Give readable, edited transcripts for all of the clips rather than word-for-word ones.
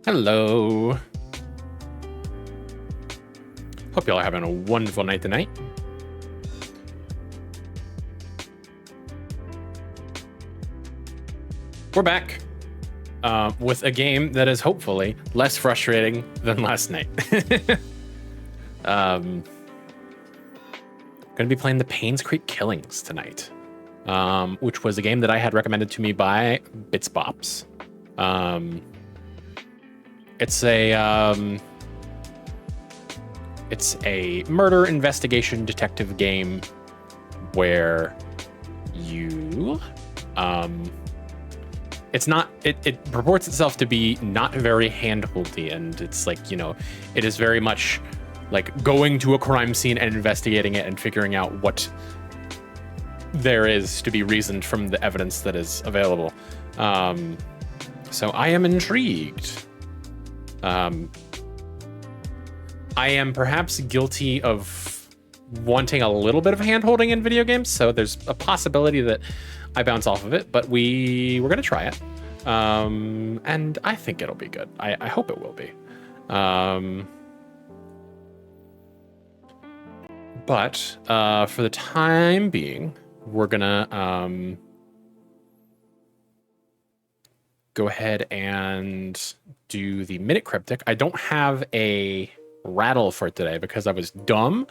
Hello. Hope y'all are having a wonderful night tonight. We're back with a game that is hopefully less frustrating than last night. Going to be playing the Painscreek Killings tonight, which was a game that I had recommended to me by Bits Bops. It's a murder investigation detective game where you it purports itself to be not very handholdy, and it's like, you know, it is very much like going to a crime scene and investigating it and figuring out what there is to be reasoned from the evidence that is available. So I am intrigued. I am perhaps guilty of wanting a little bit of hand-holding in video games, so there's a possibility that I bounce off of it, but we're going to try it. And I think it'll be good. I hope it will be. But for the time being, we're going to go ahead and do the Minute Cryptic. I don't have a rattle for today because I was dumb,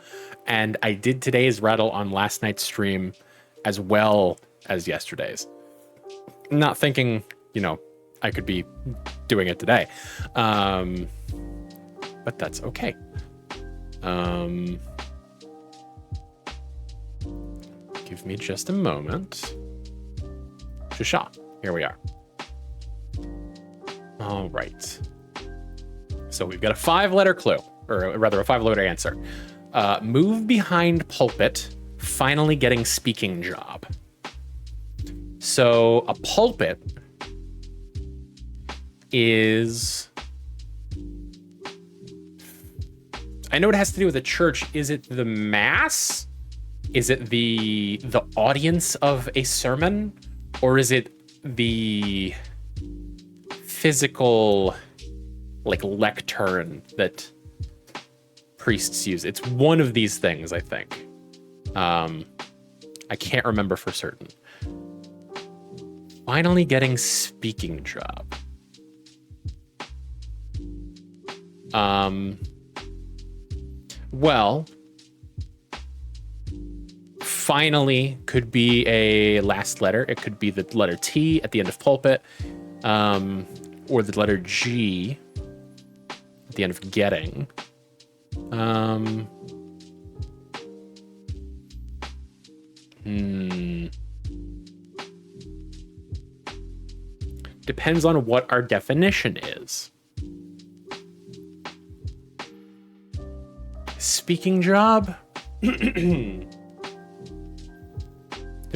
and I did today's rattle on last night's stream as well as yesterday's, not thinking, you know, I could be doing it today, but that's okay. Give me just a moment. Shasha, here we are. All right, so we've got a 5-letter clue, or rather a 5-letter answer. Move behind pulpit, finally getting speaking job. So a pulpit is, I know it has to do with a church. Is it the mass? Is it the audience of a sermon? Or is it the physical, like, lectern that priests use? It's one of these things, I think. I can't remember for certain. Finally getting speaking job. Well, finally could be a last letter. It could be the letter T at the end of pulpit, or the letter G at the end of getting. Depends on what our definition is. Speaking job? There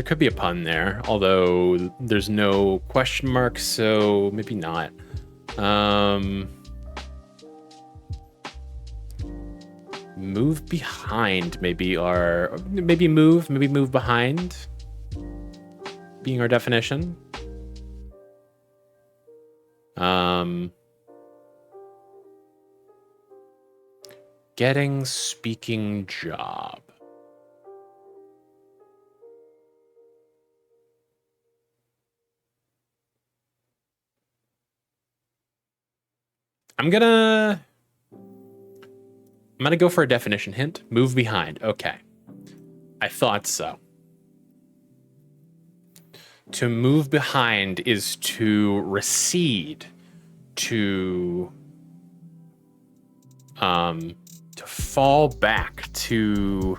could be a pun there, although there's no question mark, so maybe not. Move behind, maybe move behind being our definition. Getting speaking job. I'm gonna go for a definition hint. Move behind. Okay. I thought so. To move behind is to recede, to fall back, to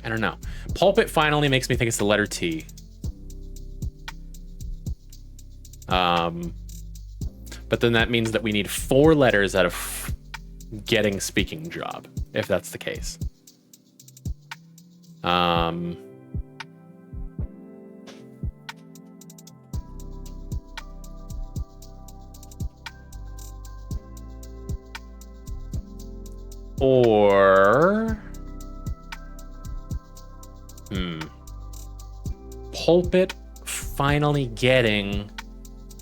I don't know. Pulpit finally makes me think it's the letter T. But then that means that we need 4 letters out of getting speaking job, if that's the case. Or... Pulpit finally getting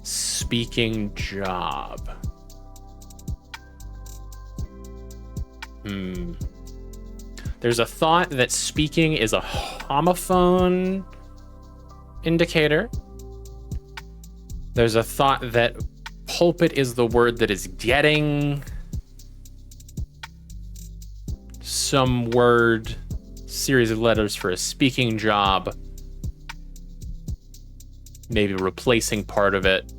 speaking job. There's a thought that speaking is a homophone indicator. There's a thought that pulpit is the word that is getting some word, series of letters for a speaking job, maybe replacing part of it.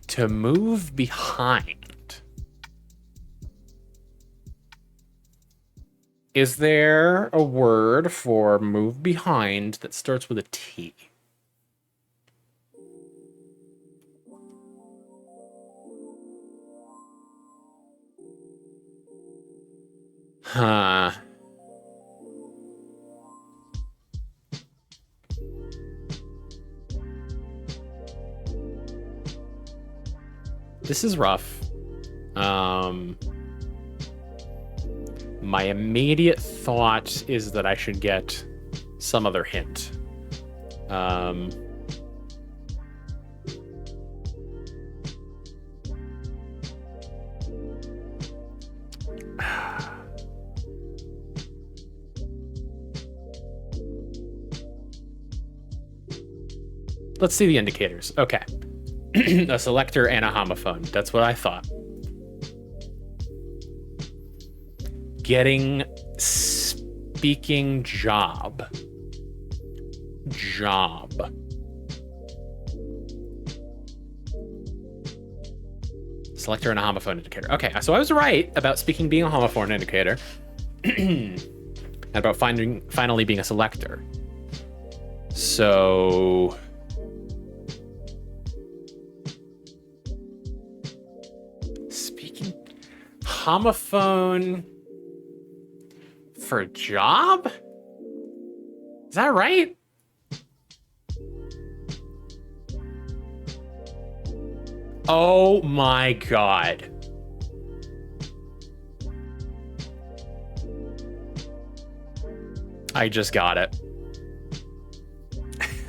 To move behind. Is there a word for move behind that starts with a T? Huh. This is rough. My immediate thought is that I should get some other hint. Let's see the indicators. Okay. A selector and a homophone. That's what I thought. Getting speaking job. Job. Selector and a homophone indicator. Okay, so I was right about speaking being a homophone indicator. And about finally being a selector. So... homophone for job? Is that right? Oh my God. I just got it.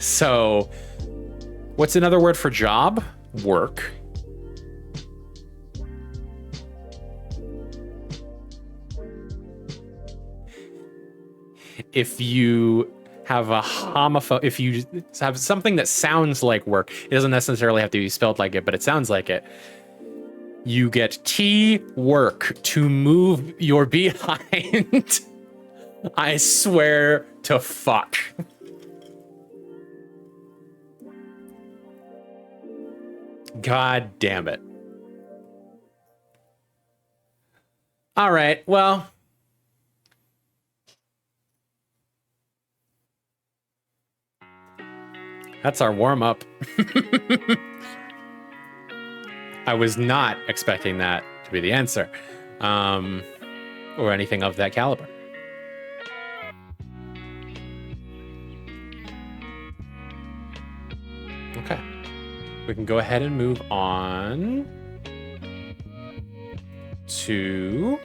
So, what's another word for job? Work. If you have a homophone, if you have something that sounds like work, it doesn't necessarily have to be spelled like it, but it sounds like it. You get T work to move your behind. I swear to fuck. God damn it. All right, well. That's our warm-up. I was not expecting that to be the answer, or anything of that caliber. Okay, we can go ahead and move on to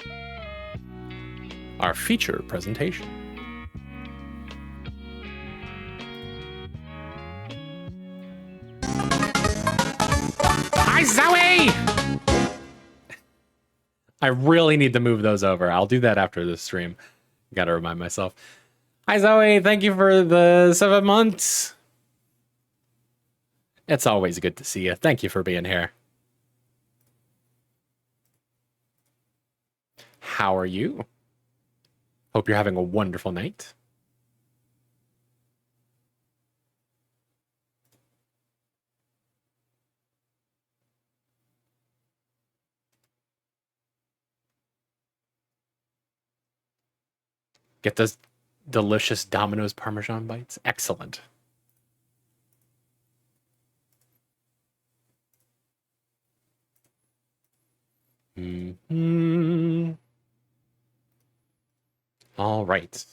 our feature presentation. Hi, Zoe! I really need to move those over. I'll do that after the stream. Gotta remind myself. Hi, Zoe. Thank you for the 7 months. It's always good to see you. Thank you for being here. How are you? Hope you're having a wonderful night. Get those delicious Domino's Parmesan bites. Excellent. All right.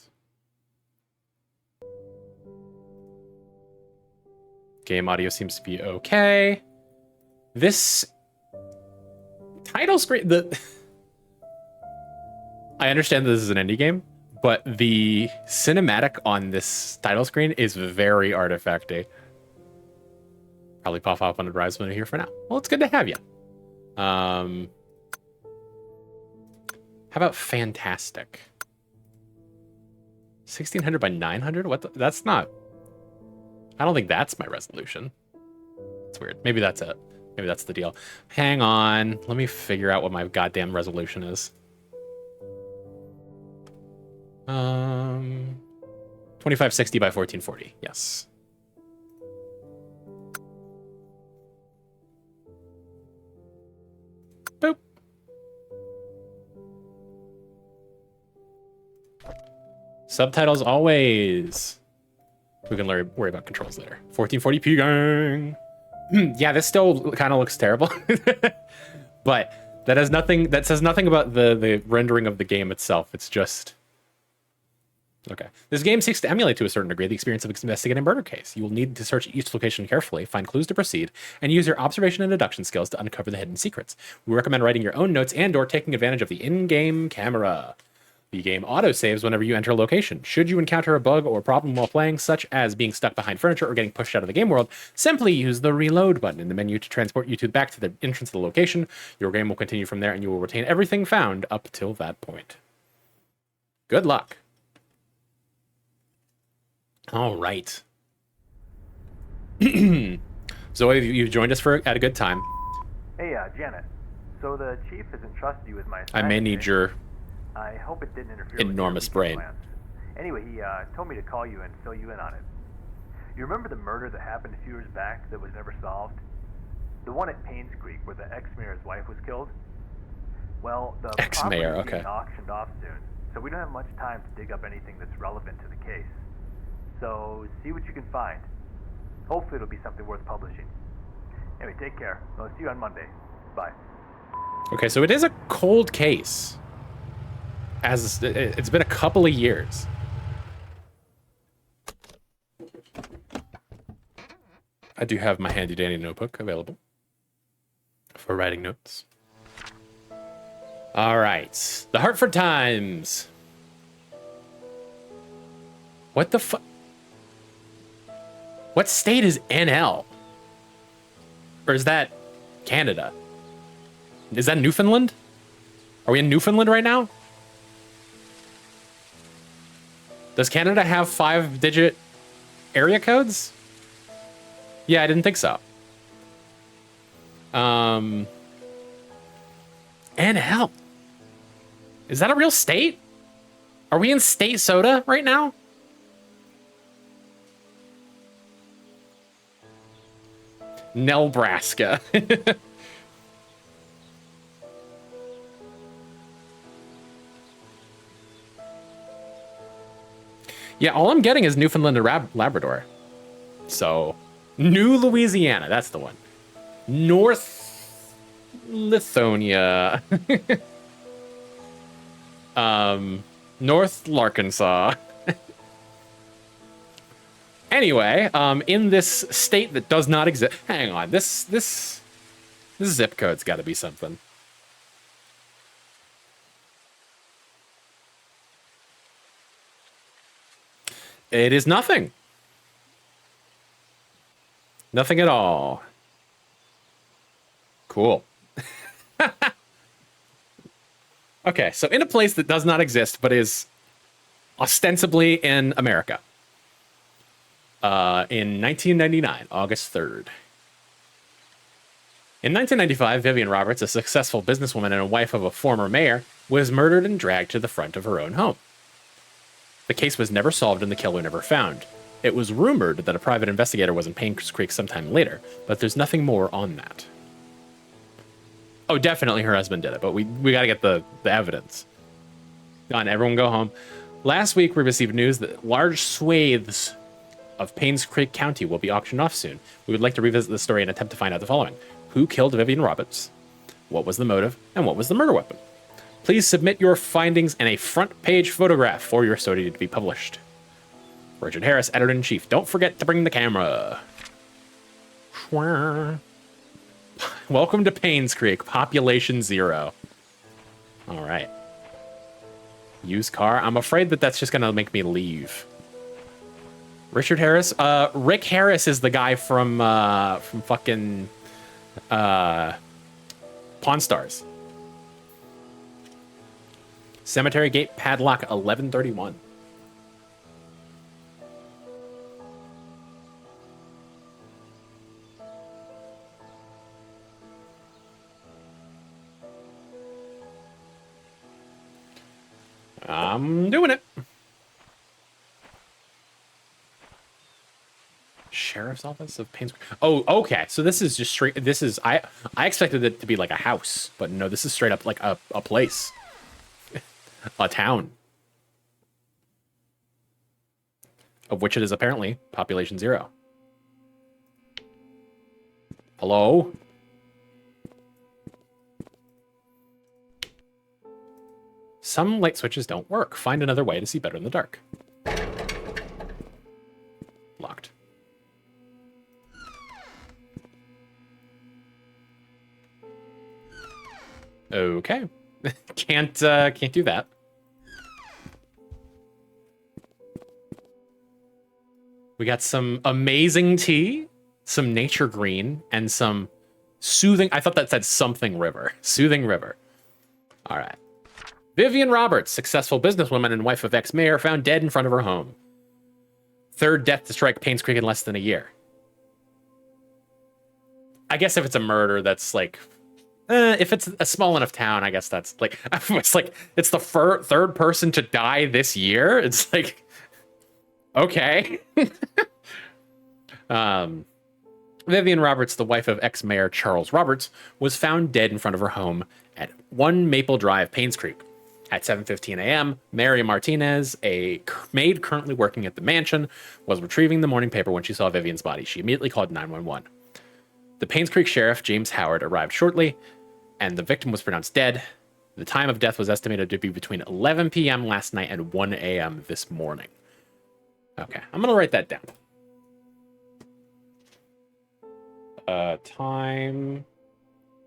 Game audio seems to be okay. This title screen, I understand this is an indie game, but the cinematic on this title screen is very artifacty. Probably pop up on advertisement here for now. Well, it's good to have you. How about fantastic? 1600 by 900? What? That's not. I don't think that's my resolution. It's weird. Maybe that's it. Maybe that's the deal. Hang on. Let me figure out what my goddamn resolution is. 2560 by 1440. Yes. Boop. Subtitles always. We can worry about controls later. 1440p gang. Yeah, this still kind of looks terrible. But that has nothing. That says nothing about the rendering of the game itself. It's just. Okay. This game seeks to emulate to a certain degree the experience of investigating a murder case. You will need to search each location carefully, find clues to proceed, and use your observation and deduction skills to uncover the hidden secrets. We recommend writing your own notes and/or taking advantage of the in-game camera. The game autosaves whenever you enter a location. Should you encounter a bug or problem while playing, such as being stuck behind furniture or getting pushed out of the game world, simply use the reload button in the menu to transport you back to the entrance of the location. Your game will continue from there, and you will retain everything found up till that point. Good luck. All right. Zoe, you've joined us at a good time. Hey, Janet. So the chief has entrusted you with my I may need your I hope it didn't interfere enormous with your brain. plans. Anyway, he told me to call you and fill you in on it. You remember the murder that happened a few years back that was never solved? The one at Painscreek where the ex-mayor's wife was killed? Well, the ex-mayor, property is okay. getting auctioned off soon, so we don't have much time to dig up anything that's relevant to the case. So, see what you can find. Hopefully it'll be something worth publishing. Anyway, take care. I'll see you on Monday. Bye. Okay, so it is a cold case. As it's been a couple of years. I do have my handy dandy notebook available for writing notes. All right, the Hartford Times. What the fuck? What state is NL? Or is that Canada? Is that Newfoundland? Are we in Newfoundland right now? Does Canada have 5-digit area codes? Yeah, I didn't think so. NL. Is that a real state? Are we in state soda right now? Nebraska. Yeah, all I'm getting is Newfoundland and Labrador. So, New Louisiana, that's the one. North Lithonia. North Arkansas. Anyway, in this state that does not exist. Hang on, this zip code's got to be something. It is nothing. Nothing at all. Cool. Okay, so in a place that does not exist, but is ostensibly in America. In 1999, August 3rd. In 1995, Vivian Roberts, a successful businesswoman and a wife of a former mayor, was murdered and dragged to the front of her own home. The case was never solved and the killer never found. It was rumored that a private investigator was in Painscreek sometime later, but there's nothing more on that. Oh, definitely her husband did it, but we got to get the evidence. On, everyone go home. Last week, we received news that large swathes of Painscreek County will be auctioned off soon. We would like to revisit the story and attempt to find out the following. Who killed Vivian Roberts? What was the motive? And what was the murder weapon? Please submit your findings in a front-page photograph for your story to be published. Richard Harris, Editor-in-Chief. Don't forget to bring the camera. Welcome to Painscreek, population 0. All right. Used car. I'm afraid that that's just gonna make me leave. Richard Harris. Rick Harris is the guy from fucking Pawn Stars. Cemetery gate padlock 1131. I'm doing it. Sheriff's Office of Painscreek. Oh, okay. So this is just straight. This is I expected it to be like a house, but no, this is straight up like a place, a town, of which it is apparently population 0. Hello. Some light switches don't work. Find another way to see better in the dark. Locked. Okay. Can't do that. We got some amazing tea, some nature green, and some soothing. I thought that said something river. Soothing river. All right. Vivian Roberts, successful businesswoman and wife of ex-mayor, found dead in front of her home. Third death to strike Painscreek in less than a year. I guess if it's a murder, that's like... if it's a small enough town, I guess that's like... It's like, it's the third person to die this year? It's like... Okay. Vivian Roberts, the wife of ex-mayor Charles Roberts, was found dead in front of her home at 1 Maple Drive, Painscreek. At 7:15 a.m., Mary Martinez, a maid currently working at the mansion, was retrieving the morning paper when she saw Vivian's body. She immediately called 911. The Painscreek sheriff, James Howard, arrived shortly, and the victim was pronounced dead. The time of death was estimated to be between 11 p.m. last night and 1 a.m. this morning. Okay, I'm going to write that down. Time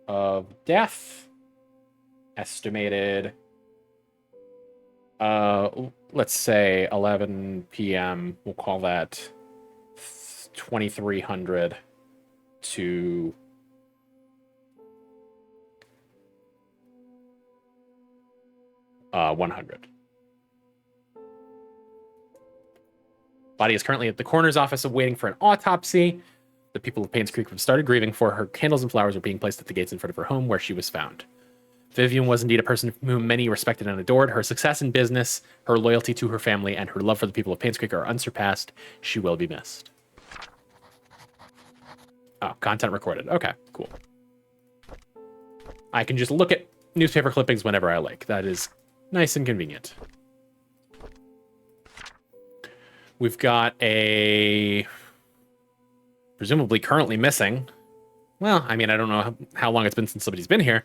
of death estimated... let's say 11 p.m. We'll call that 2300 to 100. Body is currently at the coroner's office awaiting for an autopsy. The people of Painscreek have started grieving for her. Candles and flowers are being placed at the gates in front of her home where she was found. Vivian was indeed a person whom many respected and adored. Her success in business, her loyalty to her family, and her love for the people of Painscreek are unsurpassed. She will be missed. Oh, content recorded. Okay, cool. I can just look at newspaper clippings whenever I like. That is nice and convenient. We've got a... presumably currently missing. Well, I mean, I don't know how long it's been since somebody's been here.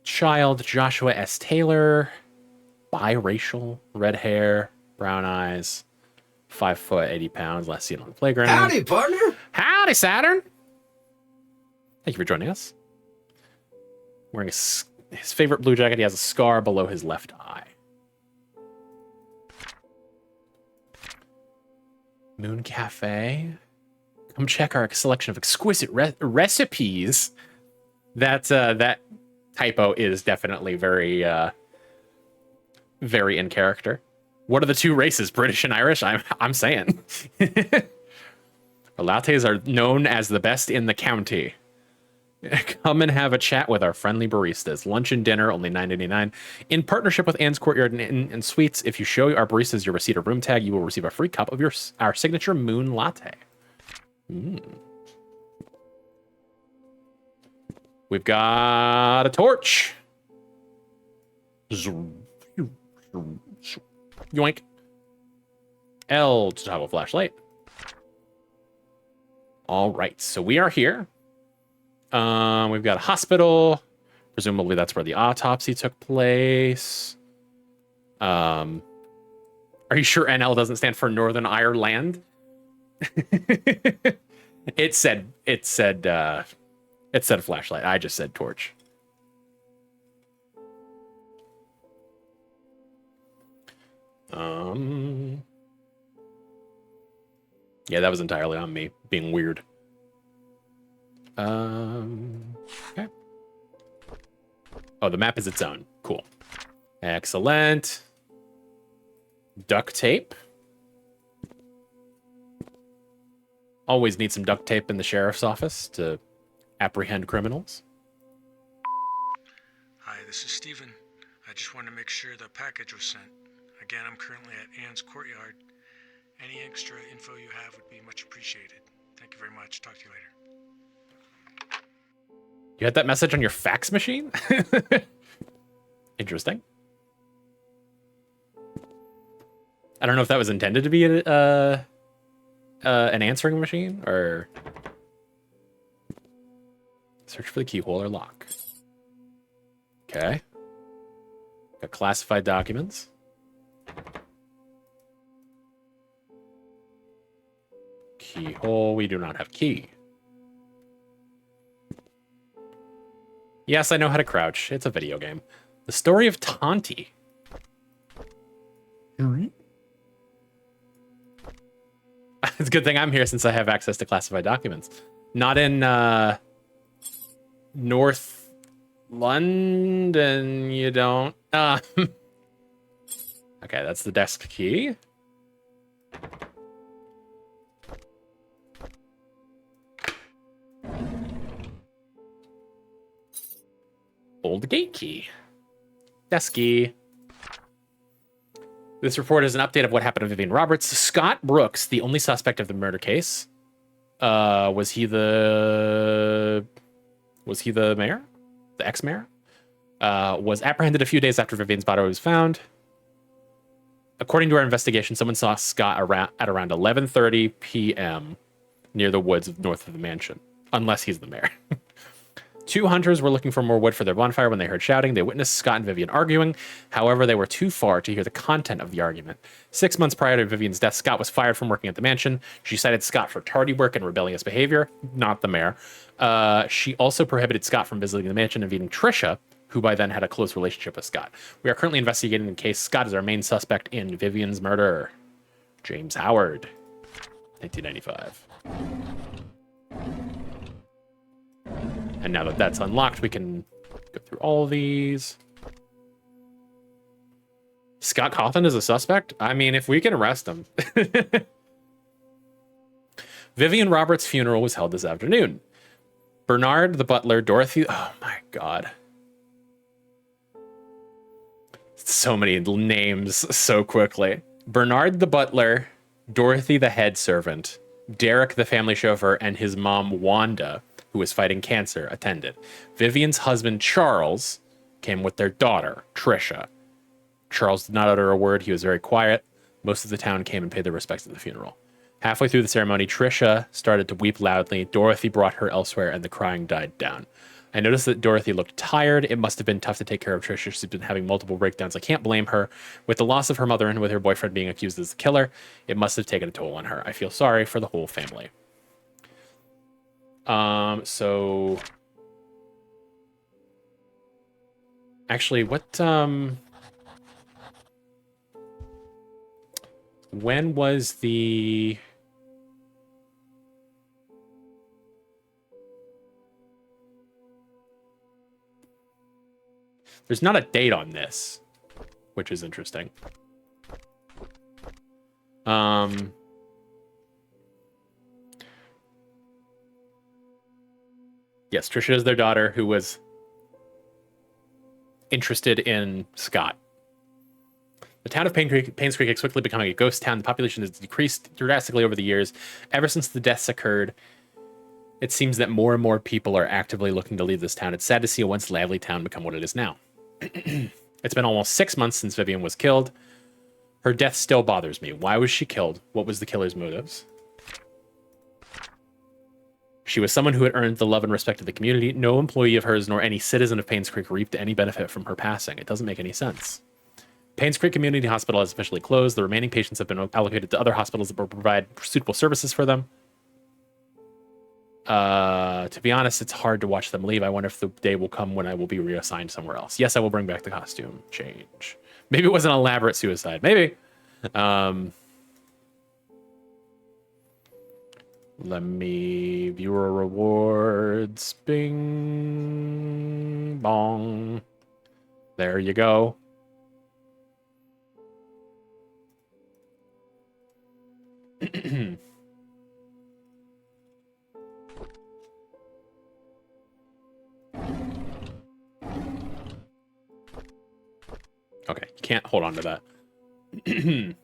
Child Joshua S. Taylor, biracial, red hair, brown eyes, 5 foot, 80 pounds, last seen on the playground. Howdy, partner. Howdy, Saturn. Thank you for joining us. Wearing his favorite blue jacket. He has a scar below his left eye. Moon Cafe. Come check our selection of exquisite recipes. That typo is definitely very very in character. What are the two races, British and Irish? I'm saying. Our lattes are known as the best in the county. Come and have a chat with our friendly baristas. Lunch and dinner, only $9.99. In partnership with Anne's Courtyard and Suites, if you show our baristas your receipt or room tag, you will receive a free cup of our signature moon latte. We've got a torch. Yoink. L to toggle flashlight. All right, so we are here. We've got a hospital. Presumably that's where the autopsy took place. Are you sure NL doesn't stand for Northern Ireland? It said It said flashlight. I just said torch. Yeah, that was entirely on me, being weird. Okay. Oh, the map is its own. Cool. Excellent. Duct tape. Always need some duct tape in the sheriff's office to apprehend criminals. Hi, this is Steven. I just wanted to make sure the package was sent. Again, I'm currently at Anne's courtyard. Any extra info you have would be much appreciated. Thank you very much. Talk to you later. You had that message on your fax machine? Interesting. I don't know if that was intended to be an answering machine or search for the keyhole or lock. Okay. Got classified documents. Keyhole. We do not have key. Yes, I know how to crouch. It's a video game. The story of Tonti. It's a good thing I'm here since I have access to classified documents. Not in North London, you don't. Okay, that's the desk key. Old gate key. Desk key. This report is an update of what happened to Vivian Roberts. Scott Brooks, the only suspect of the murder case. Was he the mayor? The ex-mayor? Was apprehended a few days after Vivian's body was found. According to our investigation, someone saw Scott at around 11:30 p.m. near the woods north of the mansion. Unless he's the mayor. Two hunters were looking for more wood for their bonfire when they heard shouting. They witnessed Scott and Vivian arguing. However, they were too far to hear the content of the argument. 6 months prior to Vivian's death, Scott was fired from working at the mansion. She cited Scott for tardy work and rebellious behavior, not the mayor. She also prohibited Scott from visiting the mansion and meeting Trisha, who by then had a close relationship with Scott. We are currently investigating the case. Scott is our main suspect in Vivian's murder. James Howard, 1995. And now that that's unlocked, we can go through all of these. Scott Cawthon is a suspect? I mean, if we can arrest him. Vivian Roberts' funeral was held this afternoon. Bernard, the butler, Dorothy... Oh, my God. So many names so quickly. Bernard, the butler, Dorothy, the head servant, Derek, the family chauffeur, and his mom, Wanda, who was fighting cancer, attended. Vivian's husband, Charles, came with their daughter, Trisha. Charles did not utter a word. He was very quiet. Most of the town came and paid their respects at the funeral. Halfway through the ceremony, Trisha started to weep loudly. Dorothy brought her elsewhere, and the crying died down. I noticed that Dorothy looked tired. It must have been tough to take care of Trisha. She's been having multiple breakdowns. I can't blame her. With the loss of her mother and with her boyfriend being accused as the killer, it must have taken a toll on her. I feel sorry for the whole family. So actually, what, when was the, there's not a date on this, which is interesting. Yes, Trisha is their daughter who was interested in Scott. The town of Painscreek is quickly becoming a ghost town. The population has decreased drastically over the years. Ever since the deaths occurred, it seems that more and more people are actively looking to leave this town. It's sad to see a once lively town become what it is now. It's been almost 6 months since Vivian was killed. Her death still bothers me. Why was she killed? What was the killer's motives? She was someone who had earned the love and respect of the community. No employee of hers nor any citizen of Painscreek reaped any benefit from her passing. It doesn't make any sense. Painscreek Community Hospital has officially closed. The remaining patients have been allocated to other hospitals that will provide suitable services for them. To be honest, it's hard to watch them leave. I wonder if the day will come when I will be reassigned somewhere else. Yes, I will bring back the costume change. Maybe it was an elaborate suicide. Maybe. Let me viewer rewards. Bing bong. There you go. Okay, can't hold on to that. Okay,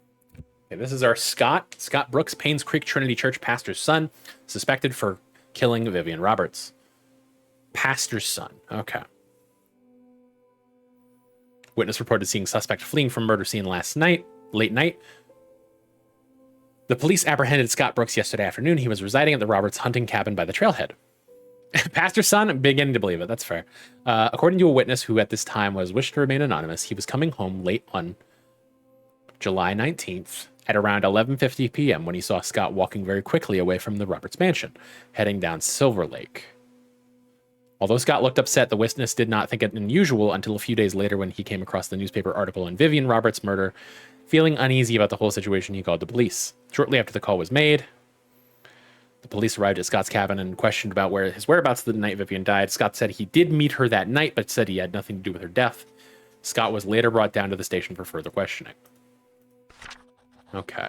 this is our Scott Brooks, Painscreek Trinity Church pastor's son, suspected for killing Vivian Roberts. Pastor's son. Okay. Witness reported seeing suspect fleeing from murder scene late night. The police apprehended Scott Brooks yesterday afternoon. He was residing at the Roberts hunting cabin by the trailhead. Pastor's son, I'm beginning to believe it. That's fair. According to a witness who at this time was wished to remain anonymous, he was coming home late on July 19th at around 11:50 p.m. when he saw Scott walking very quickly away from the Roberts mansion, heading down Silver Lake. Although Scott looked upset, the witness did not think it unusual until a few days later when he came across the newspaper article on Vivian Roberts' murder. Feeling uneasy about the whole situation, he called the police. Shortly after the call was made, the police arrived at Scott's cabin and questioned about his whereabouts the night Vivian died. Scott said he did meet her that night, but said he had nothing to do with her death. Scott was later brought down to the station for further questioning. Okay.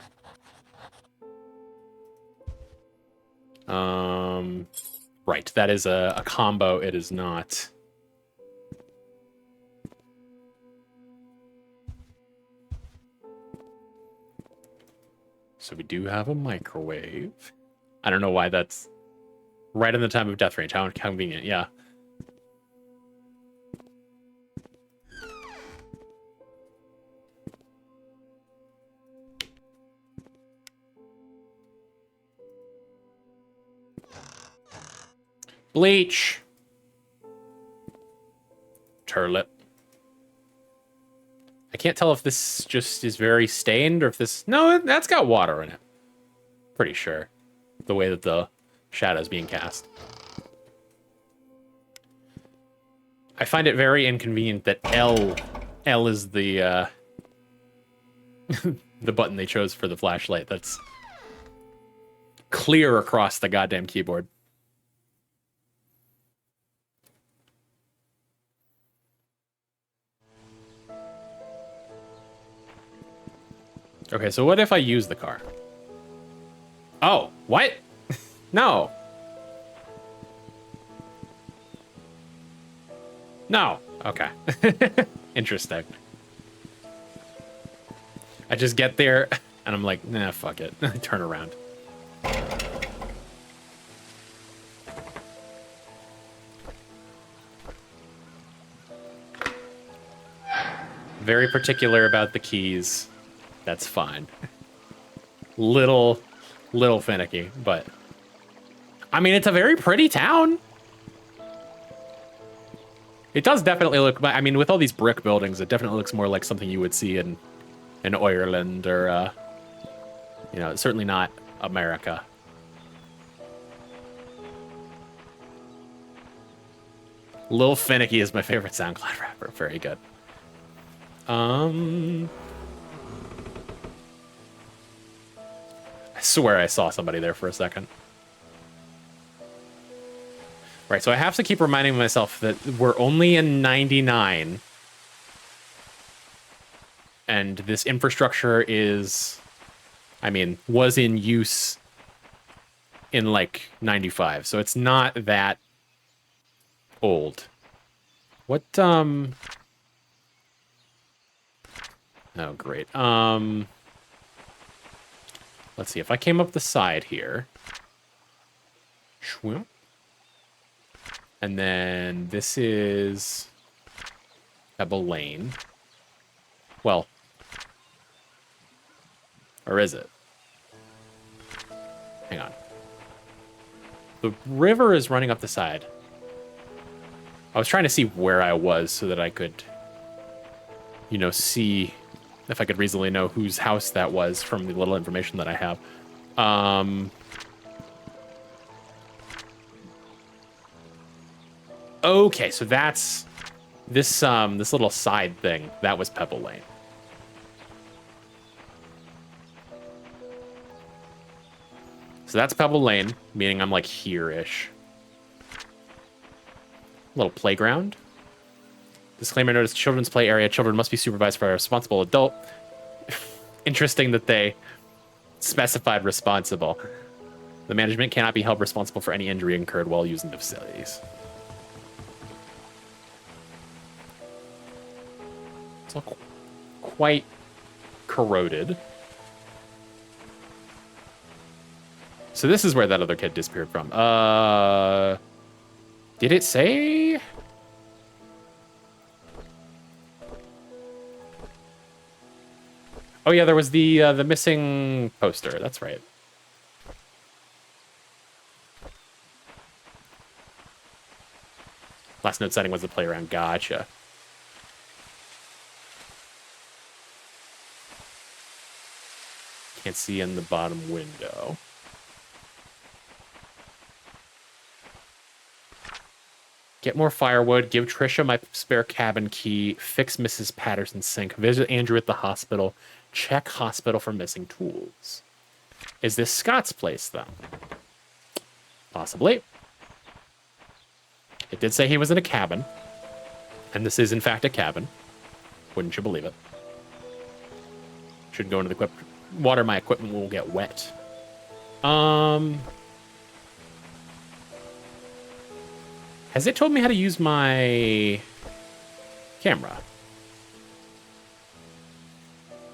Right, that is a combo. It is not. So we do have a microwave. I don't know why that's right in the time of death range. How convenient, yeah. Bleach. Turlet. I can't tell if this just is very stained or if this... No, that's got water in it. Pretty sure. The way that the shadow's being cast. I find it very inconvenient that L is the the button they chose for the flashlight. That's clear across the goddamn keyboard. Okay, so what if I use the car? Oh, what? No. No. Okay. Interesting. I just get there and I'm like, nah, fuck it. Turn around. Very particular about the keys. That's fine. Little finicky, but I mean, it's a very pretty town. It does definitely look, I mean, with all these brick buildings, it definitely looks more like something you would see in Ireland or, you know, certainly not America. Lil Finicky is my favorite SoundCloud rapper. Very good. I swear I saw somebody there for a second. Right, so I have to keep reminding myself that we're only in 99. And this infrastructure is, I mean, was in use in like 95. So it's not that old. What, oh, great. Let's see, if I came up the side here. And then this is Pebble Lane. Well, or is it? Hang on. The river is running up the side. I was trying to see where I was so that I could, you know, see if I could reasonably know whose house that was from the little information that I have. Okay, so that's this this little side thing. That was Pebble Lane. So that's Pebble Lane, meaning I'm like here-ish. Little playground. Disclaimer notice, children's play area. Children must be supervised by a responsible adult. Interesting that they specified responsible. The management cannot be held responsible for any injury incurred while using the facilities. It's all quite corroded. So this is where that other kid disappeared from. Did it say? Oh yeah, there was the missing poster. That's right. Last note setting was the playground. Gotcha. Can't see in the bottom window. Get more firewood, give Trisha my spare cabin key, fix Mrs. Patterson's sink, visit Andrew at the hospital, check hospital for missing tools. Is this Scott's place, though? Possibly. It did say he was in a cabin, and this is, in fact, a cabin. Wouldn't you believe it? Should go into the water. My equipment will get wet. Has it told me how to use my camera?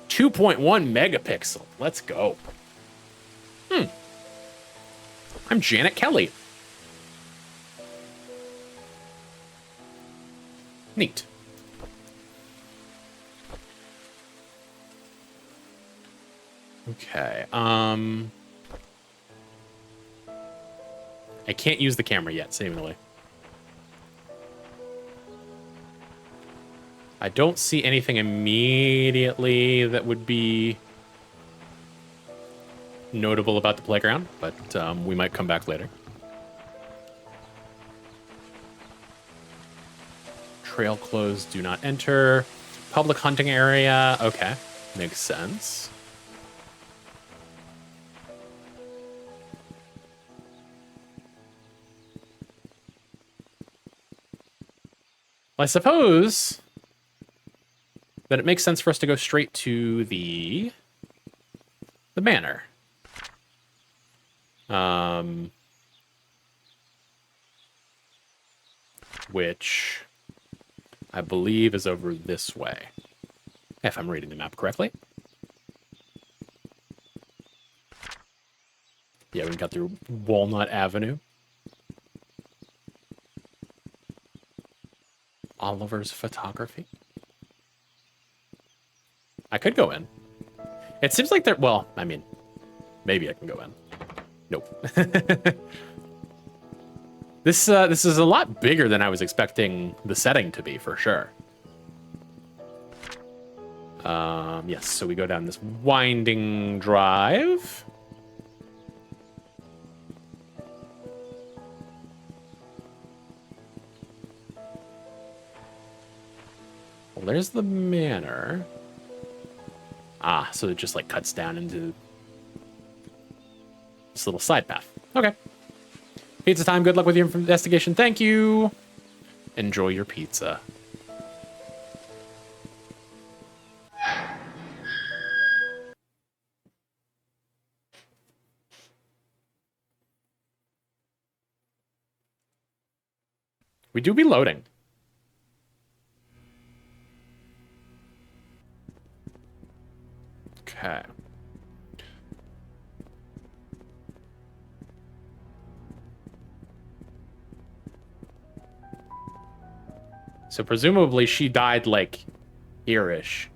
2.1 megapixel. Let's go. I'm Janet Kelly. Neat. Okay. I can't use the camera yet, seemingly. I don't see anything immediately that would be notable about the playground, but we might come back later. Trail closed, do not enter. Public hunting area, okay, makes sense. Well, I suppose that it makes sense for us to go straight to the manor. Which I believe is over this way, if I'm reading the map correctly. Yeah, we got through Walnut Avenue. Oliver's Photography. I could go in. It seems like there... Well, I mean, maybe I can go in. Nope. This is a lot bigger than I was expecting the setting to be, for sure. Yes, so we go down this winding drive. Well, there's the manor. Ah, so it just like cuts down into this little side path. Okay. Pizza time. Good luck with your investigation. Thank you. Enjoy your pizza. We do be loading. Okay. So presumably she died like here-ish.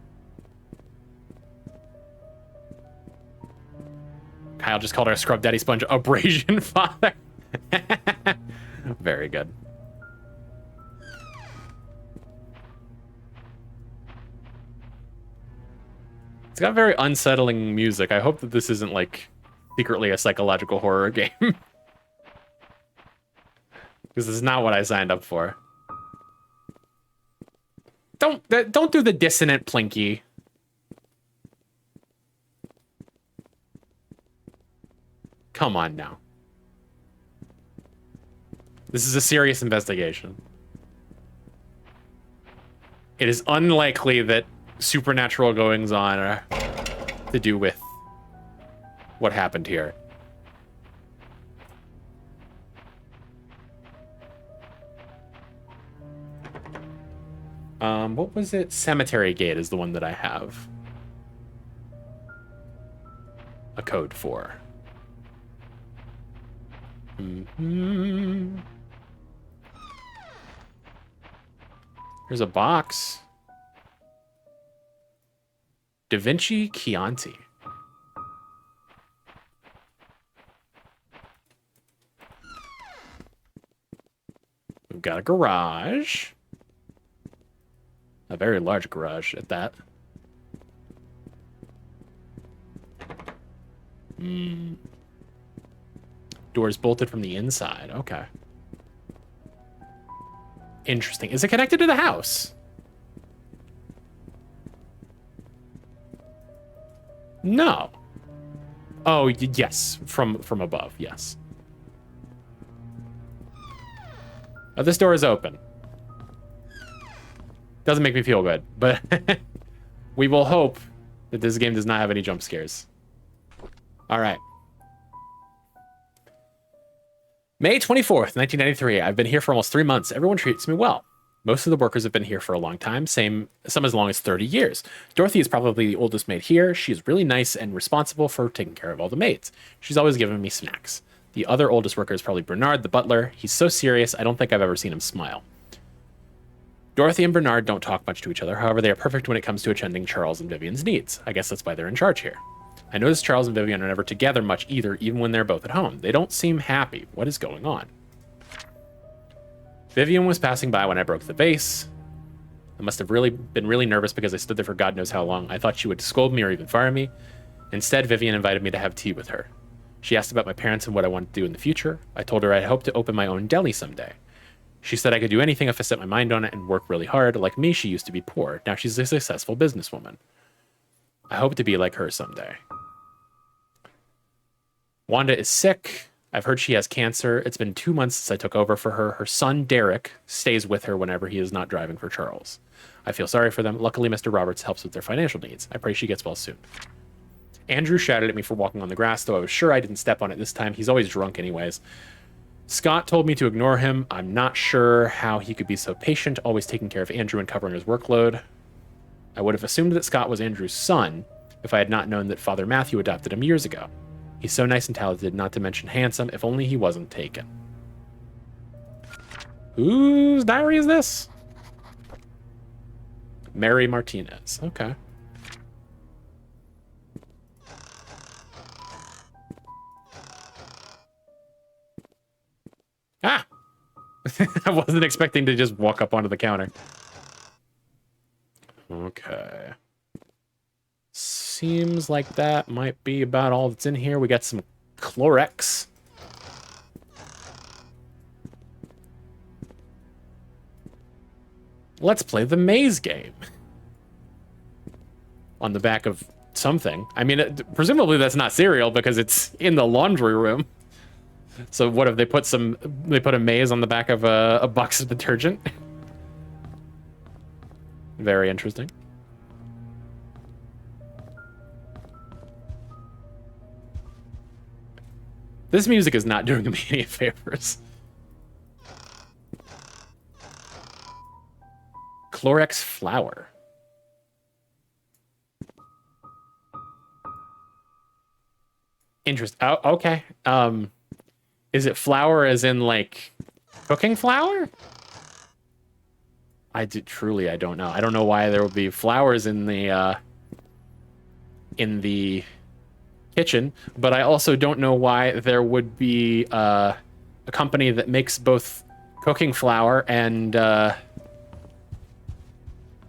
Kyle just called her a scrub daddy sponge abrasion father. Very good. It's got very unsettling music. I hope that this isn't like secretly a psychological horror game. Because this is not what I signed up for. Don't do the dissonant plinky. Come on now. This is a serious investigation. It is unlikely that supernatural goings on are to do with what happened here. What was it? Cemetery Gate is the one that I have a code for. There's a box. Da Vinci Chianti. We've got a garage. A very large garage at that. Doors bolted from the inside. Okay. Interesting. Is it connected to the house? No. Oh, yes. From above, yes. Oh, this door is open. Doesn't make me feel good, but we will hope that this game does not have any jump scares. All right. May 24th, 1993. I've been here for almost 3 months. Everyone treats me well. Most of the workers have been here for a long time, some as long as 30 years. Dorothy is probably the oldest maid here. She is really nice and responsible for taking care of all the maids. She's always giving me snacks. The other oldest worker is probably Bernard, the butler. He's so serious, I don't think I've ever seen him smile. Dorothy and Bernard don't talk much to each other. However, they are perfect when it comes to attending Charles and Vivian's needs. I guess that's why they're in charge here. I notice Charles and Vivian are never together much either, even when they're both at home. They don't seem happy. What is going on? Vivian was passing by when I broke the vase. I must have been really nervous because I stood there for God knows how long. I thought she would scold me or even fire me. Instead, Vivian invited me to have tea with her. She asked about my parents and what I wanted to do in the future. I told her I hope to open my own deli someday. She said I could do anything if I set my mind on it and work really hard. Like me, she used to be poor. Now she's a successful businesswoman. I hope to be like her someday. Wanda is sick. I've heard she has cancer. It's been 2 months since I took over for her. Her son, Derek, stays with her whenever he is not driving for Charles. I feel sorry for them. Luckily, Mr. Roberts helps with their financial needs. I pray she gets well soon. Andrew shouted at me for walking on the grass, though I was sure I didn't step on it this time. He's always drunk anyways. Scott told me to ignore him. I'm not sure how he could be so patient, always taking care of Andrew and covering his workload. I would have assumed that Scott was Andrew's son if I had not known that Father Matthew adopted him years ago. He's so nice and talented, not to mention handsome, if only he wasn't taken. Whose diary is this? Mary Martinez. Okay. Ah! I wasn't expecting to just walk up onto the counter. Okay. Seems like that might be about all that's in here. We got some Clorox. Let's play the maze game. On the back of something. I mean, presumably that's not cereal because it's in the laundry room. So what if they put a maze on the back of a box of detergent? Very interesting. This music is not doing me any favors. Clorox flour. Interest. Oh, okay. Is it flour as in like cooking flour? I don't know. I don't know why there would be flowers in the kitchen, but I also don't know why there would be a company that makes both cooking flour and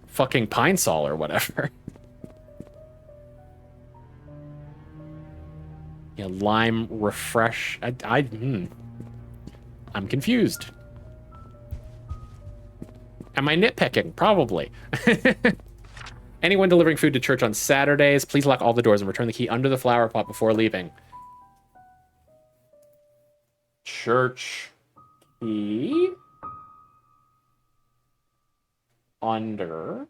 fucking Pine Sol or whatever. Yeah, lime refresh. I'm confused. Am I nitpicking? Probably. Anyone delivering food to church on Saturdays, please lock all the doors and return the key under the flower pot before leaving. Church key under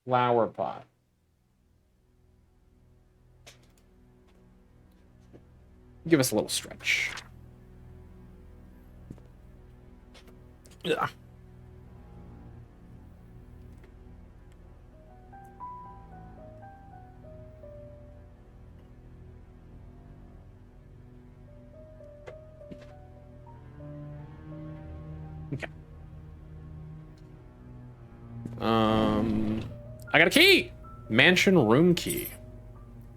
flower pot. Give us a little stretch. Ugh. Okay. I got a key. Mansion room key.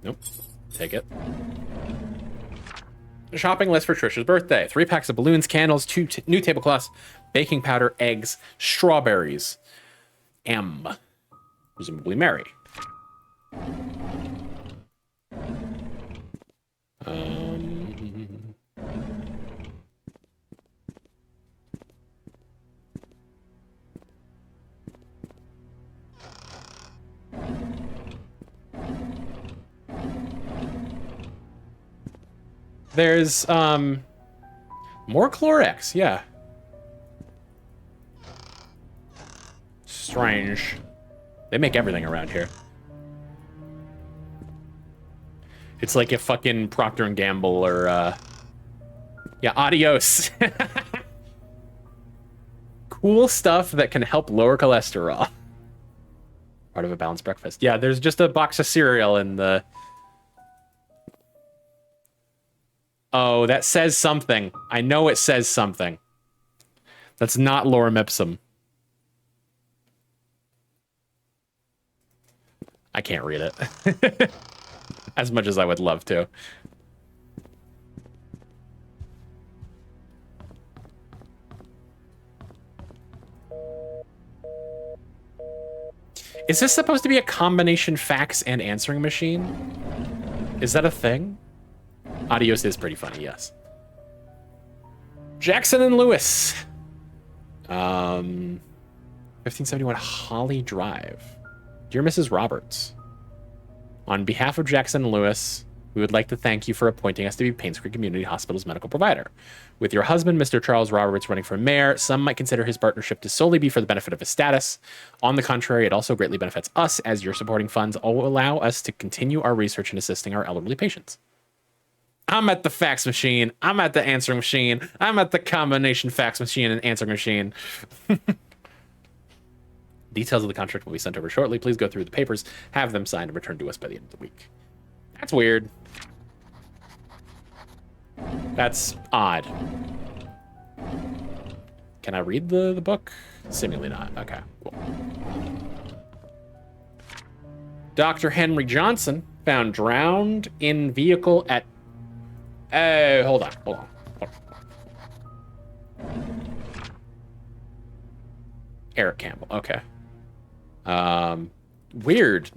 Nope. Take it. Shopping list for Trisha's birthday. 3 packs of balloons, candles, 2 new tablecloths, baking powder, eggs, strawberries. M. Presumably Mary. There's more Clorox, yeah. Strange. They make everything around here. It's like if fucking Procter and Gamble or yeah, adios. Cool stuff that can help lower cholesterol. Part of a balanced breakfast. Yeah, there's just a box of cereal in the... Oh, that says something. I know it says something. That's not lorem ipsum. I can't read it. As much as I would love to. Is this supposed to be a combination fax and answering machine? Is that a thing? Adios is pretty funny, yes. Jackson and Lewis. 1571 Holly Drive. Dear Mrs. Roberts, on behalf of Jackson and Lewis, we would like to thank you for appointing us to be Painscreek Community Hospital's medical provider. With your husband, Mr. Charles Roberts, running for mayor, some might consider his partnership to solely be for the benefit of his status. On the contrary, it also greatly benefits us, as your supporting funds will allow us to continue our research in assisting our elderly patients. I'm at the fax machine. I'm at the answering machine. I'm at the combination fax machine and answering machine. Details of the contract will be sent over shortly. Please go through the papers, have them signed, and returned to us by the end of the week. That's weird. That's odd. Can I read the book? Seemingly not. Okay, cool. Dr. Henry Johnson found drowned in vehicle at... Hey, hold on. Eric Campbell, okay. Weird.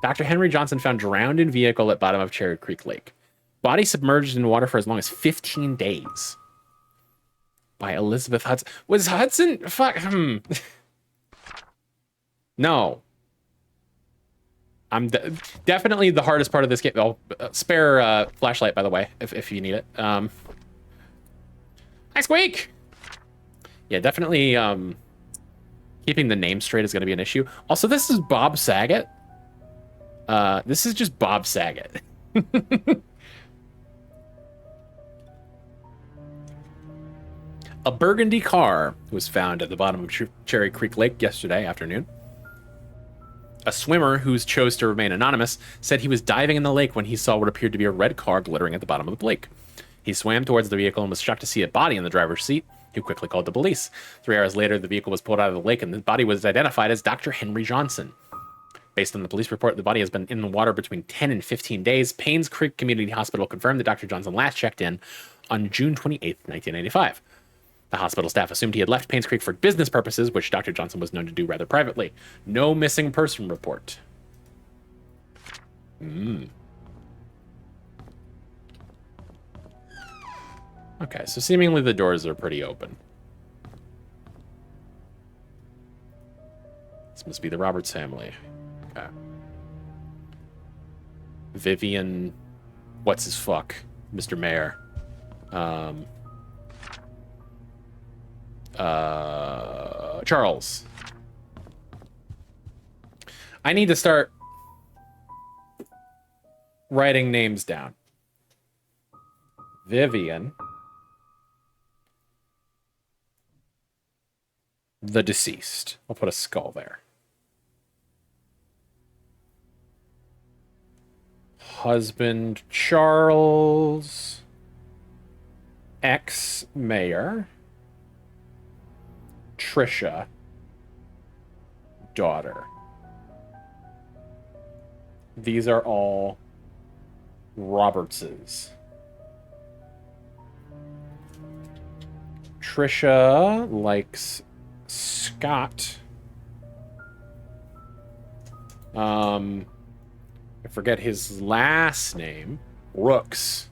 Dr. Henry Johnson found drowned in vehicle at bottom of Cherry Creek Lake. Body submerged in water for as long as 15 days. By Elizabeth Hudson. Was Hudson... Fuck. No. I'm definitely the hardest part of this game. Oh, spare flashlight, by the way, if you need it. Hi, Squeak! Yeah, definitely keeping the name straight is going to be an issue. Also, this is Bob Saget. This is just Bob Saget. A burgundy car was found at the bottom of Cherry Creek Lake yesterday afternoon. A swimmer who chose to remain anonymous said he was diving in the lake when he saw what appeared to be a red car glittering at the bottom of the lake. He swam towards the vehicle and was shocked to see a body in the driver's seat. He quickly called the police. 3 hours later, the vehicle was pulled out of the lake and the body was identified as Dr. Henry Johnson. Based on the police report, the body has been in the water between 10 and 15 days. Painscreek Community Hospital confirmed that Dr. Johnson last checked in on June 28, 1995. The hospital staff assumed he had left Painscreek for business purposes, which Dr. Johnson was known to do rather privately. No missing person report. Okay, so seemingly the doors are pretty open. This must be the Roberts family. Okay. Vivian, what's his fuck, Mr. Mayor. Charles. I need to start writing names down. Vivian. The deceased. I'll put a skull there. Husband Charles. Ex-mayor. Trisha. Daughter. These are all Robertses. Trisha likes Scott. I forget his last name. Rooks.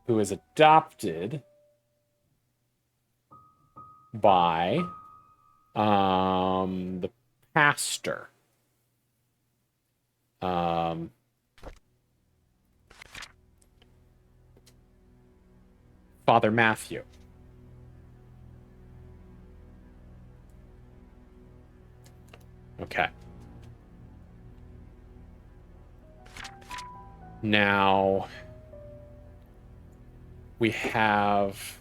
Who is adopted by the pastor. Father Matthew. Okay. Now we have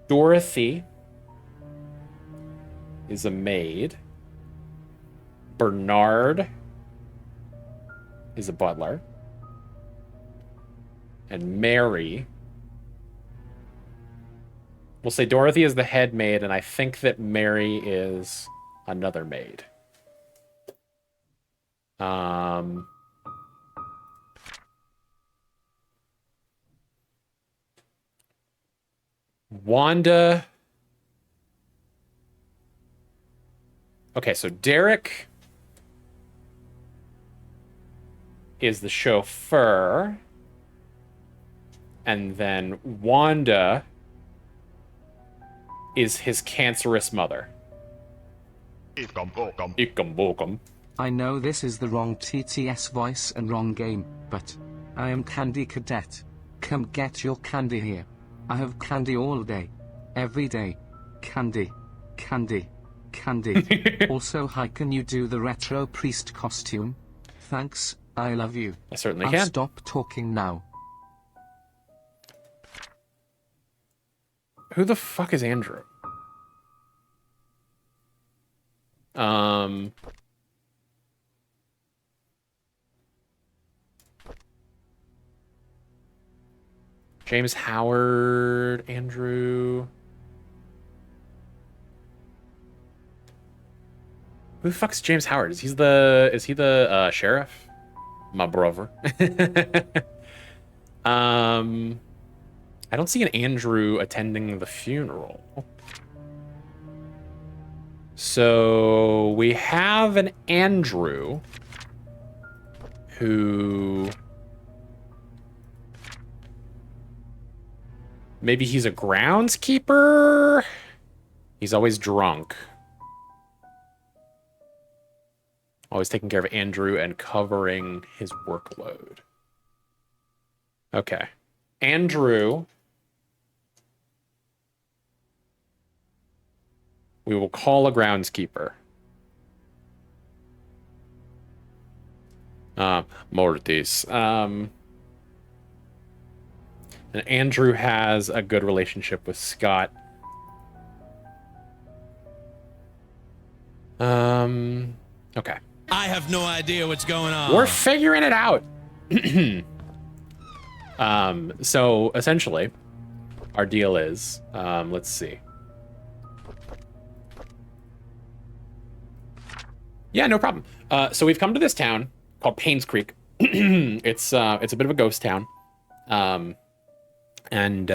Dorothy is a maid. Bernard is a butler. And Mary, we'll say Dorothy is the head maid, and I think that Mary is another maid. Wanda. Okay, so Derek is the chauffeur. And then Wanda is his cancerous mother. I know this is the wrong TTS voice and wrong game, but I am Candy Cadet. Come get your candy here. I have candy all day. Every day. Candy. Candy. Candy. Also, hi, can you do the retro priest costume? Thanks, I love you. I certainly I'll can. Stop talking now. Who the fuck is Andrew? James Howard, Andrew. Who the fuck's James Howard? Is he the sheriff? My brother. I don't see an Andrew attending the funeral. So we have an Andrew who maybe he's a groundskeeper. He's always drunk. Always taking care of Andrew and covering his workload. Okay. Andrew. We will call a groundskeeper. Mortis. And Andrew has a good relationship with Scott. Okay. I have no idea what's going on. We're figuring it out. So essentially, our deal is, let's see. Yeah, no problem. So we've come to this town called Painscreek. It's a bit of a ghost town. And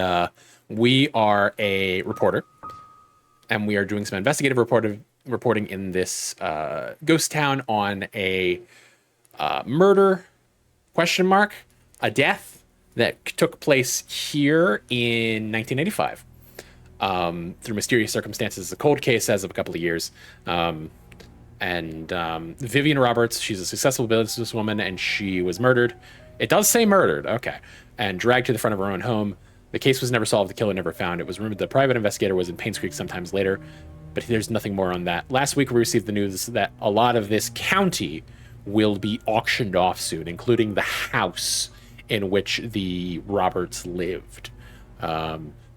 we are a reporter, and we are doing some investigative reporting in this ghost town on a murder, a death that took place here in 1985. through mysterious circumstances. It's a cold case as of a couple of years. Vivian Roberts, she's a successful businesswoman, and she was murdered. It does say murdered, okay, and dragged to the front of her own home. The case was never solved. The killer never found. It was rumored the private investigator was in Painscreek sometimes later, but there's nothing more on that. Last week, we received the news that a lot of this county will be auctioned off soon, including the house in which the Roberts lived.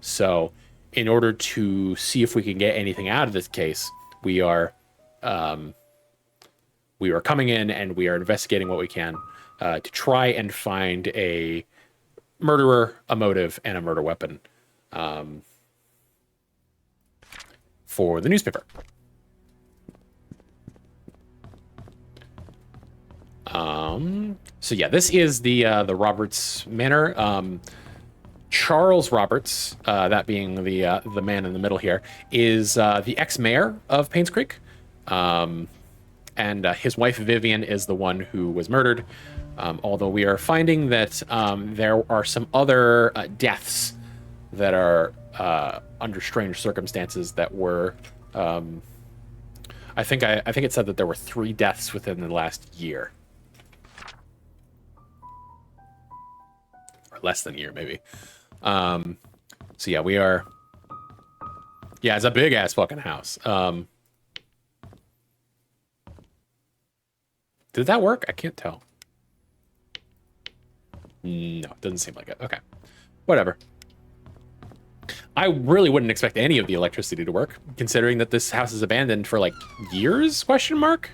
So in order to see if we can get anything out of this case, we are coming in and we are investigating what we can to try and find a murderer, a motive, and a murder weapon for the newspaper. So yeah, this is the Roberts Manor. Charles Roberts, that being the man in the middle here, is the ex-mayor of Painscreek, and his wife Vivian is the one who was murdered. Although we are finding that there are some other deaths that are under strange circumstances that were. I think it said that there were 3 deaths within the last year. Less than a year, maybe. So yeah, we are. Yeah, it's a big ass fucking house. Did that work? I can't tell. No, it doesn't seem like it. Okay, whatever. I really wouldn't expect any of the electricity to work, considering that this house is abandoned for like years? Question mark.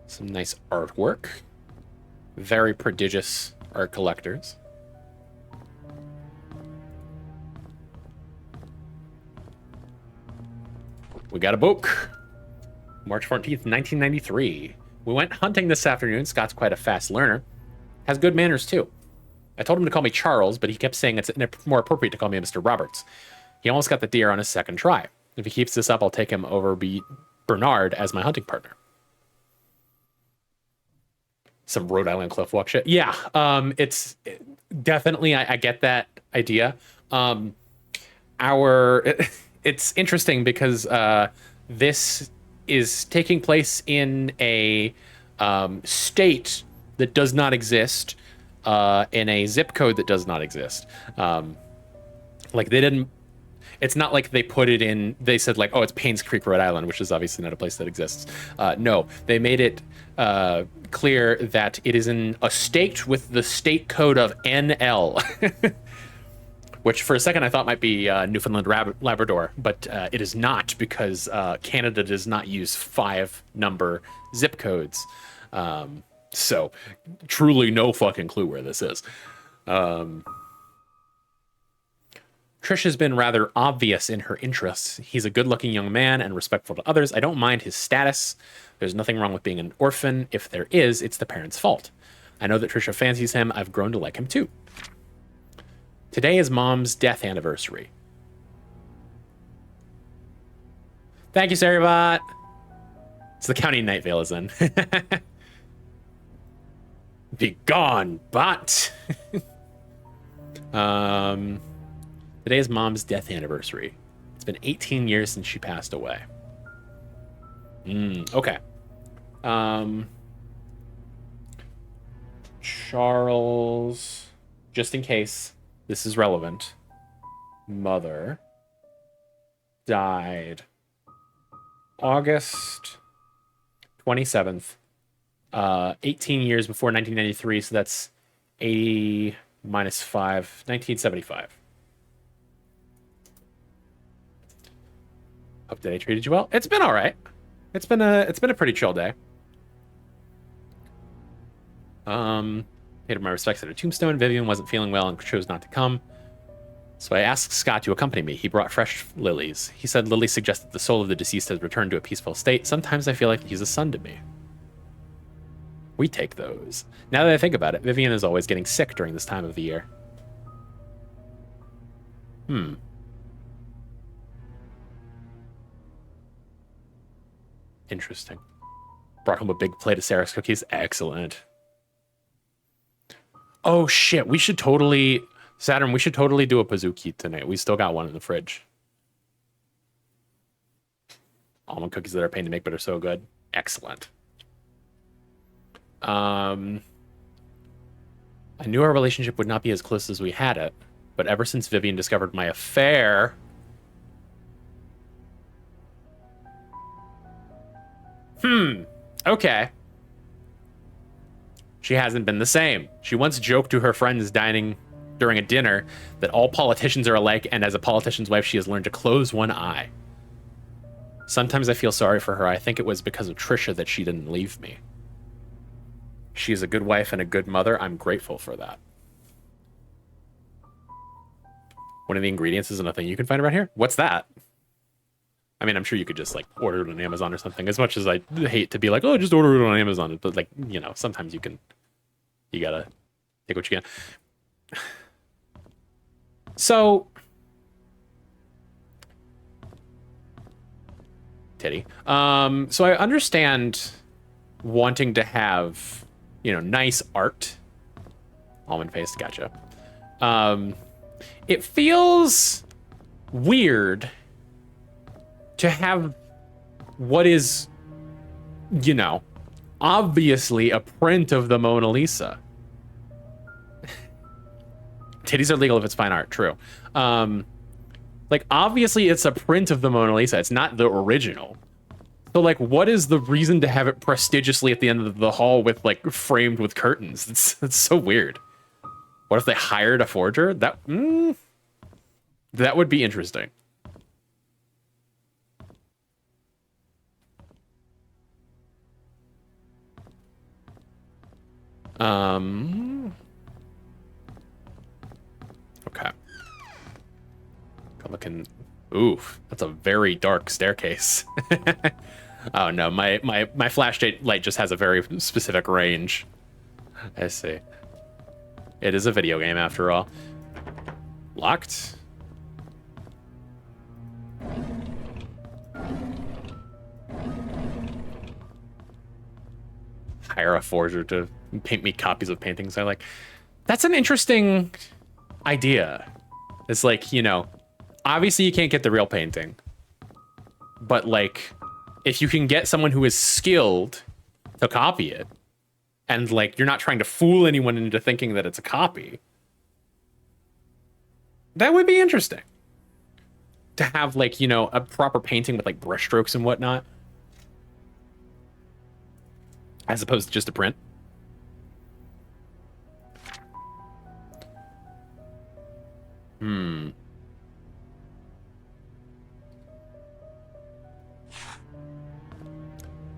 Some nice artwork. Very prodigious art collectors. We got a book. March 14th, 1993. We went hunting this afternoon. Scott's quite a fast learner. Has good manners, too. I told him to call me Charles, but he kept saying it's more appropriate to call me Mr. Roberts. He almost got the deer on his second try. If he keeps this up, I'll take him over Bernard as my hunting partner. Some Rhode Island cliff walk shit. Yeah, it's definitely, I get that idea. It's interesting because this is taking place in a state that does not exist, in a zip code that does not exist. Like they didn't. It's not like they put it in. They said like, oh, it's Painscreek, Rhode Island, which is obviously not a place that exists. No, they made it clear that it is in a state with the state code of NL, which for a second I thought might be Newfoundland Labrador, but it is not, because Canada does not use 5-number zip codes. So truly no fucking clue where this is. Trish has been rather obvious in her interests. He's a good-looking young man and respectful to others. I don't mind his status. There's nothing wrong with being an orphan. If there is, it's the parents' fault. I know that Trisha fancies him. I've grown to like him too. Today is Mom's death anniversary. Thank you, Saribot. It's the county Night Vale is in. Be gone, bot. Today is Mom's death anniversary. It's been 18 years since she passed away. Okay. Charles, just in case this is relevant, mother died August 27th, 18 years before 1993, so that's 80 minus 5, 1975. Hope today treated you well. It's been all right. It's been a pretty chill day. Paid my respects at a tombstone. Vivian wasn't feeling well and chose not to come, so I asked Scott to accompany me. He brought fresh lilies. He said lilies suggested the soul of the deceased has returned to a peaceful state. Sometimes I feel like he's a son to me. We take those. Now that I think about it, Vivian is always getting sick during this time of the year. Interesting. Brought home a big plate of Sarah's cookies. Excellent. Oh shit, we should totally Saturn, we should totally do a Pazookie tonight. We still got one in the fridge. Almond cookies that are a pain to make, but are so good. Excellent. I knew our relationship would not be as close as we had it, but ever since Vivian discovered my affair... Okay. She hasn't been the same. She once joked to her friends dining during a dinner that all politicians are alike, and as a politician's wife, she has learned to close one eye. Sometimes I feel sorry for her. I think it was because of Trisha that she didn't leave me. She is a good wife and a good mother. I'm grateful for that. One of the ingredients is another thing you can find around here. What's that? I mean, I'm sure you could just like order it on Amazon or something. As much as I hate to be like, oh, just order it on Amazon, but like, you know, sometimes you gotta take what you can. So, titty. So I understand wanting to have, you know, nice art. Almond face, gotcha. It feels weird to have what is, you know, obviously a print of the Mona Lisa. Titties are legal if it's fine art, true. Like, obviously it's a print of the Mona Lisa. It's not the original. So, like, what is the reason to have it prestigiously at the end of the hall with, like, framed with curtains? It's so weird. What if they hired a forger? That would be interesting. Okay. Looking. Oof, that's a very dark staircase. Oh no, my flash light just has a very specific range. I see. It is a video game after all. Locked. Hire a forger to paint me copies of paintings I like. That's an interesting idea. It's like, you know, obviously you can't get the real painting, but like, if you can get someone who is skilled to copy it, and like, you're not trying to fool anyone into thinking that it's a copy, that would be interesting. To have like, you know, a proper painting with like brushstrokes and whatnot, as opposed to just a print.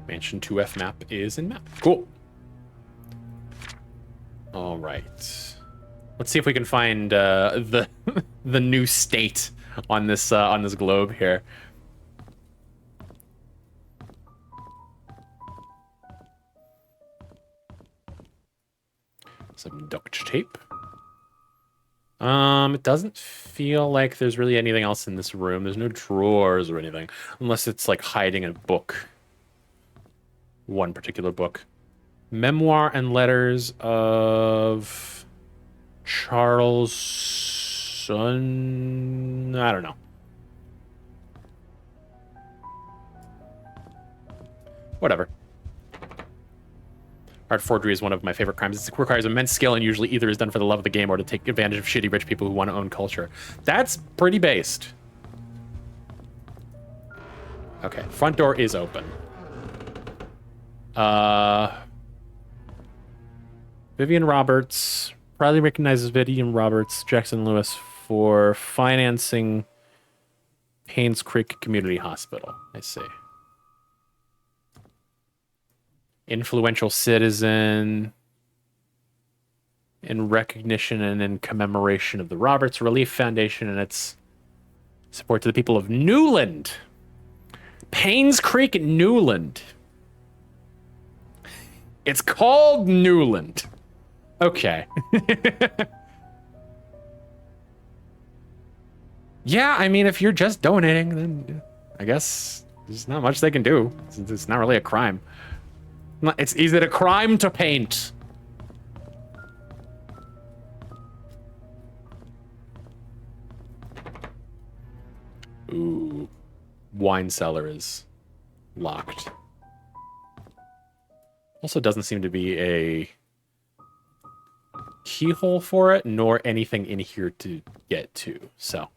Mansion 2F map is in map. Cool. All right. Let's see if we can find the the new state on this globe here. Some duct tape. It doesn't feel like there's really anything else in this room. There's no drawers or anything, unless it's like hiding a book. One particular book. Memoir and letters of Charles Son. I don't know. Whatever. Art forgery is one of my favorite crimes. It requires immense skill and usually either is done for the love of the game or to take advantage of shitty rich people who want to own culture. That's pretty based. Okay, front door is open. Vivian Roberts proudly recognizes Vivian Roberts, Jackson Lewis, for financing Painscreek Community Hospital. I see. Influential citizen in recognition and in commemoration of the Roberts Relief Foundation and its support to the people of Newland. Painscreek, Newland. It's called Newland. Okay. Yeah, I mean, if you're just donating, then I guess there's not much they can do. It's not really a crime. Is it a crime to paint? Ooh. Wine cellar is locked. Also doesn't seem to be a keyhole for it, nor anything in here to get to. So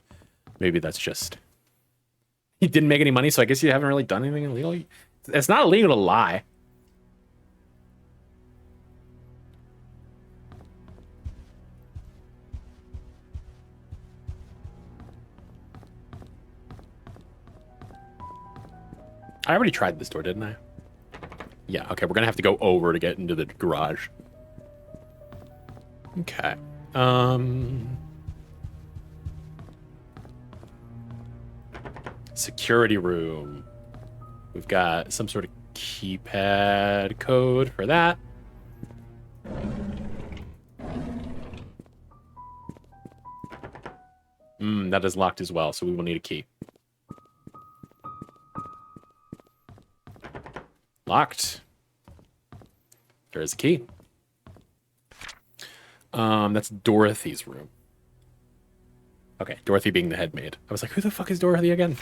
maybe that's just... He didn't make any money, so I guess you haven't really done anything illegal. It's not illegal to lie. I already tried this door, didn't I? Yeah, okay, we're gonna have to go over to get into the garage. Okay. Security room. We've got some sort of keypad code for that. That is locked as well, so we will need a key. Locked. There is a key. That's Dorothy's room. Okay, Dorothy being the head maid. I was like, who the fuck is Dorothy again?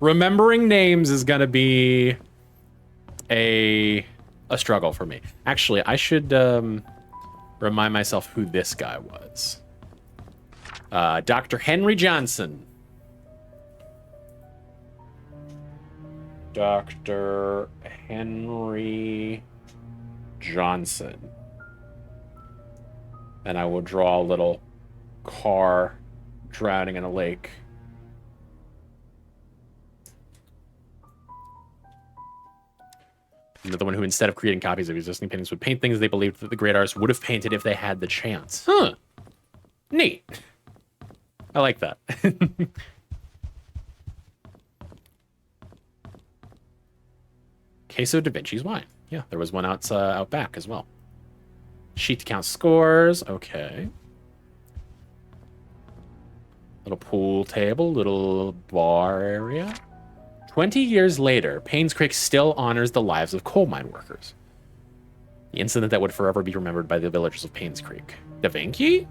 Remembering names is gonna be a struggle for me. Actually, I should remind myself who this guy was. Dr. Henry Johnson. Dr. Henry Johnson. And I will draw a little car drowning in a lake. Another one who, instead of creating copies of existing paintings, would paint things they believed that the great artists would have painted if they had the chance. Huh. Neat. I like that. Queso Da Vinci's wine. Yeah, there was one out back as well. Sheet to count scores. Okay. Little pool table, little bar area. 20 years later, Painscreek still honors the lives of coal mine workers. The incident that would forever be remembered by the villagers of Painscreek. Da Vinci?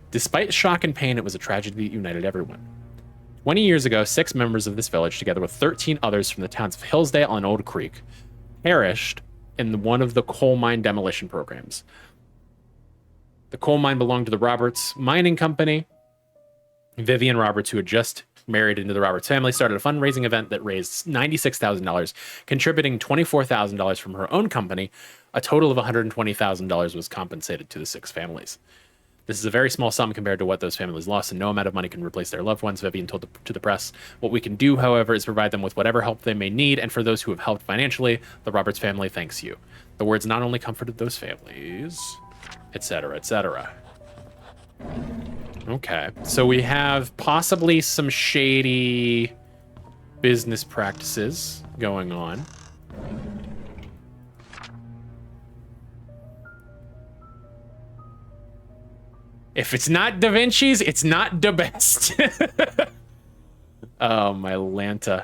Despite shock and pain, it was a tragedy that united everyone. 20 years ago, 6 members of this village, together with 13 others from the towns of Hillsdale and Old Creek, perished in one of the coal mine demolition programs. The coal mine belonged to the Roberts Mining Company. Vivian Roberts, who had just married into the Roberts family, started a fundraising event that raised $96,000, contributing $24,000 from her own company. A total of $120,000 was compensated to the 6 families. This is a very small sum compared to what those families lost, and no amount of money can replace their loved ones, Vivian told to the press. What we can do, however, is provide them with whatever help they may need, and for those who have helped financially, the Roberts family thanks you. The words not only comforted those families, etc., etc. Okay, so we have possibly some shady business practices going on. If it's not Da Vinci's, it's not the best. Oh, my Lanta.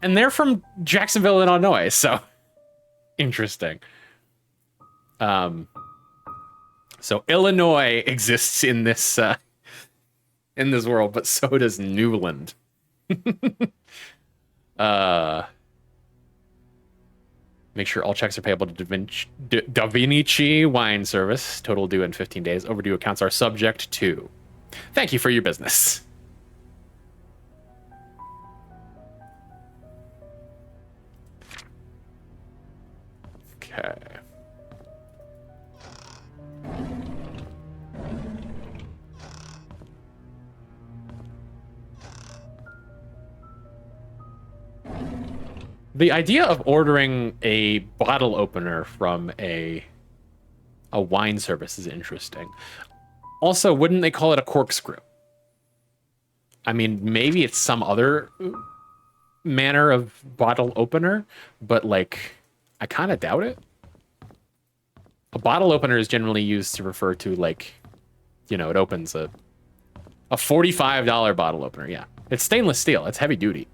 And they're from Jacksonville, Illinois, so interesting. So Illinois exists in this world, but so does Newland. Make sure all checks are payable to Da Vinci Wine Service. Total due in 15 days. Overdue accounts are subject to. Thank you for your business. Okay. The idea of ordering a bottle opener from a wine service is interesting. Also, wouldn't they call it a corkscrew? I mean, maybe it's some other manner of bottle opener, but like, I kind of doubt it. A bottle opener is generally used to refer to, like, you know, it opens a $45 bottle opener. Yeah, it's stainless steel. It's heavy duty.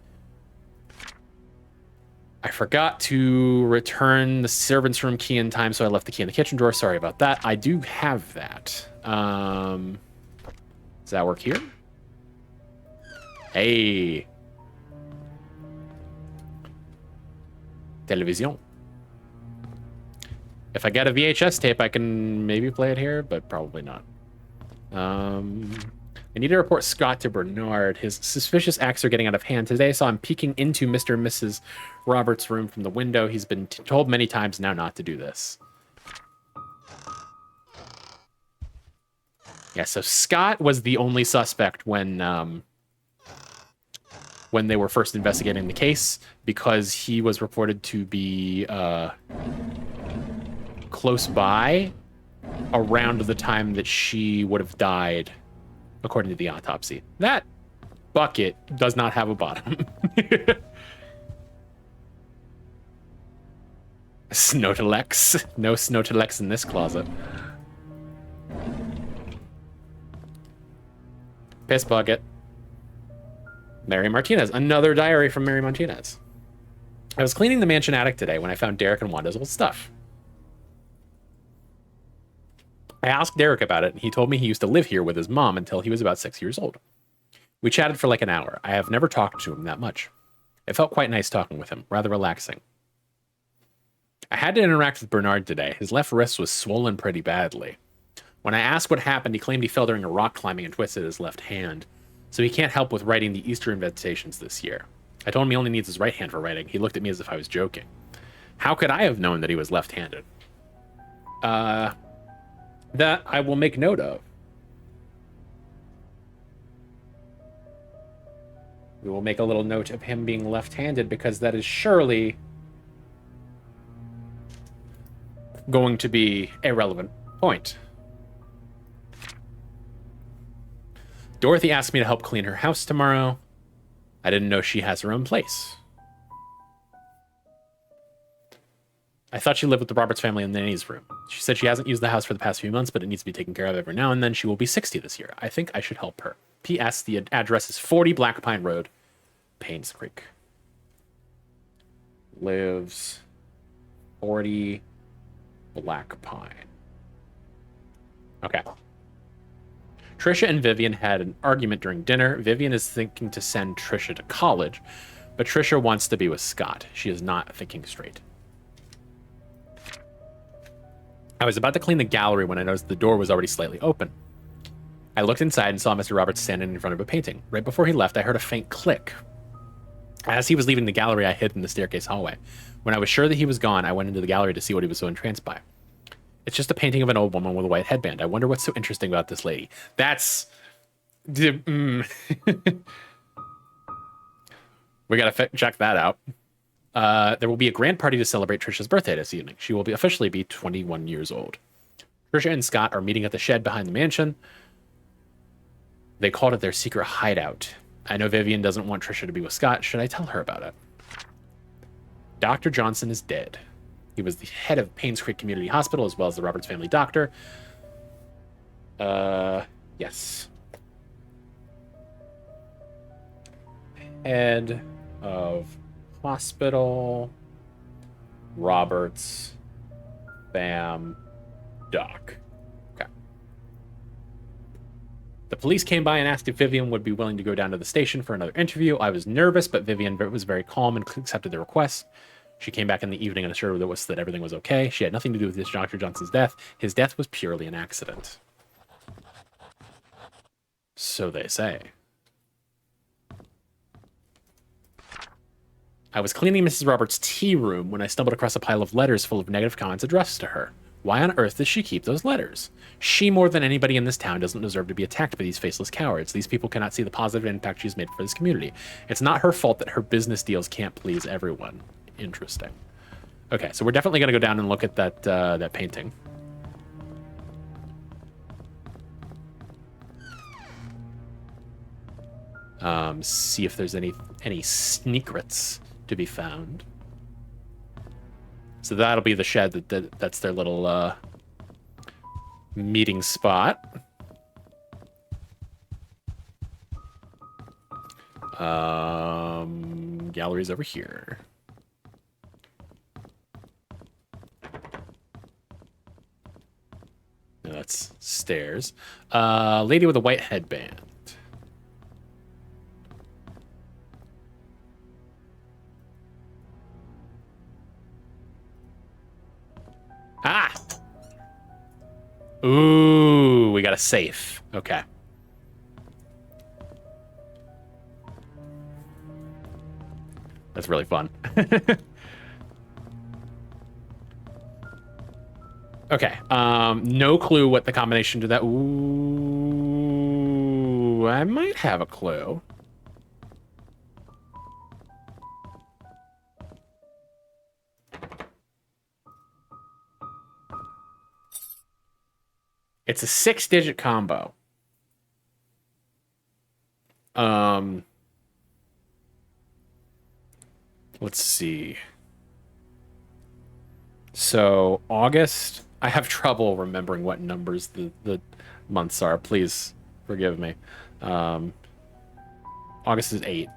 I forgot to return the servant's room key in time, so I left the key in the kitchen drawer. Sorry about that. I do have that. Does that work here? Hey. Television. If I get a VHS tape, I can maybe play it here, but probably not. I need to report Scott to Bernard. His suspicious acts are getting out of hand. Today I saw him peeking into Mr. and Mrs. Roberts' room from the window. He's been told many times now not to do this. Yeah, so Scott was the only suspect when they were first investigating the case, because he was reported to be close by around the time that she would have died, according to the autopsy. That bucket does not have a bottom. Snotalex. No Snotalex in this closet. Piss bucket. Mary Martinez. Another diary from Mary Martinez. I was cleaning the mansion attic today when I found Derek and Wanda's old stuff. I asked Derek about it, and he told me he used to live here with his mom until he was about 6 years old. We chatted for like an hour. I have never talked to him that much. It felt quite nice talking with him, rather relaxing. I had to interact with Bernard today. His left wrist was swollen pretty badly. When I asked what happened, he claimed he fell during a rock climbing and twisted his left hand, so he can't help with writing the Easter invitations this year. I told him he only needs his right hand for writing. He looked at me as if I was joking. How could I have known that he was left-handed? That I will make note of. We will make a little note of him being left-handed, because that is surely going to be a relevant point. Dorothy asked me to help clean her house tomorrow. I didn't know she has her own place. I thought she lived with the Roberts family in the nanny's room. She said she hasn't used the house for the past few months, but it needs to be taken care of every now and then. She will be 60 this year. I think I should help her. P.S. The address is 40 Black Pine Road, Painscreek. Lives 40 Black Pine. Okay. Trisha and Vivian had an argument during dinner. Vivian is thinking to send Trisha to college, but Trisha wants to be with Scott. She is not thinking straight. I was about to clean the gallery when I noticed the door was already slightly open. I looked inside and saw Mr. Roberts standing in front of a painting. Right before he left, I heard a faint click. As he was leaving the gallery, I hid in the staircase hallway. When I was sure that he was gone, I went into the gallery to see what he was so entranced by. It's just a painting of an old woman with a white headband. I wonder what's so interesting about this lady. That's... We gotta check that out. There will be a grand party to celebrate Trisha's birthday this evening. She will officially be 21 years old. Trisha and Scott are meeting at the shed behind the mansion. They called it their secret hideout. I know Vivian doesn't want Trisha to be with Scott. Should I tell her about it? Dr. Johnson is dead. He was the head of Painscreek Community Hospital, as well as the Roberts family doctor. Yes. Head of hospital, Roberts, Bam, Doc. Okay. The police came by and asked if Vivian would be willing to go down to the station for another interview. I was nervous, but Vivian was very calm and accepted the request. She came back in the evening and assured us that everything was okay. She had nothing to do with this Dr. Johnson's death. His death was purely an accident. So they say. I was cleaning Mrs. Roberts' tea room when I stumbled across a pile of letters full of negative comments addressed to her. Why on earth does she keep those letters? She, more than anybody in this town, doesn't deserve to be attacked by these faceless cowards. These people cannot see the positive impact she's made for this community. It's not her fault that her business deals can't please everyone. Interesting. Okay, so we're definitely going to go down and look at that that painting. See if there's any secrets to be found. So that'll be the shed. That's their little meeting spot. Gallery's over here. No, that's stairs. Lady with a white headband. Ooh, we got a safe. Okay. That's really fun. Okay. No clue what the combination to that. Ooh, I might have a clue. It's a 6-digit combo. Let's see. So August, I have trouble remembering what numbers the months are. Please forgive me. August is 8.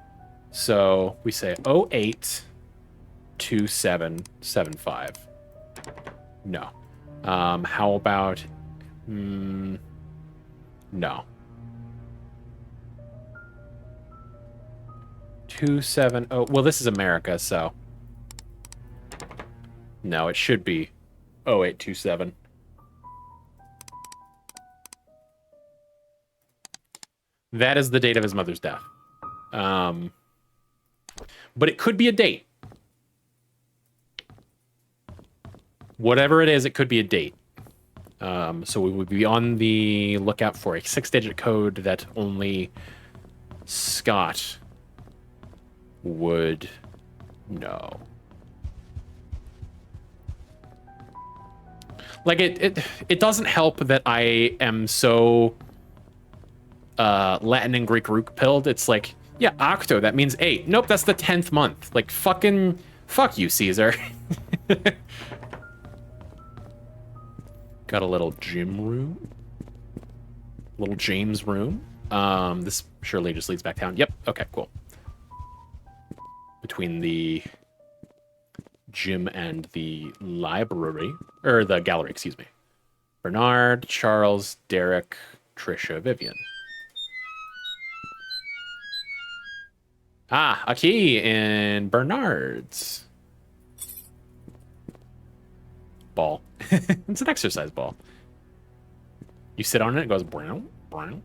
So we say 082775. No. How about no. Two seven oh. Well, this is America, so no, it should be 0827. That is the date of his mother's death. But it could be a date. Whatever it is, it could be a date. So we would be on the lookout for a 6-digit code that only Scott would know. Like it doesn't help that I am so Latin and Greek root pilled. It's like, yeah, octo, that means 8. Nope, that's the 10th month. Like fuck you, Caesar. Got a little gym room. Little James room. This surely just leads back down. Yep, okay, cool. Between the gym and the library, or the gallery, excuse me. Bernard, Charles, Derek, Trisha, Vivian. Ah, a key in Bernard's ball. It's an exercise ball. You sit on it, it goes brown, brown.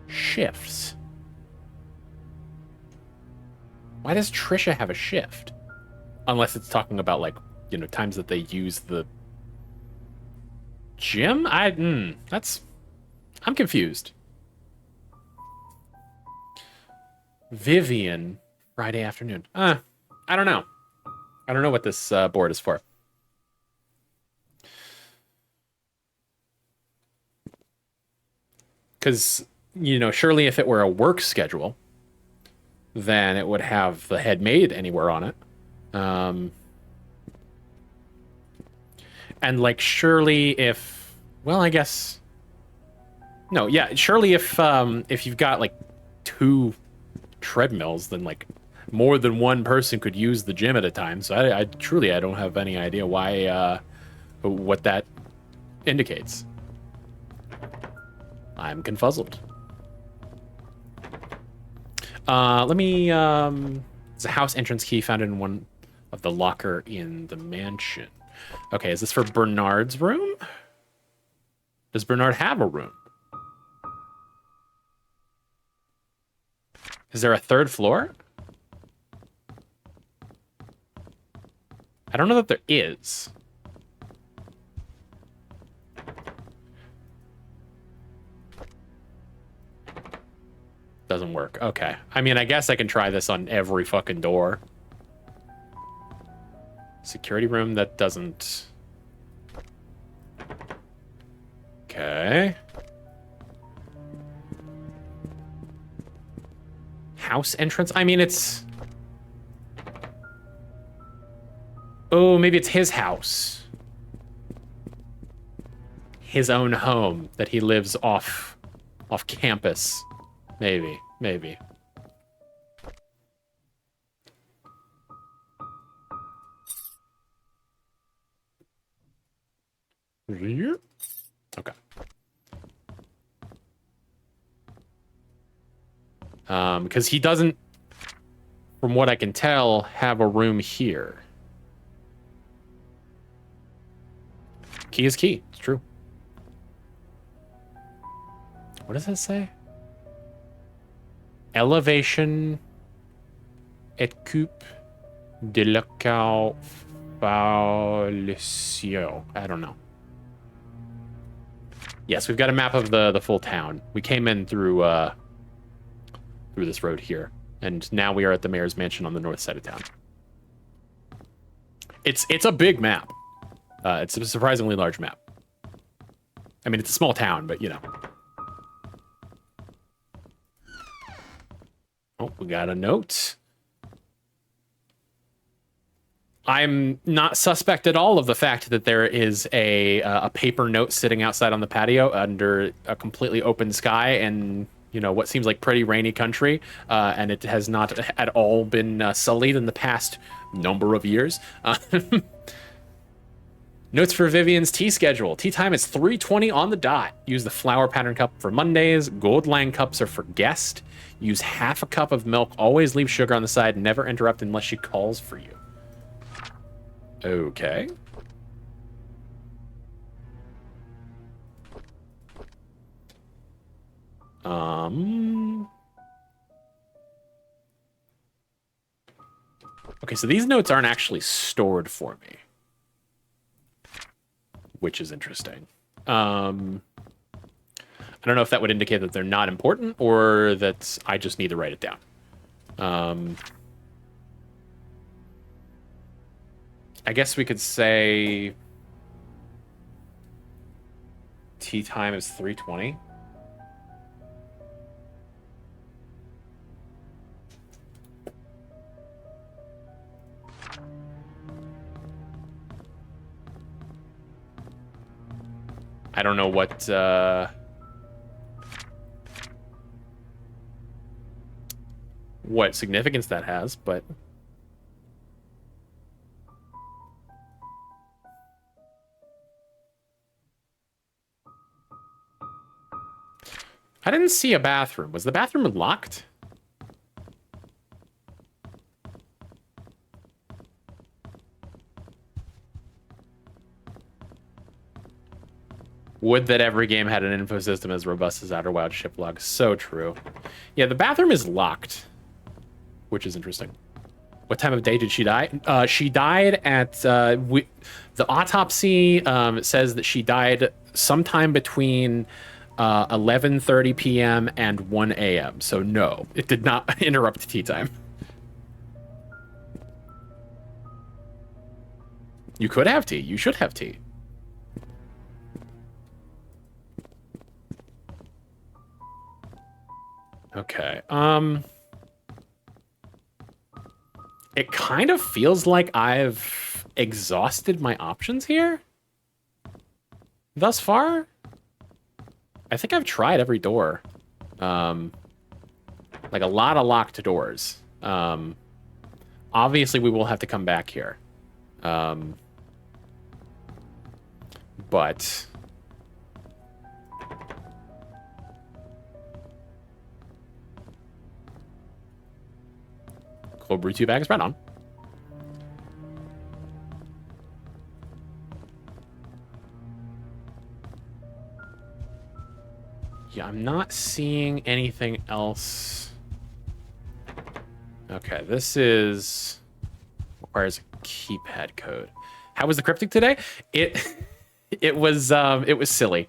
Shifts. Why does Trisha have a shift? Unless it's talking about, like, you know, times that they use the gym? I'm confused. Vivian, Friday afternoon. I don't know. I don't know what this board is for. Because, you know, surely if it were a work schedule, then it would have the head maid anywhere on it. And, like, surely if... Well, I guess... No, yeah, surely if you've got, like, 2 treadmills, then, like, more than one person could use the gym at a time. So I truly don't have any idea why, what that indicates. I'm confuzzled. Let me, there's a house entrance key found in one of the locker in the mansion. Okay, is this for Bernard's room? Does Bernard have a room? Is there a 3rd floor? I don't know that there is. Doesn't work. Okay. I mean, I guess I can try this on every fucking door. Security room, that doesn't... Okay. House entrance? I mean, it's... Oh, maybe it's his house. His own home that he lives off campus. Maybe. Okay. Because he doesn't, from what I can tell, have a room here. Key is key. It's true. What does it say? Elevation et coupe de local fallacio. I don't know. Yes, we've got a map of the full town. We came in through through this road here, and now we are at the mayor's mansion on the north side of town. It's a big map. It's a surprisingly large map. I mean, it's a small town, but you know. Oh, we got a note. I'm not suspect at all of the fact that there is a paper note sitting outside on the patio under a completely open sky and, you know, what seems like pretty rainy country, and it has not at all been sullied in the past number of years. Notes for Vivian's tea schedule. Tea time is 3:20 on the dot. Use the flower pattern cup for Mondays. Gold line cups are for guest. Use half a cup of milk. Always leave sugar on the side. Never interrupt unless she calls for you. Okay. Okay, so these notes aren't actually stored for me, which is interesting. I don't know if that would indicate that they're not important or that I just need to write it down. I guess we could say tea time is 3:20. I don't know what significance that has, but I didn't see a bathroom. Was the bathroom locked? Would that every game had an info system as robust as Outer Wild ship log. So true. Yeah, the bathroom is locked, which is interesting. What time of day did she die? She died at... the autopsy says that she died sometime between 11:30 p.m. and 1 a.m. So no, it did not interrupt tea time. You could have tea. You should have tea. Okay. It kind of feels like I've exhausted my options here thus far. I think I've tried every door. Like a lot of locked doors. Obviously, we will have to come back here. But... Cold brew 2 bags right on. Yeah, I'm not seeing anything else. Okay, this is requires a keypad code. How was the cryptic today? It was silly.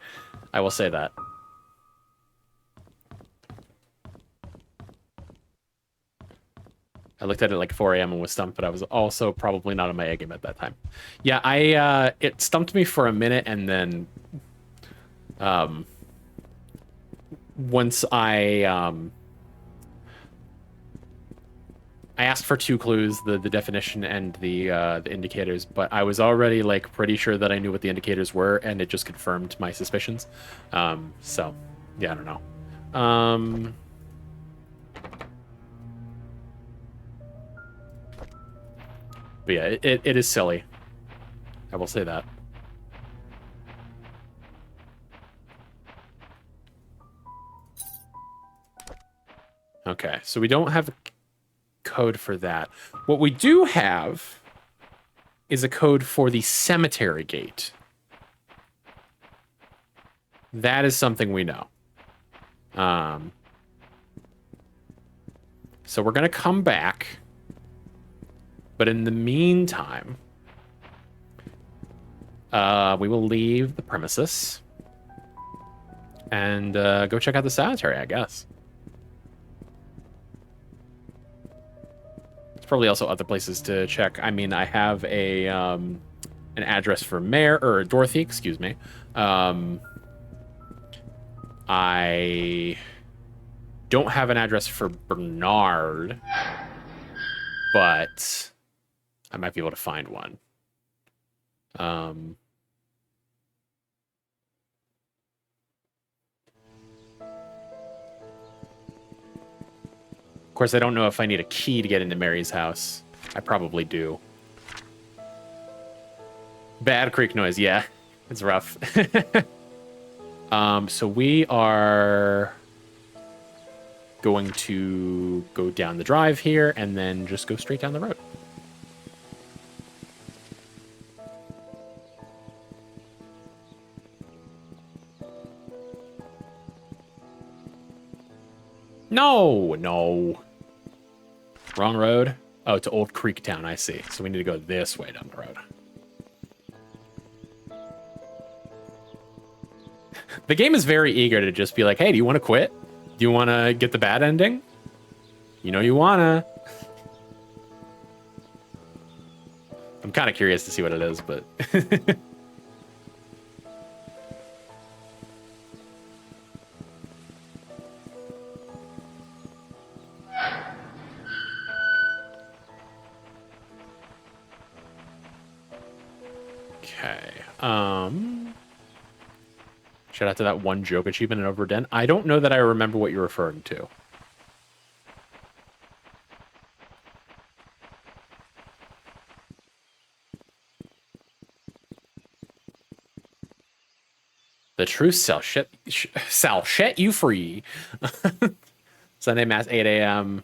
I will say that. I looked at it like 4 a.m. and was stumped, but I was also probably not on my A game at that time. Yeah, it stumped me for a minute, and then once I asked for 2 clues, the definition and the indicators, but I was already like pretty sure that I knew what the indicators were, and it just confirmed my suspicions. So yeah, I don't know. But yeah, it is silly. I will say that. Okay, so we don't have a code for that. What we do have is a code for the cemetery gate. That is something we know. So we're going to come back. But in the meantime, we will leave the premises and go check out the cemetery, I guess. There's probably also other places to check. I mean, I have a an address for Dorothy, excuse me. I don't have an address for Bernard, but I might be able to find one. Of course, I don't know if I need a key to get into Mary's house. I probably do. Bad creek noise, yeah. It's rough. So we are going to go down the drive here and then just go straight down the road. No. Wrong road. Oh, to Old Creek Town, I see. So we need to go this way down the road. The game is very eager to just be like, hey, do you want to quit? Do you want to get the bad ending? You know you wanna. I'm kind of curious to see what it is, but... Okay. Shout out to that one joke achievement in Overden. I don't know that I remember what you're referring to. The truth shall set you free. Sunday Mass, 8 a.m.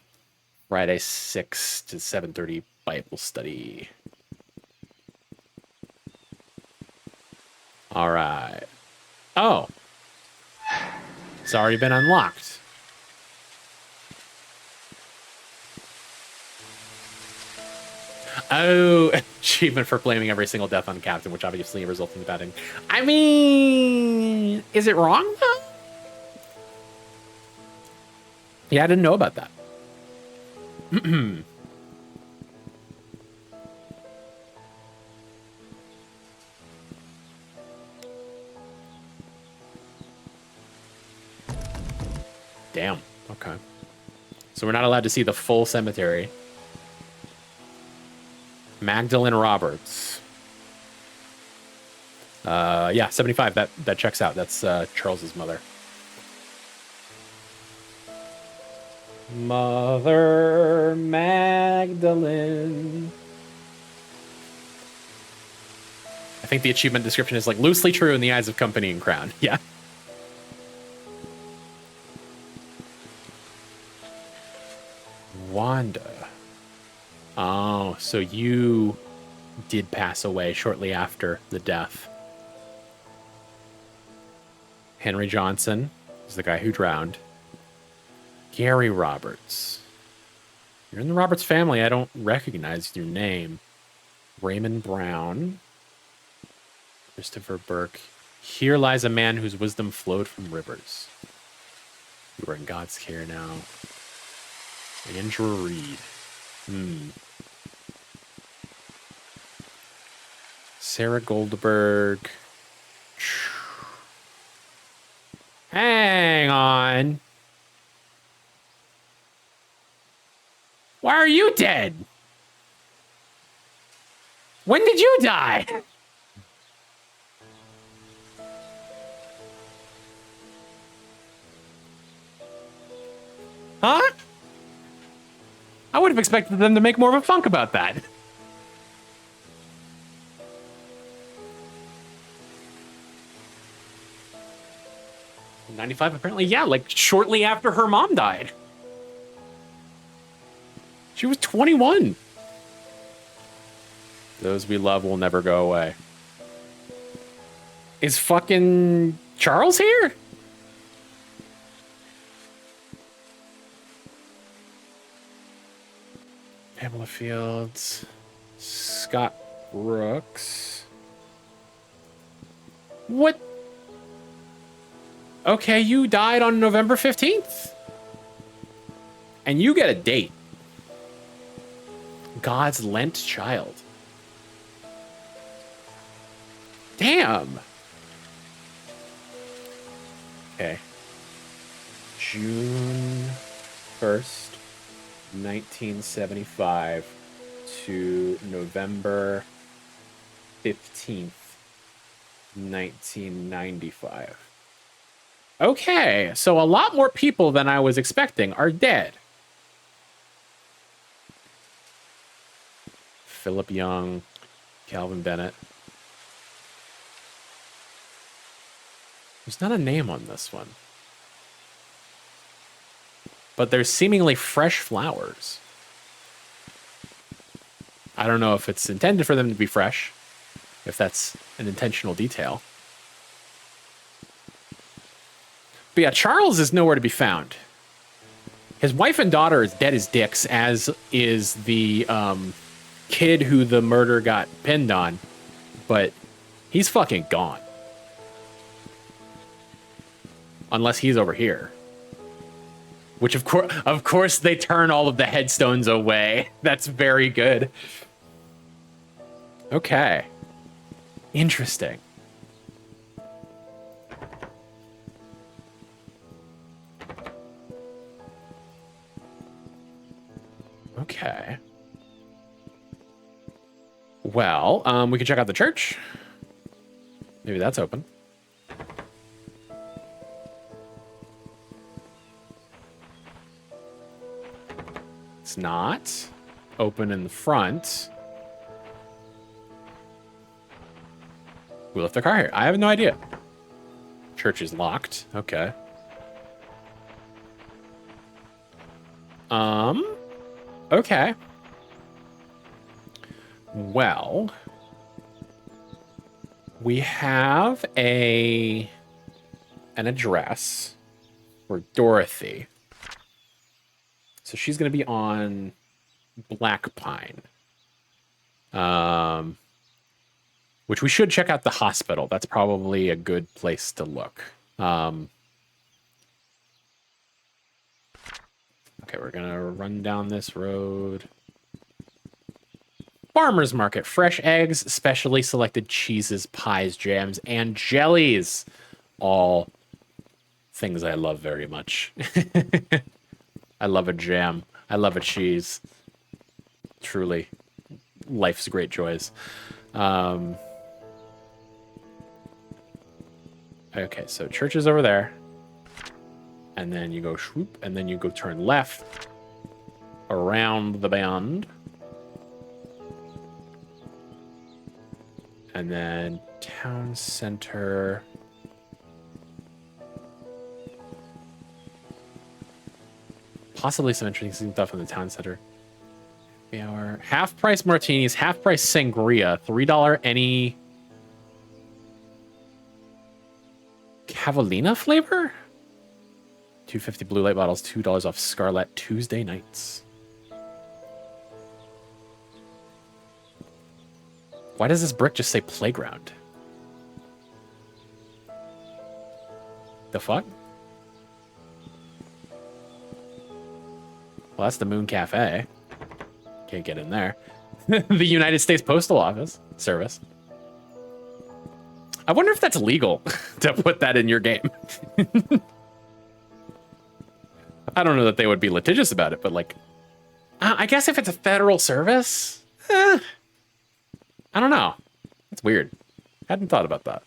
Friday, 6 to 7:30 Bible study. All right. Oh. It's already been unlocked. Oh, achievement for blaming every single death on Captain, which obviously results in the batting. I mean, is it wrong, though? Yeah, I didn't know about that. Damn. Okay. So we're not allowed to see the full cemetery. Magdalene Roberts. Yeah, 75. That checks out. That's Charles's mother. Mother Magdalene. I think the achievement description is like loosely true in the eyes of company and crown. Yeah. Wanda. Oh, so you did pass away shortly after the death. Henry Johnson is the guy who drowned. Gary Roberts. You're in the Roberts family. I don't recognize your name. Raymond Brown. Christopher Burke. Here lies a man whose wisdom flowed from rivers. You are in God's care now. Andrew Reed. Sarah Goldberg. Hang on. Why are you dead? When did you die? Huh? I would have expected them to make more of a funk about that. '95, apparently, yeah, like shortly after her mom died. She was 21. Those we love will never go away. Is fucking Charles here? Pamela Fields. Scott Brooks. What? Okay, you died on November 15th. And you get a date. God's Lent child. Damn. Okay. June 1st, 1975 to November 15th, 1995. Okay, so a lot more people than I was expecting are dead. Philip Young, Calvin Bennett. There's not a name on this one. But there's seemingly fresh flowers. I don't know if it's intended for them to be fresh, if that's an intentional detail. But yeah, Charles is nowhere to be found. His wife and daughter is dead as dicks, as is the kid who the murder got pinned on. But he's fucking gone. Unless he's over here. Which, of course, they turn all of the headstones away. That's very good. Okay. Interesting. Okay. Well, we can check out the church. Maybe that's open. It's not open in the front. We left the car here. I have no idea. Church is locked. Okay. Okay. Well, we have an address for Dorothy. So she's going to be on Black Pine. Which we should check out the hospital. That's probably a good place to look. Okay, we're going to run down this road. Farmer's Market. Fresh eggs, specially selected cheeses, pies, jams, and jellies. All things I love very much. I love a jam. I love a cheese. Truly. Life's great joys. Okay, so church is over there. And then you go swoop, and then you go turn left around the bend. And then town center. Possibly some interesting stuff in the town center. Hour. Half price martinis, half price sangria, $3 any Cavallina flavor? $2.50 blue light bottles, $2 off Scarlet Tuesday nights. Why does this brick just say playground? The fuck? Well, that's the Moon Cafe. Can't get in there. The United States Postal Office Service. I wonder if that's legal to put that in your game. I don't know that they would be litigious about it, but like, I guess if it's a federal service, I don't know. That's weird. Hadn't thought about that.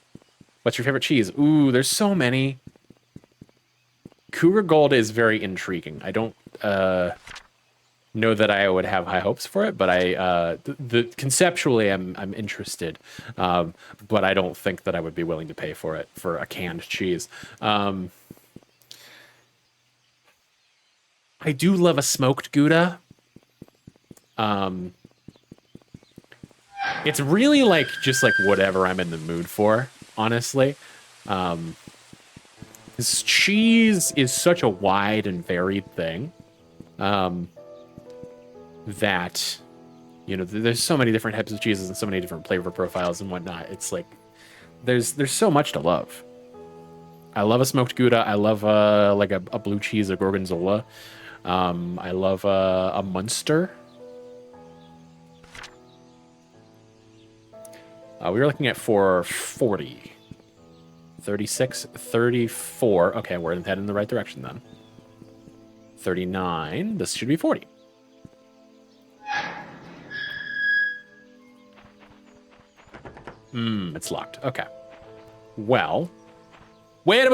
What's your favorite cheese? Ooh, there's so many. Cougar Gold is very intriguing. I don't know that I would have high hopes for it, but conceptually I'm interested. But I don't think that I would be willing to pay for it for a canned cheese. I do love a smoked Gouda. It's really like just like whatever I'm in the mood for, honestly. This cheese is such a wide and varied thing that, you know, there's so many different types of cheeses and so many different flavor profiles and whatnot. It's like there's so much to love. I love a smoked Gouda. I love like a blue cheese, a Gorgonzola. I love a Munster. We were looking at 440. 36, 34. Okay, we're heading in the right direction then. 39. This should be 40. It's locked. Okay. Well. Wait.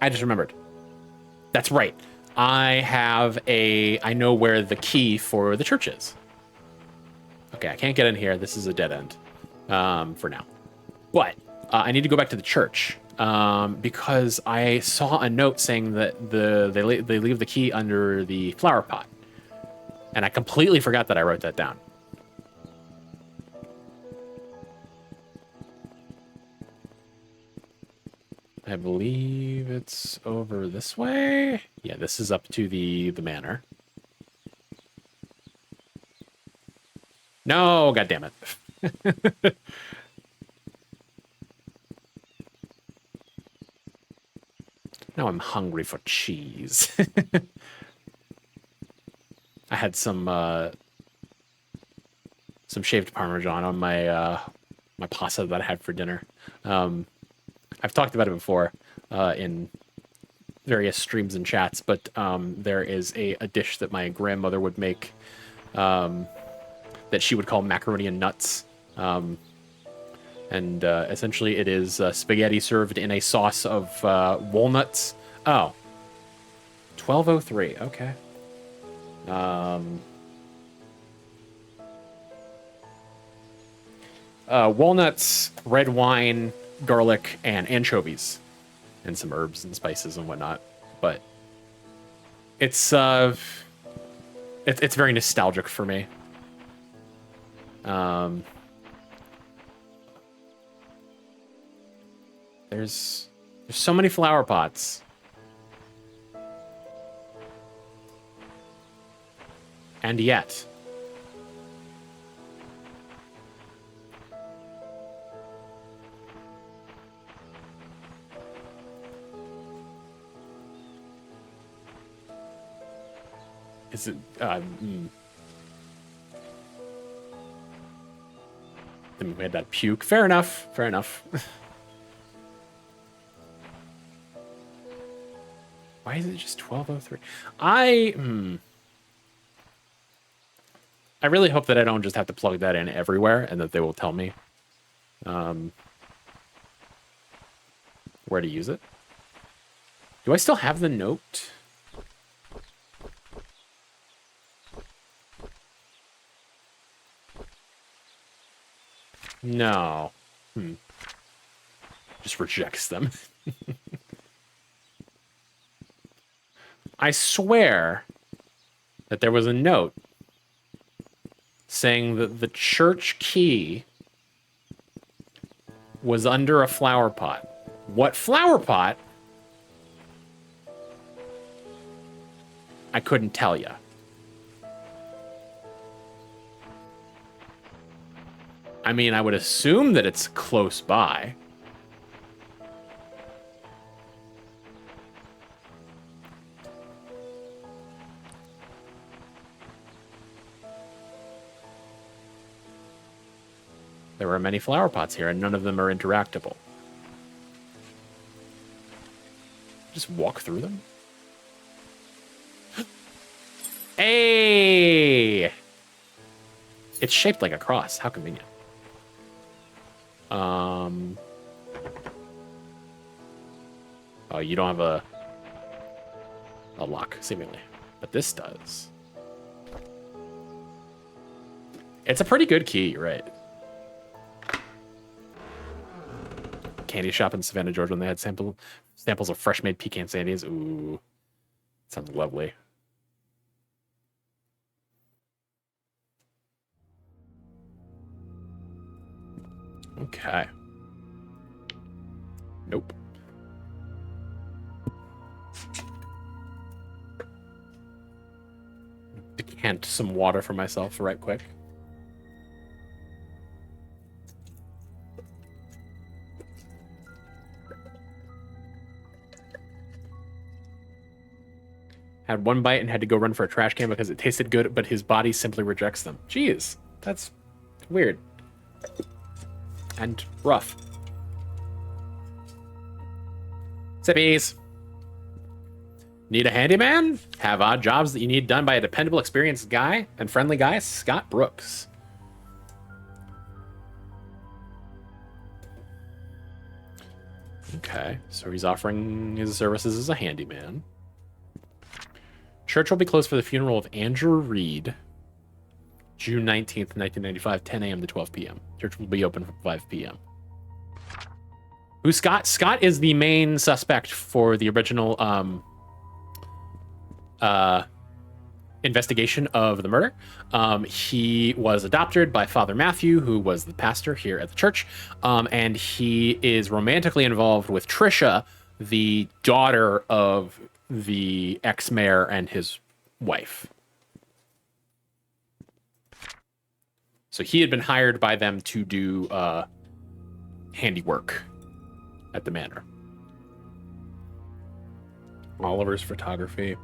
I just remembered. That's right. I know where the key for the church is. Okay, I can't get in here. This is a dead end for now. But I need to go back to the church because I saw a note saying that they leave the key under the flower pot. And I completely forgot that I wrote that down. I believe it's over this way. Yeah, this is up to the manor. No, God damn it. Now I'm hungry for cheese. I had some shaved Parmesan on my my pasta that I had for dinner. I've talked about it before in various streams and chats, but there is a dish that my grandmother would make that she would call macaroni and nuts. And essentially it is spaghetti served in a sauce of walnuts. Oh. 1203. Okay. Walnuts, red wine, garlic, and anchovies, and some herbs and spices and whatnot. But it's very nostalgic for me. There's so many flower pots. And yet. Is it, Then we had that puke. Fair enough. Fair enough. Why is it just 1203? I really hope that I don't just have to plug that in everywhere and that they will tell me where to use it. Do I still have the note? No. Just rejects them. I swear that there was a note saying that the church key was under a flower pot. What flower pot? I couldn't tell you. I mean, I would assume that it's close by. There are many flower pots here, and none of them are interactable. Just walk through them? Hey! It's shaped like a cross. How convenient. Oh, you don't have a lock, seemingly. But this does. It's a pretty good key, you're right. Candy shop in Savannah, Georgia, when they had samples of fresh made pecan sandies. Ooh, sounds lovely. Okay. Nope. Decant some water for myself right quick. Had one bite and had to go run for a trash can because it tasted good, but his body simply rejects them. Jeez, that's weird. And rough. Sippies. Need a handyman? Have odd jobs that you need done by a dependable, experienced guy and friendly guy? Scott Brooks. Okay, so he's offering his services as a handyman. Church will be closed for the funeral of Andrew Reed, June 19th, 1995, 10 a.m. to 12 p.m. Church will be open from 5 p.m. Who's Scott? Scott is the main suspect for the original investigation of the murder. He was adopted by Father Matthew, who was the pastor here at the church, and he is romantically involved with Trisha, the daughter of the ex-mayor and his wife. So he had been hired by them to do handiwork at the manor. Oliver's photography.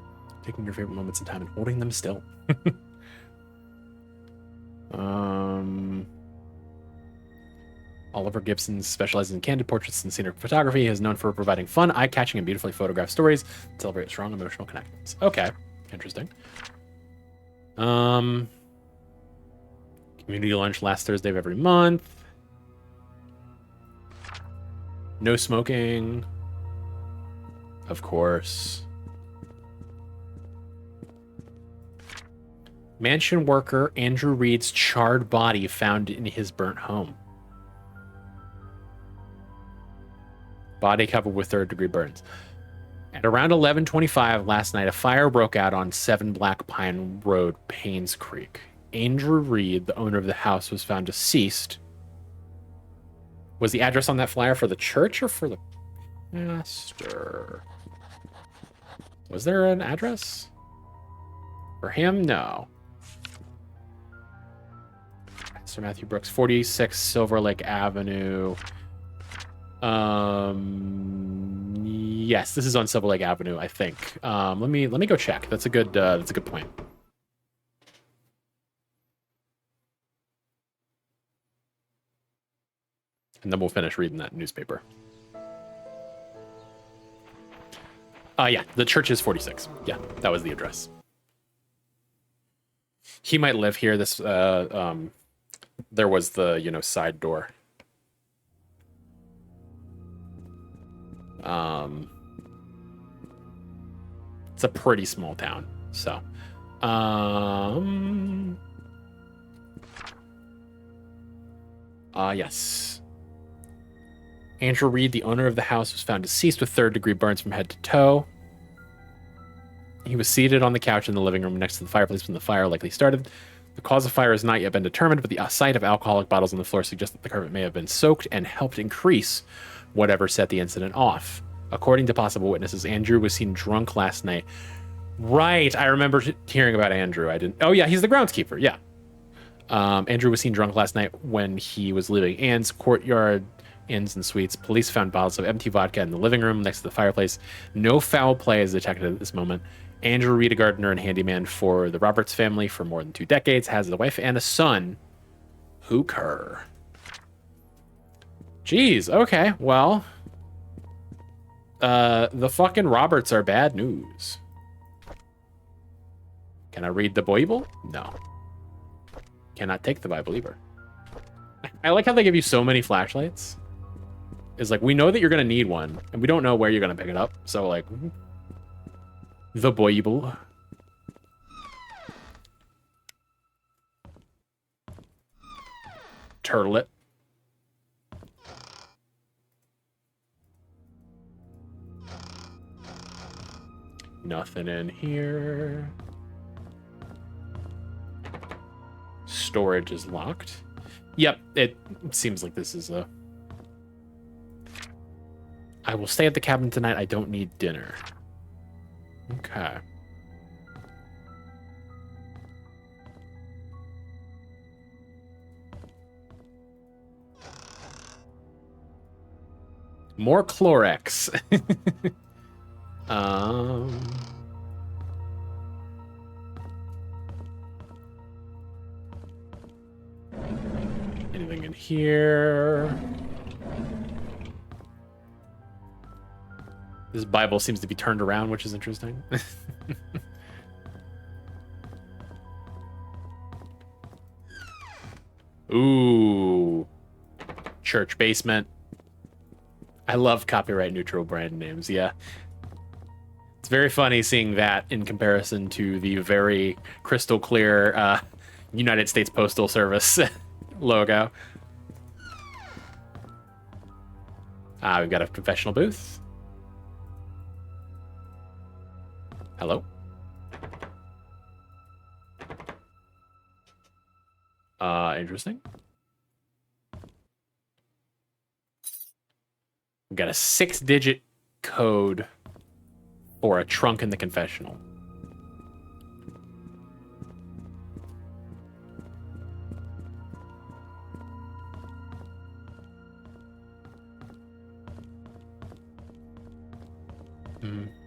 Taking your favorite moments in time and holding them still. Oliver Gibson specializes in candid portraits and scenic photography. He is known for providing fun, eye-catching, and beautifully photographed stories that celebrate strong emotional connections. Okay, interesting. Community lunch last Thursday of every month. No smoking. Of course. Mansion worker Andrew Reed's charred body found in his burnt home. Body covered with third-degree burns. At around 11:25 last night, a fire broke out on 7 Black Pine Road, Painscreek. Andrew Reed, the owner of the house, was found deceased. Was the address on that flyer for the church or for the pastor? Was there an address? For him? No. Pastor Matthew Brooks, 46 Silver Lake Avenue. Yes, this is on Silver Lake Avenue, I think. Let me go check. That's a good point. And then we'll finish reading that newspaper. Yeah, the church is 46. Yeah, that was the address. He might live here. This there was the, side door. It's a pretty small town, so yes. Andrew Reed, the owner of the house, was found deceased with third-degree burns from head to toe. He was seated on the couch in the living room next to the fireplace when the fire likely started. The cause of fire has not yet been determined, but the sight of alcoholic bottles on the floor suggests that the carpet may have been soaked and helped increase whatever set the incident off. According to possible witnesses, Andrew was seen drunk last night. Right, I remember hearing about Andrew. I didn't. Oh yeah, he's the groundskeeper. Yeah. Andrew was seen drunk last night when he was leaving Anne's Courtyard Inns and Suites. Police found bottles of empty vodka in the living room next to the fireplace. No foul play is detected at this moment. Andrew Reed, a gardener and handyman for the Roberts family for more than 2 decades, has a wife and a son. Hooker. Jeez, okay, well. The fucking Roberts are bad news. Can I read the Bible? No. Cannot take the Bible either. I like how they give you so many flashlights. It's like, we know that you're going to need one, and we don't know where you're going to pick it up. So, like, the Bible. Turtlet. Nothing in here. Storage is locked. Yep, it seems like this is a... I will stay at the cabin tonight. I don't need dinner. Okay. More Clorox. Anything in here? This Bible seems to be turned around, which is interesting. Ooh. Church basement. I love copyright neutral brand names, yeah. It's very funny seeing that in comparison to the very crystal clear United States Postal Service logo. We've got a professional booth. Hello? Interesting. We've got a 6-digit code for a trunk in the confessional.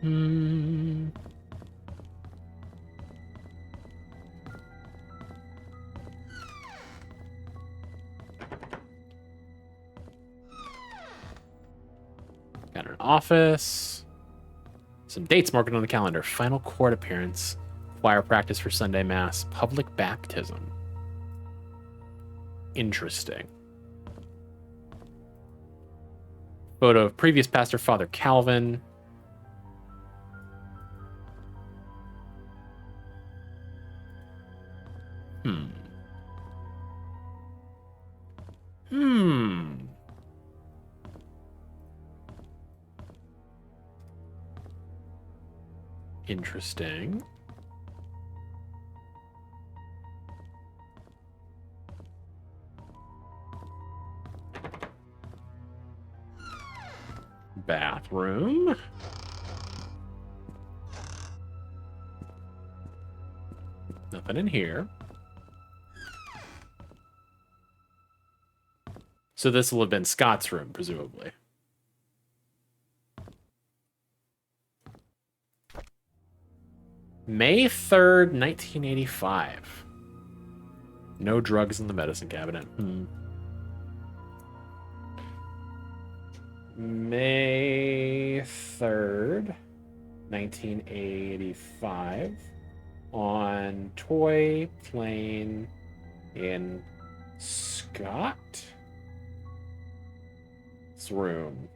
Mm-hmm. Got an office. Some dates marked on the calendar. Final court appearance. Choir practice for Sunday Mass. Public baptism. Interesting. Photo of previous pastor, Father Calvin. Interesting. Bathroom. Nothing in here. So this will have been Scott's room, presumably. May 3rd, 1985. No drugs in the medicine cabinet. May 3rd, 1985. On toy plane in Scott's room.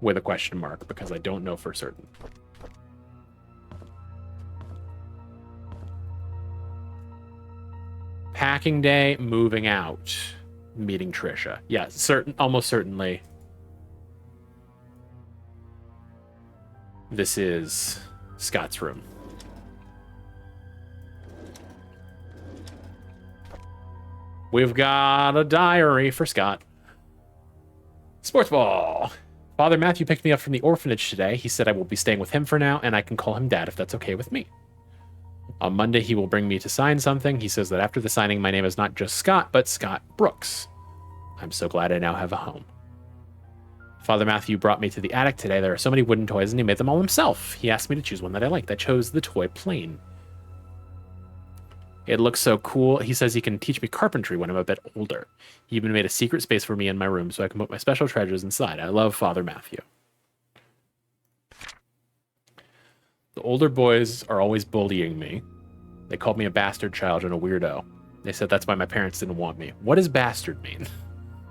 With a question mark, because I don't know for certain. Packing day, moving out, meeting Trisha. Yeah, almost certainly. This is Scott's room. We've got a diary for Scott. Sports ball. Father Matthew picked me up from the orphanage today. He said I will be staying with him for now, and I can call him Dad if that's okay with me. On Monday, he will bring me to sign something. He says that after the signing, my name is not just Scott, but Scott Brooks. I'm so glad I now have a home. Father Matthew brought me to the attic today. There are so many wooden toys, and he made them all himself. He asked me to choose one that I liked. I chose the toy plane. It looks so cool. He says he can teach me carpentry when I'm a bit older. He even made a secret space for me in my room so I can put my special treasures inside. I love Father Matthew. The older boys are always bullying me. They called me a bastard child and a weirdo. They said that's why my parents didn't want me. What does bastard mean?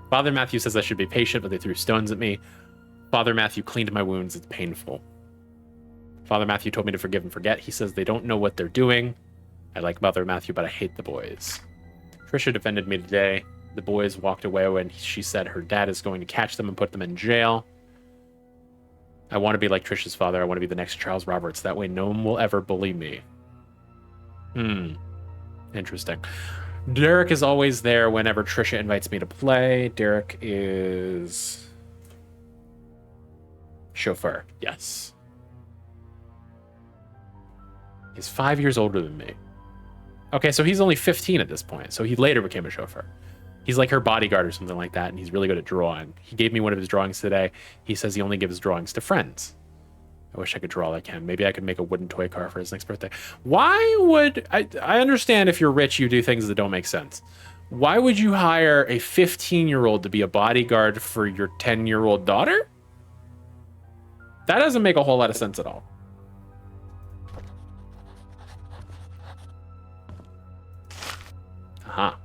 Father Matthew says I should be patient, but they threw stones at me. Father Matthew cleaned my wounds. It's painful. Father Matthew told me to forgive and forget. He says they don't know what they're doing. I like Mother Matthew, but I hate the boys. Trisha defended me today. The boys walked away when she said her dad is going to catch them and put them in jail. I want to be like Trisha's father. I want to be the next Charles Roberts. That way no one will ever bully me. Interesting. Derek is always there whenever Trisha invites me to play. Derek is chauffeur. Yes. He's 5 years older than me. Okay, so he's only 15 at this point. So he later became a chauffeur. He's like her bodyguard or something like that, and he's really good at drawing. He gave me one of his drawings today. He says he only gives drawings to friends. I wish I could draw like him. Maybe I could make a wooden toy car for his next birthday. Why would... I understand if you're rich, you do things that don't make sense. Why would you hire a 15-year-old to be a bodyguard for your 10-year-old daughter? That doesn't make a whole lot of sense at all. Aha.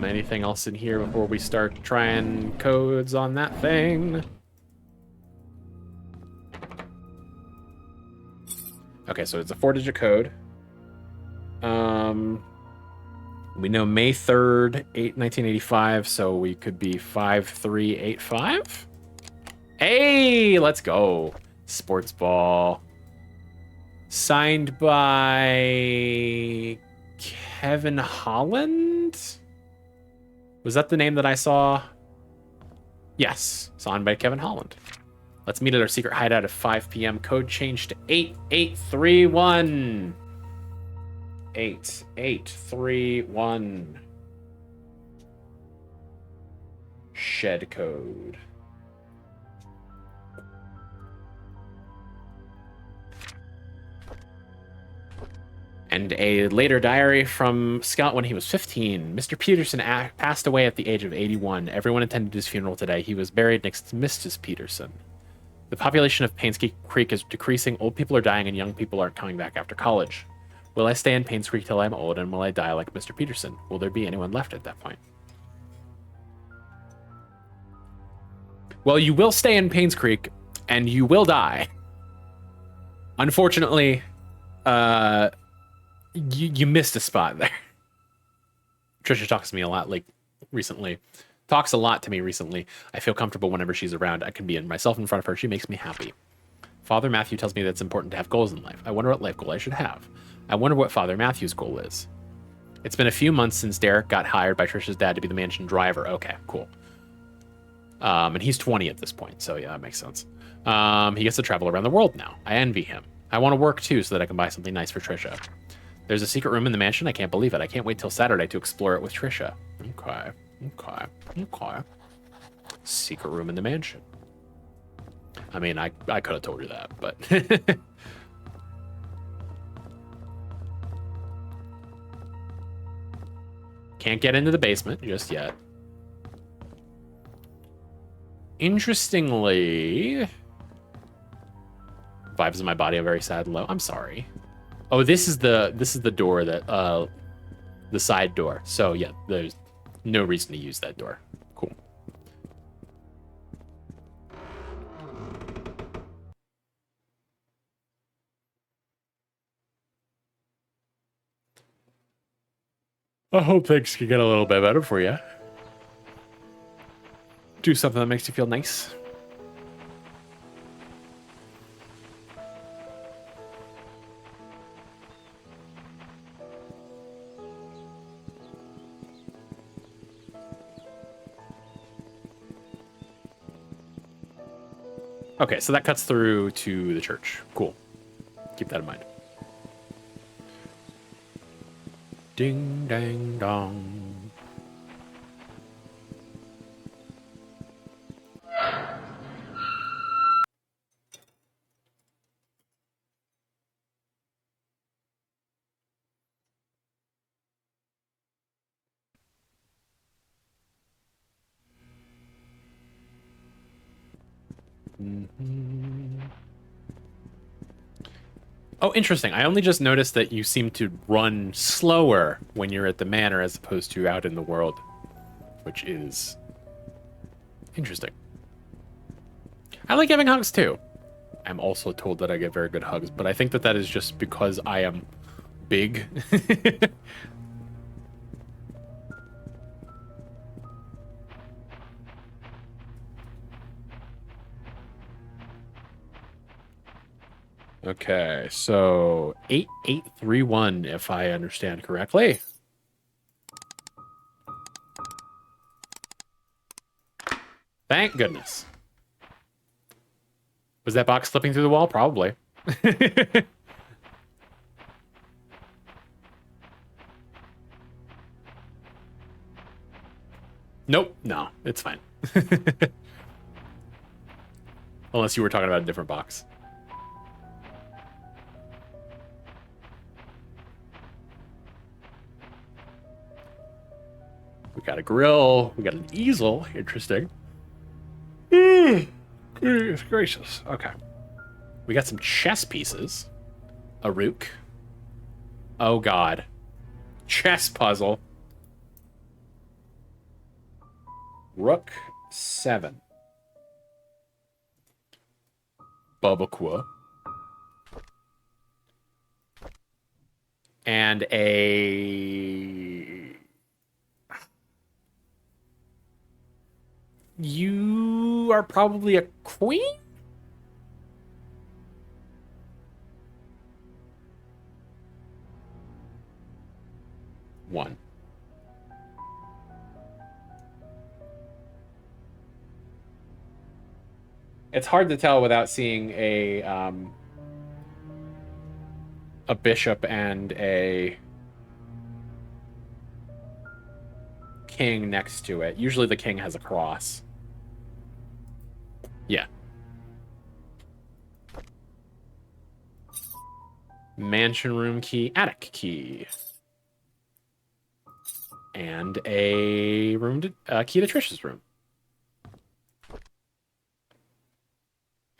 Anything else in here before we start trying codes on that thing? Okay, so it's a 4-digit code. We know May 3rd, 1985, so we could be 5385. Hey, let's go. Sports ball. Signed by Kevin Holland? Was that the name that I saw? Yes, signed by Kevin Holland. Let's meet at our secret hideout at 5 p.m. Code change to 8831. 8831. Shed code. And a later diary from Scott when he was 15. Mr. Peterson passed away at the age of 81. Everyone attended his funeral today. He was buried next to Mrs. Peterson. The population of Painscreek Creek is decreasing. Old people are dying and young people aren't coming back after college. Will I stay in Painscreek till I'm old, and will I die like Mr. Peterson? Will there be anyone left at that point? Well, you will stay in Painscreek, and you will die. Unfortunately, you missed a spot there. Trisha talks to me a lot, like, recently. Talks a lot to me recently. I feel comfortable whenever she's around. I can be myself in front of her. She makes me happy. Father Matthew tells me that it's important to have goals in life. I wonder what life goal I should have. I wonder what Father Matthew's goal is. It's been a few months since Derek got hired by Trisha's dad to be the mansion driver. Okay, cool. And he's 20 at this point, so yeah, that makes sense. He gets to travel around the world now. I envy him. I want to work too so that I can buy something nice for Trisha. There's a secret room in the mansion. I can't believe it. I can't wait till Saturday to explore it with Trisha. Okay. Secret room in the mansion. I mean, I could have told you that, but... Can't get into the basement just yet. Interestingly... Vibes in my body are very sad and low. I'm sorry. Oh, this is the door that the side door. So yeah, there's no reason to use that door. Cool. I hope things can get a little bit better for you. Do something that makes you feel nice. Okay, so that cuts through to the church. Cool. Keep that in mind. Ding, dang, dong. Mm-hmm. Oh, interesting. I only just noticed that you seem to run slower when you're at the manor as opposed to out in the world, which is interesting. I like giving hugs too. I'm also told that I get very good hugs, but I think that that is just because I am big. Okay, so 8831, if I understand correctly. Thank goodness. Was that box slipping through the wall? Probably. Nope. No, it's fine. Unless you were talking about a different box. We got a grill. We got an easel. Interesting. Goodness gracious. Okay. We got some chess pieces. A rook. Oh, God. Chess puzzle. Rook 7. Bubaqua. And a... You are probably a queen? One. It's hard to tell without seeing a bishop and a king next to it. Usually the king has a cross. Yeah. Mansion room key, attic key. And a room to, key to Trisha's room.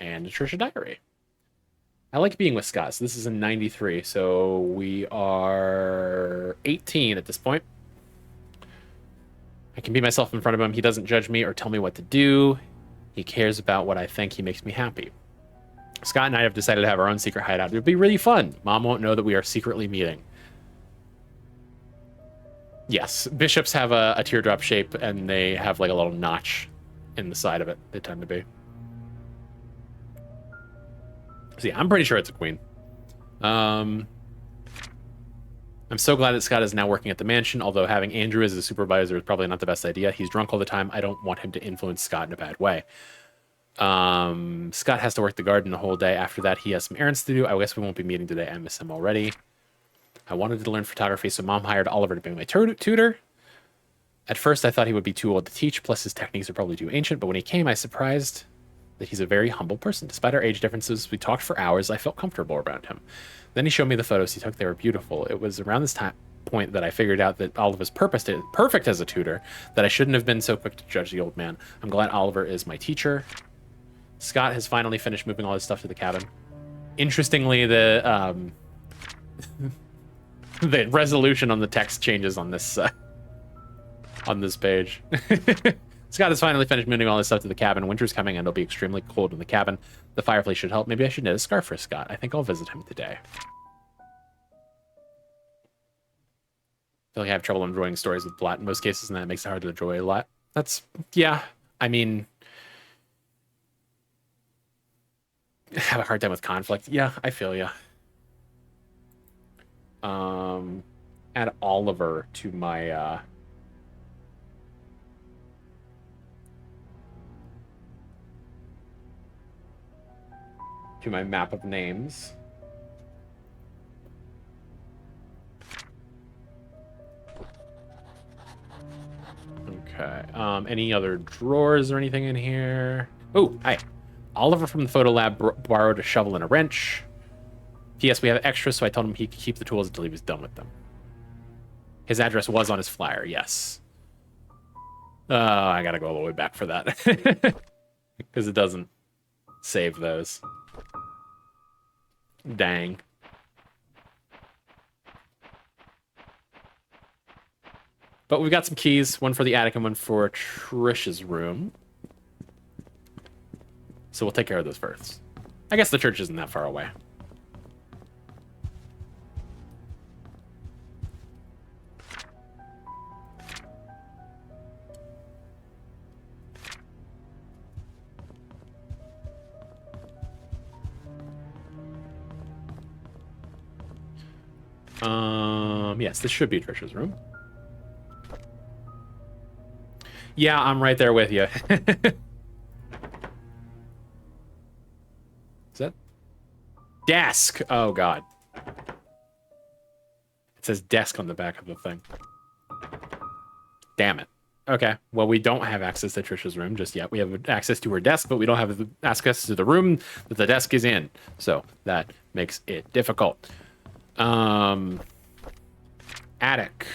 And a Trisha diary. I like being with Scott. So this is in 93, so we are 18 at this point. I can be myself in front of him. He doesn't judge me or tell me what to do. He cares about what I think. He makes me happy. Scott and I have decided to have our own secret hideout. It would be really fun. Mom won't know that we are secretly meeting. Yes, bishops have a teardrop shape, and they have like a little notch in the side of it. They tend to be. So yeah, I'm pretty sure it's a queen. I'm so glad that Scott is now working at the mansion, although having Andrew as a supervisor is probably not the best idea. He's drunk all the time. I don't want him to influence Scott in a bad way. Scott has to work the garden the whole day. After that, he has some errands to do. I guess we won't be meeting today. I miss him already. I wanted to learn photography, so Mom hired Oliver to be my tutor. At first, I thought he would be too old to teach, plus his techniques are probably too ancient, but when he came, I was surprised that he's a very humble person. Despite our age differences, we talked for hours. I felt comfortable around him. Then he showed me the photos he took. They were beautiful. It was around this point that I figured out that Oliver was perfect as a tutor, that I shouldn't have been so quick to judge the old man. I'm glad Oliver is my teacher. Scott has finally finished moving all his stuff to the cabin. Interestingly, the the resolution on the text changes on this page. Scott has finally finished moving all his stuff to the cabin. Winter's coming and it'll be extremely cold in the cabin. The fireplace should help. Maybe I should knit a scarf for Scott. I think I'll visit him today. I feel like I have trouble enjoying stories with plot in most cases, and that makes it hard to enjoy a lot. That's, yeah, I mean, I have a hard time with conflict. Yeah, I feel ya. Add Oliver to my, map of names. Okay. Any other drawers or anything in here? Oh, hi. Oliver from the photo lab borrowed a shovel and a wrench. P.S. We have extras, so I told him he could keep the tools until he was done with them. His address was on his flyer, yes. I gotta go all the way back for that. Because it doesn't save those. Dang. But we've got some keys, one for the attic and one for Trish's room. So we'll take care of those first. I guess the church isn't that far away. Yes, this should be Trisha's room. Yeah, I'm right there with you. Is that desk? Oh god. It says desk on the back of the thing. Damn it. Okay, well, we don't have access to Trisha's room just yet. We have access to her desk, but we don't have access to the room that the desk is in. So that makes it difficult. Attic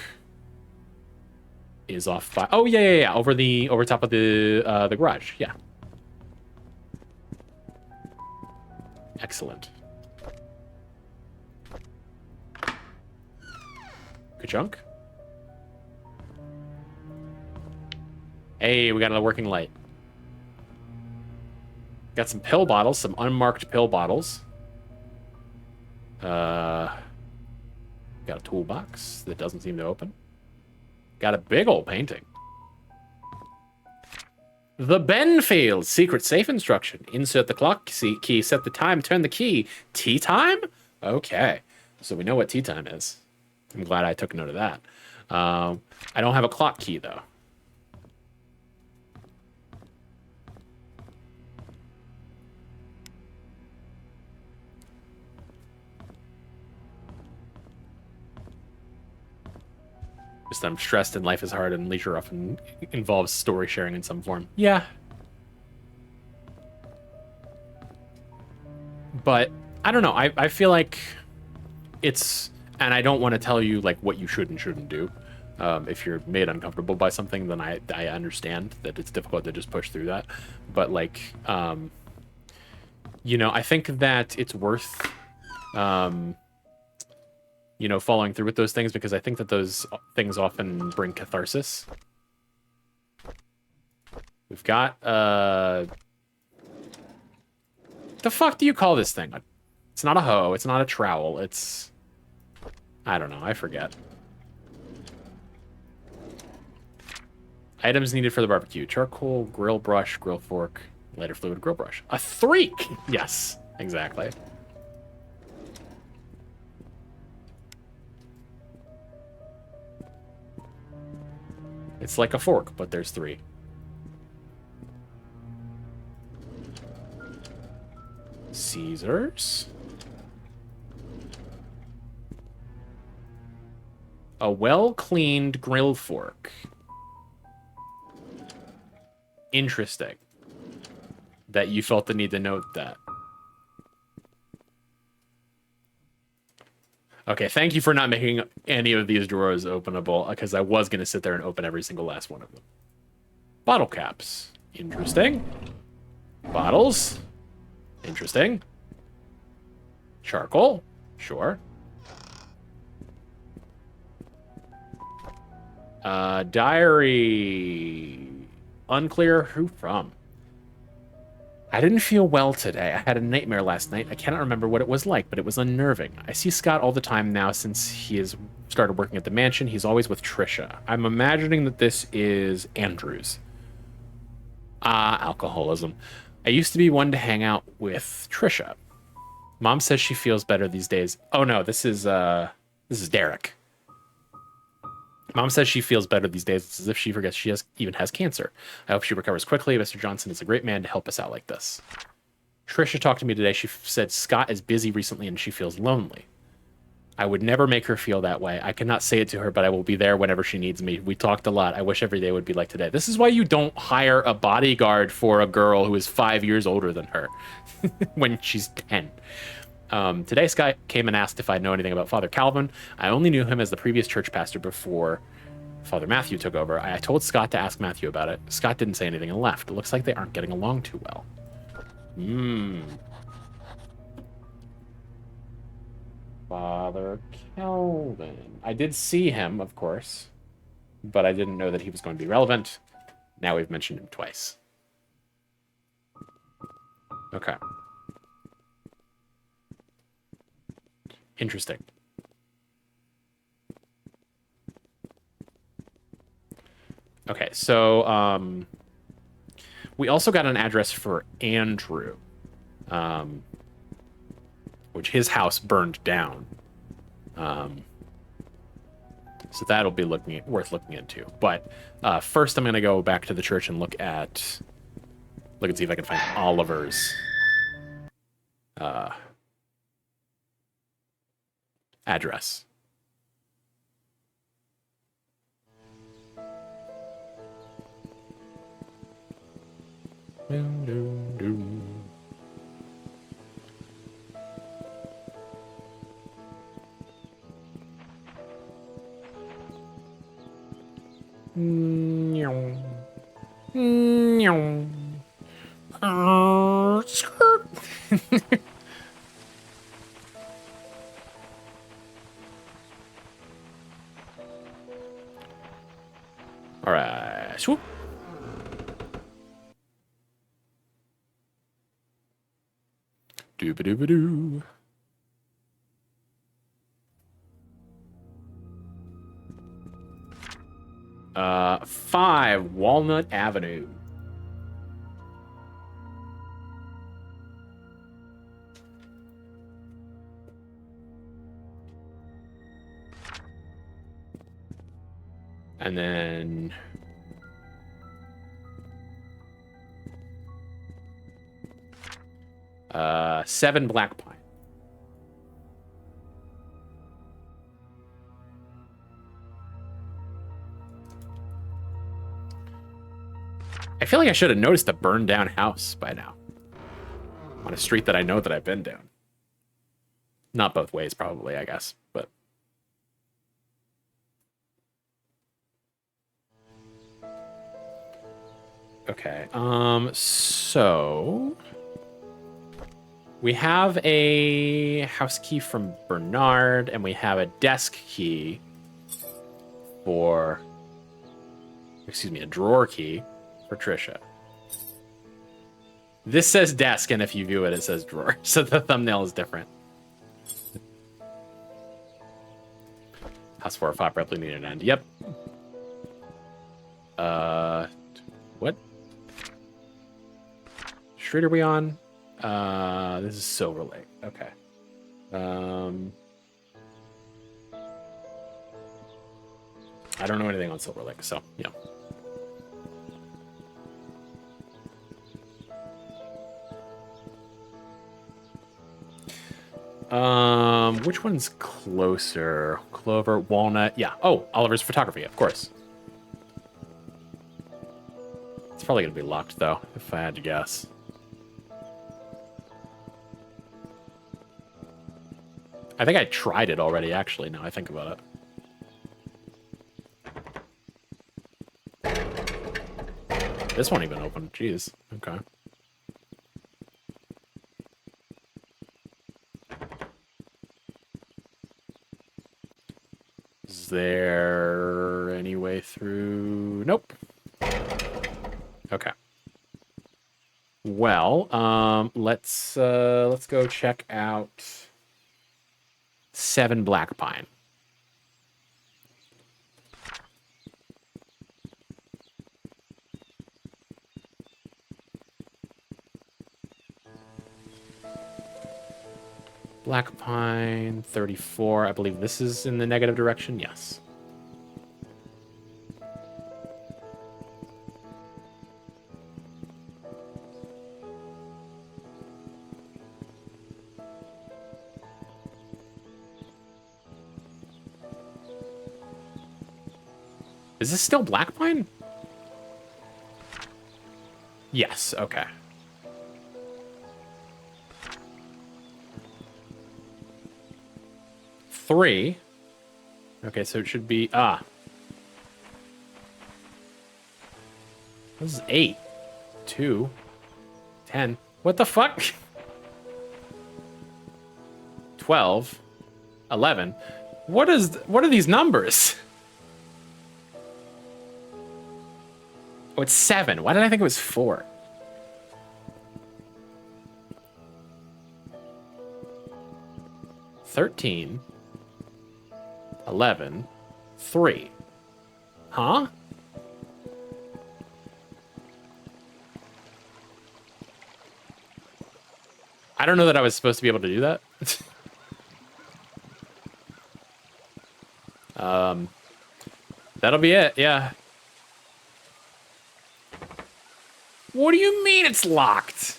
is off by... Oh, yeah. Over top of the garage. Yeah. Excellent. Good chunk. Hey, we got a working light. Got some pill bottles, some unmarked pill bottles. Got a toolbox that doesn't seem to open. Got a big old painting. The Benfield secret safe instruction. Insert the clock key, set the time, turn the key. Tea time? Okay. So we know what tea time is. I'm glad I took note of that. I don't have a clock key, though. Just I'm stressed and life is hard and leisure often involves story sharing in some form. Yeah. But I don't know. I feel like it's, and I don't want to tell you like what you should and shouldn't do. If you're made uncomfortable by something, then I understand that it's difficult to just push through that. But like, you know, I think that it's worth, you know, following through with those things because I think that those things often bring catharsis. We've got, the fuck do you call this thing? It's not a hoe. It's not a trowel. It's, I don't know. I forget. Items needed for the barbecue. Charcoal, grill brush, grill fork, lighter fluid, grill brush. A threek! Yes, exactly. It's like a fork, but there's 3. Caesars. A well-cleaned grill fork. Interesting. That you felt the need to note that. Okay, thank you for not making any of these drawers openable, because I was going to sit there and open every single last one of them. Bottle caps. Interesting. Bottles. Interesting. Charcoal. Sure. Diary. Unclear who from. I didn't feel well today. I had a nightmare last night. I cannot remember what it was like, but it was unnerving. I see Scott all the time now since he has started working at the mansion. He's always with Trisha. I'm imagining that this is Andrew's. Alcoholism. I used to be one to hang out with Trisha. Mom says she feels better these days. Oh no, this is Derek. Mom says she feels better these days. It's as if she forgets she even has cancer. I hope she recovers quickly. Mr. Johnson is a great man to help us out like this. Trisha talked to me today. She said Scott is busy recently and she feels lonely. I would never make her feel that way. I cannot say it to her, but I will be there whenever she needs me. We talked a lot. I wish every day would be like today. This is why you don't hire a bodyguard for a girl who is 5 years older than her when she's 10. Today, Scott came and asked if I know anything about Father Calvin. I only knew him as the previous church pastor before Father Matthew took over. I told Scott to ask Matthew about it. Scott didn't say anything and left. It looks like they aren't getting along too well. Father Calvin. I did see him, of course, but I didn't know that he was going to be relevant. Now we've mentioned him twice. Okay. Interesting. Okay, so we also got an address for Andrew, which his house burned down. So that'll be worth looking into. But first, I'm going to go back to the church and look and see if I can find Oliver's address. All right, swoop. Dooba-dooba-doo. Uh, 5 Walnut Avenue. And then 7 Black Pine. I feel like I should have noticed the burned down house by now. On a street that I know that I've been down. Not both ways, probably, I guess, but... Okay, so... We have a house key from Bernard, and we have a desk key for... Excuse me, a drawer key for Trisha. This says desk, and if you view it, it says drawer. So the thumbnail is different. House 4 or 5 probably need an end. Yep. What? Street are we on? This is Silver Lake. Okay. I don't know anything on Silver Lake, so, yeah. Which one's closer? Clover, Walnut, yeah. Oh, Oliver's Photography, of course. It's probably gonna be locked, though, if I had to guess. I think I tried it already, actually, now I think about it. This won't even open. Jeez. Okay. Is there any way through? Nope. Okay. Well, let's go check out 7 Black Pine. Black Pine, 34. I believe this is in the negative direction. Yes. Is this still Black Pine? Yes, okay. Three. Okay, so it should be... This is 8. 2. 10. What the fuck? 12. 11. What are these numbers? Oh, it's 7. Why did I think it was 4? $13. 11. 3. Huh? I don't know that I was supposed to be able to do that. That'll be it, yeah. What do you mean it's locked?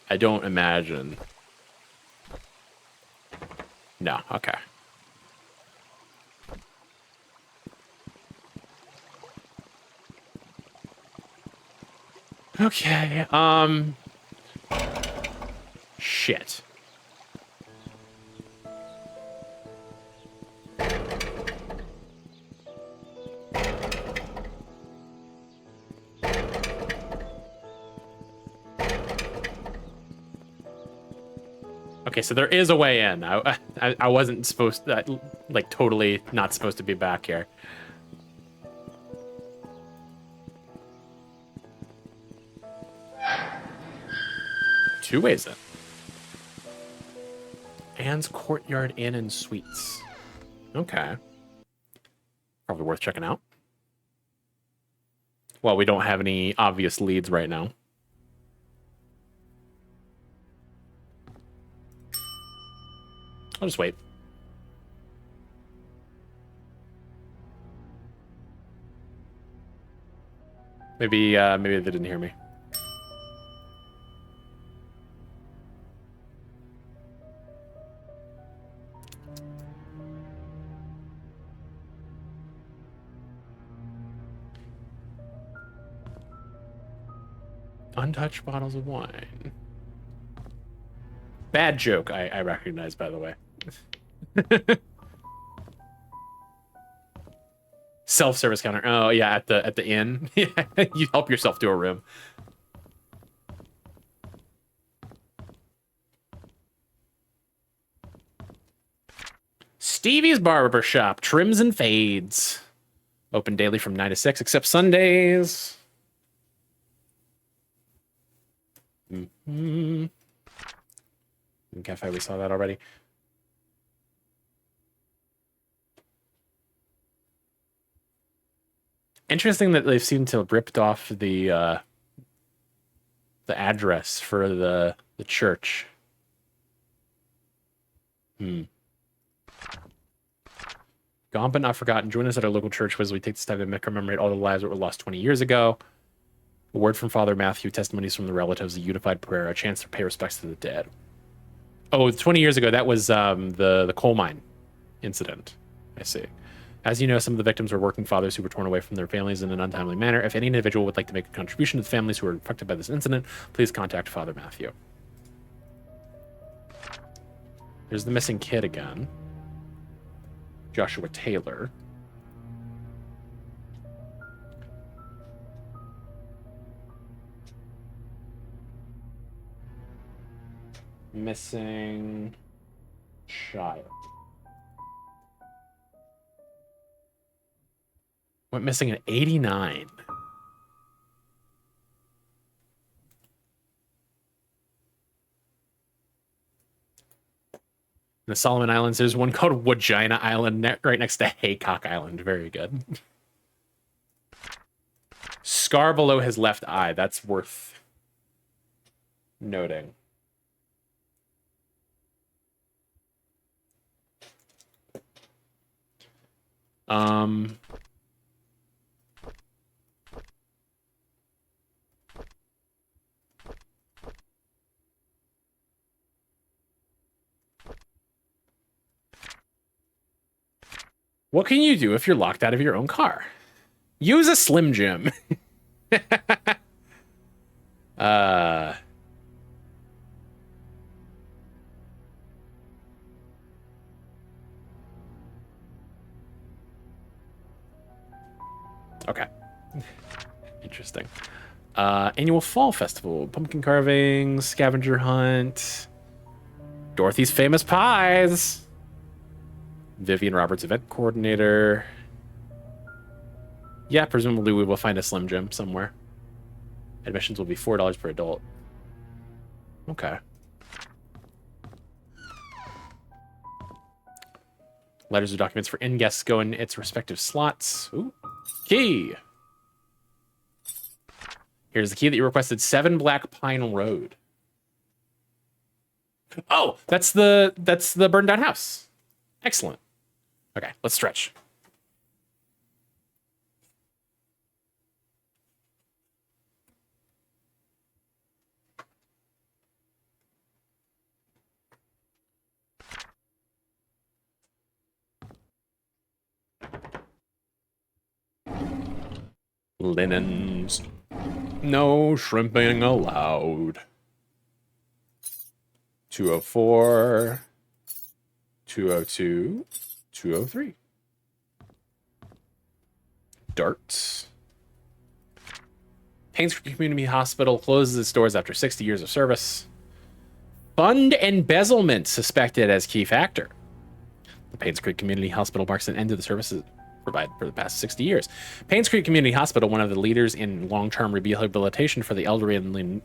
I don't imagine. No, okay. Okay, shit. Okay, so there is a way in. I wasn't supposed to, like, totally not supposed to be back here. Two ways in. Anne's Courtyard Inn and Suites. Okay. Probably worth checking out. Well, we don't have any obvious leads right now. I'll just wait. Maybe they didn't hear me. Untouched bottles of wine. Bad joke, I recognize, by the way. Self-service counter. Oh yeah, at the inn. You help yourself to a room. Stevie's Barber Shop, trims and fades. Open daily from 9 to 6, except Sundays. In cafe, we saw that already. Interesting that they've seemed to have ripped off the address for the church. Gone but not forgotten. Join us at our local church as we take this time to commemorate all the lives that were lost 20 years ago. A word from Father Matthew, testimonies from the relatives, a unified prayer, a chance to pay respects to the dead. Oh, 20 years ago, that was the coal mine incident. I see. As you know, some of the victims were working fathers who were torn away from their families in an untimely manner. If any individual would like to make a contribution to the families who were affected by this incident, please contact Father Matthew. There's the missing kid again. Joshua Taylor. Missing child. Went missing in 89. In the Solomon Islands, there's one called Wagina Island right next to Haycock Island. Very good. Scar below his left eye. That's worth noting. What can you do if you're locked out of your own car? Use a Slim Jim. Okay. Interesting. Annual Fall Festival, pumpkin carving, scavenger hunt, Dorothy's Famous Pies, Vivian Roberts event coordinator. Yeah, presumably we will find a Slim Jim somewhere. Admissions will be $4 per adult. Okay. Letters or documents for in-guests go in its respective slots. Ooh. Key. Here's the key that you requested. 7 Black Pine Road. Oh, that's the burned down house. Excellent. Okay, let's stretch. Linens. No shrimping allowed. 204, 202, 203. Darts. Painscreek Community Hospital closes its doors after 60 years of service. Fund embezzlement suspected as key factor. The Painscreek Community Hospital marks an end to the services provided for the past 60 years. Painscreek Community Hospital, one of the leaders in long-term rehabilitation for the elderly and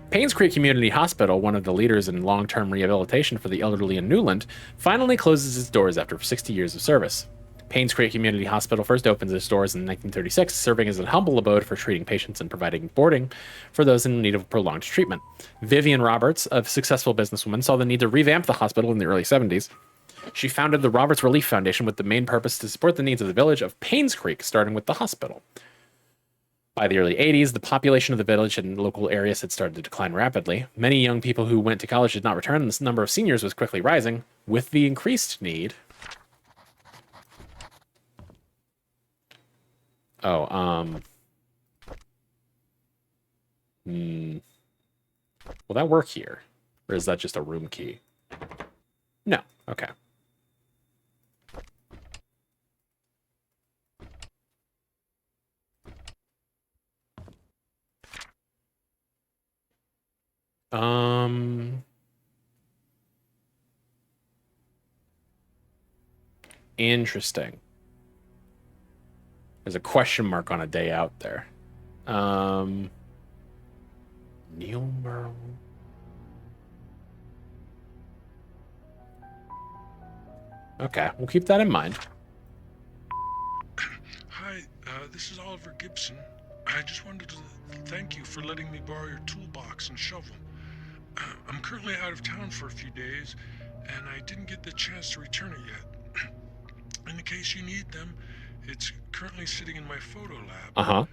Painscreek Community Hospital, one of the leaders in long-term rehabilitation for the elderly in Newland, finally closes its doors after 60 years of service. Painscreek Community Hospital first opened its doors in 1936, serving as a humble abode for treating patients and providing boarding for those in need of prolonged treatment. Vivian Roberts, a successful businesswoman, saw the need to revamp the hospital in the early 70s. She founded the Roberts Relief Foundation with the main purpose to support the needs of the village of Painscreek, starting with the hospital. By the early 80s, the population of the village and local areas had started to decline rapidly. Many young people who went to college did not return, and the number of seniors was quickly rising. With the increased need... Will that work here? Or is that just a room key? No. Okay. Interesting. There's a question mark on a day out there. Neil Merle. Okay, we'll keep that in mind. Hi, this is Oliver Gibson. I just wanted to thank you for letting me borrow your toolbox and shovel. I'm currently out of town for a few days, and I didn't get the chance to return it yet. In the case you need them, it's currently sitting in my photo lab. Uh-huh.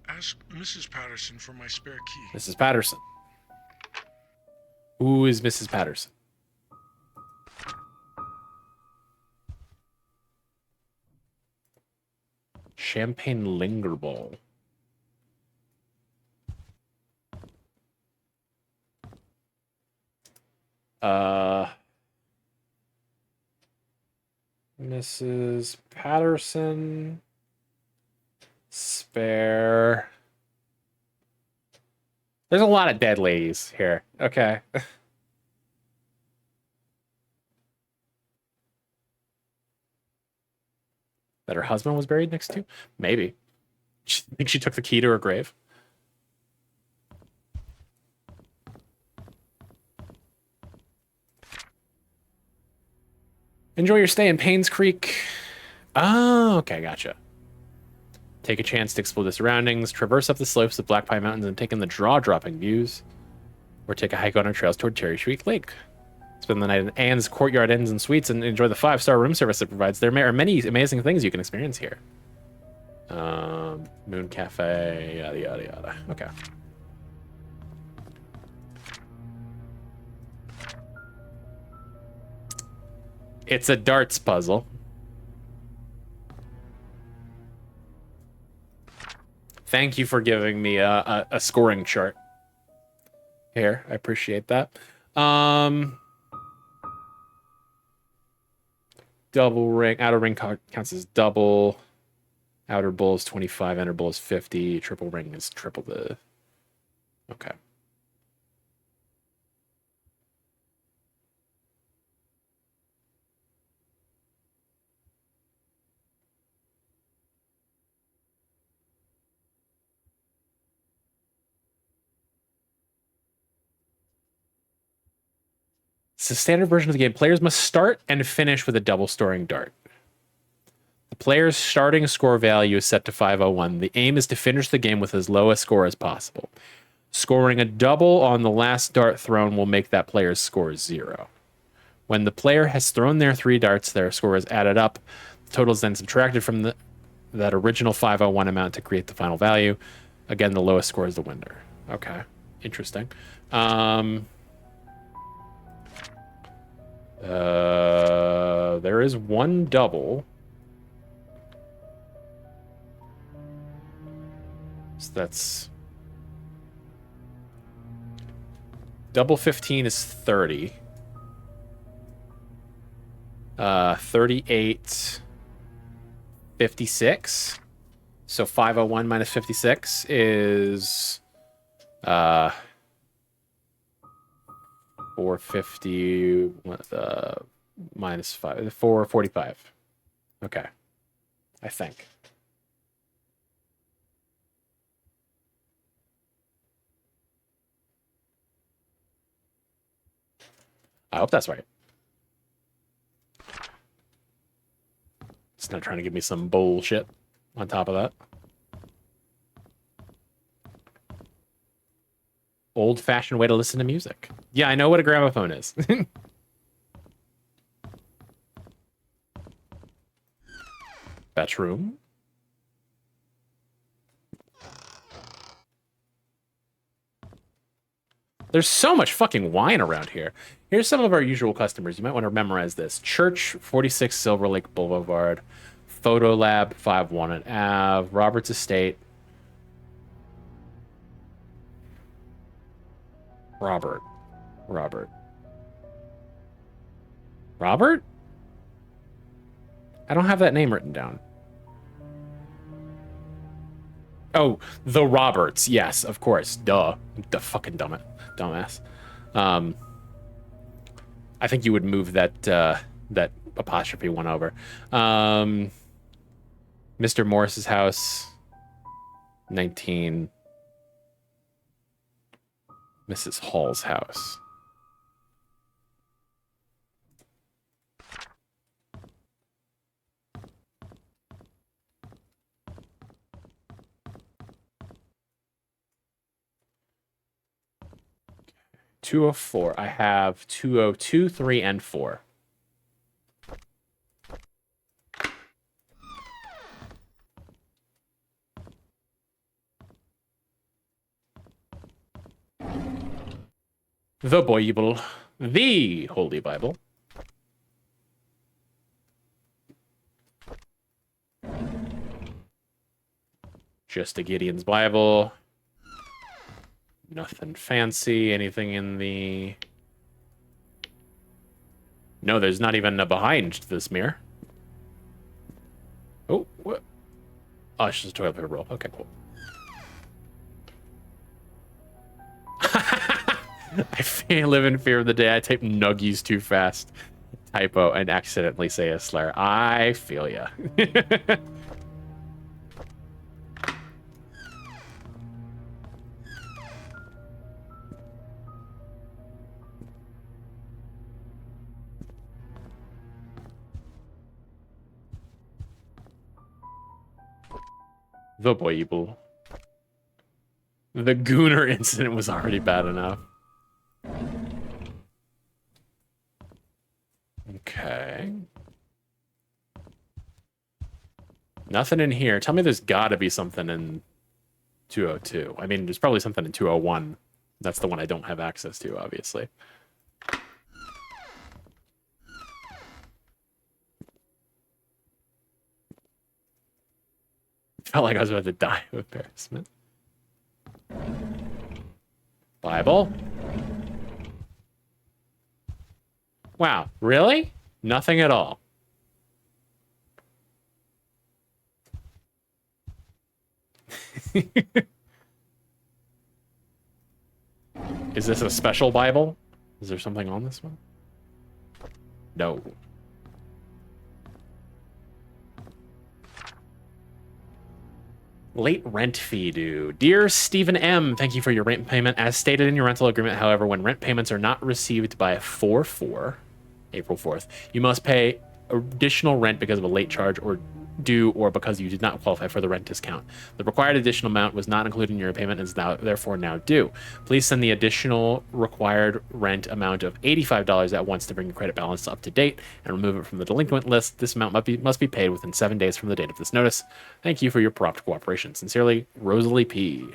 Ask Mrs. Patterson for my spare key. Mrs. Patterson. Who is Mrs. Patterson? Champagne Linger Bowl. Mrs. Patterson. Spare. There's a lot of dead ladies here. Okay. That her husband was buried next to? Maybe. I think she took the key to her grave. Enjoy your stay in Painscreek. Oh, okay, gotcha. Take a chance to explore the surroundings, traverse up the slopes of Black Pine Mountains, and take in the jaw-dropping views. Or take a hike on our trails toward Cherry Street Lake. Spend the night in Anne's Courtyard Inns and Suites and enjoy the 5-star room service it provides. There are many amazing things you can experience here. Moon Cafe, yada, yada, yada. Okay. It's a darts puzzle. Thank you for giving me a scoring chart. Here, I appreciate that. Double ring, outer ring counts as double. Outer bowl is 25, inner bowl is 50. Triple ring is triple the... Okay. It's a standard version of the game. Players must start and finish with a double storing dart. The player's starting score value is set to 501. The aim is to finish the game with as low a score as possible. Scoring a double on the last dart thrown will make that player's score 0. When the player has thrown their 3 darts, their score is added up. The total is then subtracted from that original 501 amount to create the final value. Again, the lowest score is the winner. Okay, interesting. There is one double. So that's... Double 15 is 30. 38, 56. So 501 minus 56 is 450 minus 5, 445. Okay, I think. I hope that's right. It's not trying to give me some bullshit on top of that. Old-fashioned way to listen to music. Yeah, I know what a gramophone is. Bedroom. There's so much fucking wine around here. Here's some of our usual customers. You might want to memorize this. Church, 46 Silver Lake Boulevard. Photo Lab, 51 at Ave. Roberts Estate. Robert. I don't have that name written down. Oh, the Roberts. Yes, of course. Duh. The fucking dumbass. I think you would move that that apostrophe one over. Mr. Morris's house. 19. Mrs. Hall's house. Okay. 204. I have 202, 3, and 4. The Bible. The Holy Bible. Just a Gideon's Bible. Nothing fancy. Anything in the... No, there's not even a behind this mirror. Oh, what? Oh, it's just a toilet paper roll. Okay, cool. I live in fear of the day I type nuggies too fast. Typo and accidentally say a slur. I feel ya. The Bible. The Gooner incident was already bad enough. Okay. Nothing in here. Tell me there's gotta be something in 202. I mean, there's probably something in 201. That's the one I don't have access to, obviously. Felt like I was about to die of embarrassment. Bible? Wow, really? Nothing at all. Is this a special Bible? Is there something on this one? No. Late rent fee due. Dear Stephen M., thank you for your rent payment. As stated in your rental agreement, however, when rent payments are not received by 4/4, April 4th, you must pay additional rent because of a late charge or due or because you did not qualify for the rent discount. The required additional amount was not included in your payment and is therefore now due. Please send the additional required rent amount of $85 at once to bring your credit balance up to date and remove it from the delinquent list. This amount must be paid within 7 days from the date of this notice. Thank you for your prompt cooperation. Sincerely, Rosalie P.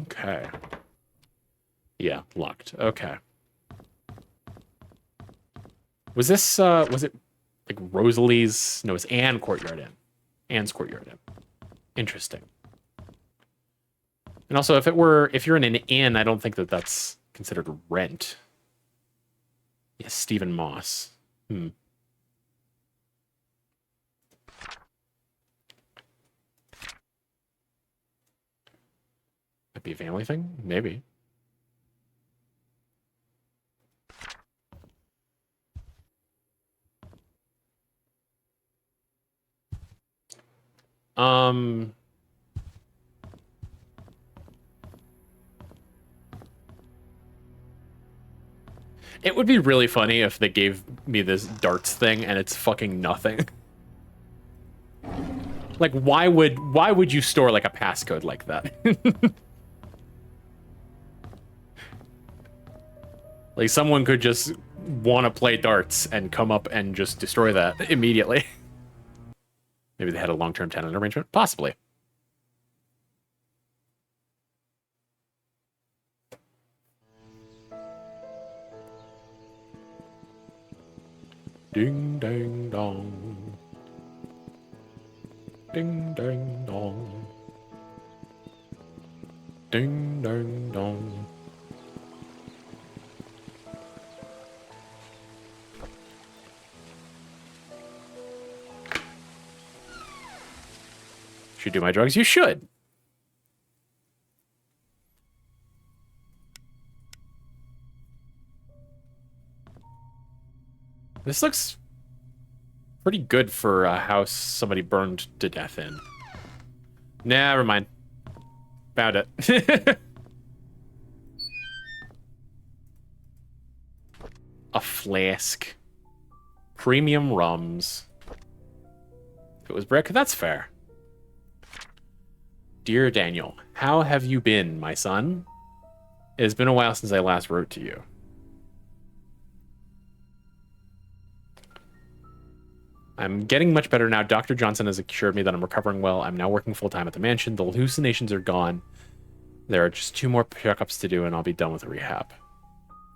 Okay. Yeah, locked. Okay. Was this, was it like Rosalie's? No, it's Anne Courtyard Inn. Anne's Courtyard Inn. Interesting. And also, if you're in an inn, I don't think that that's considered rent. Yes, Stephen Moss. Might be a family thing? Maybe. It would be really funny if they gave me this darts thing and it's fucking nothing. Like, why would you store like a passcode like that? Like, someone could just want to play darts and come up and just destroy that immediately. Maybe they had a long-term tenant arrangement? Possibly. Ding, dang, dong. Ding, dang, dong. Ding, dang, dong. Should do my drugs? You should. This looks pretty good for a house somebody burned to death in. Never mind. Found it. A flask. Premium rums. If it was brick, that's fair. Dear Daniel, how have you been, my son? It has been a while since I last wrote to you. I'm getting much better now. Dr. Johnson has assured me that I'm recovering well. I'm now working full-time at the mansion. The hallucinations are gone. There are just 2 more checkups to do, and I'll be done with the rehab.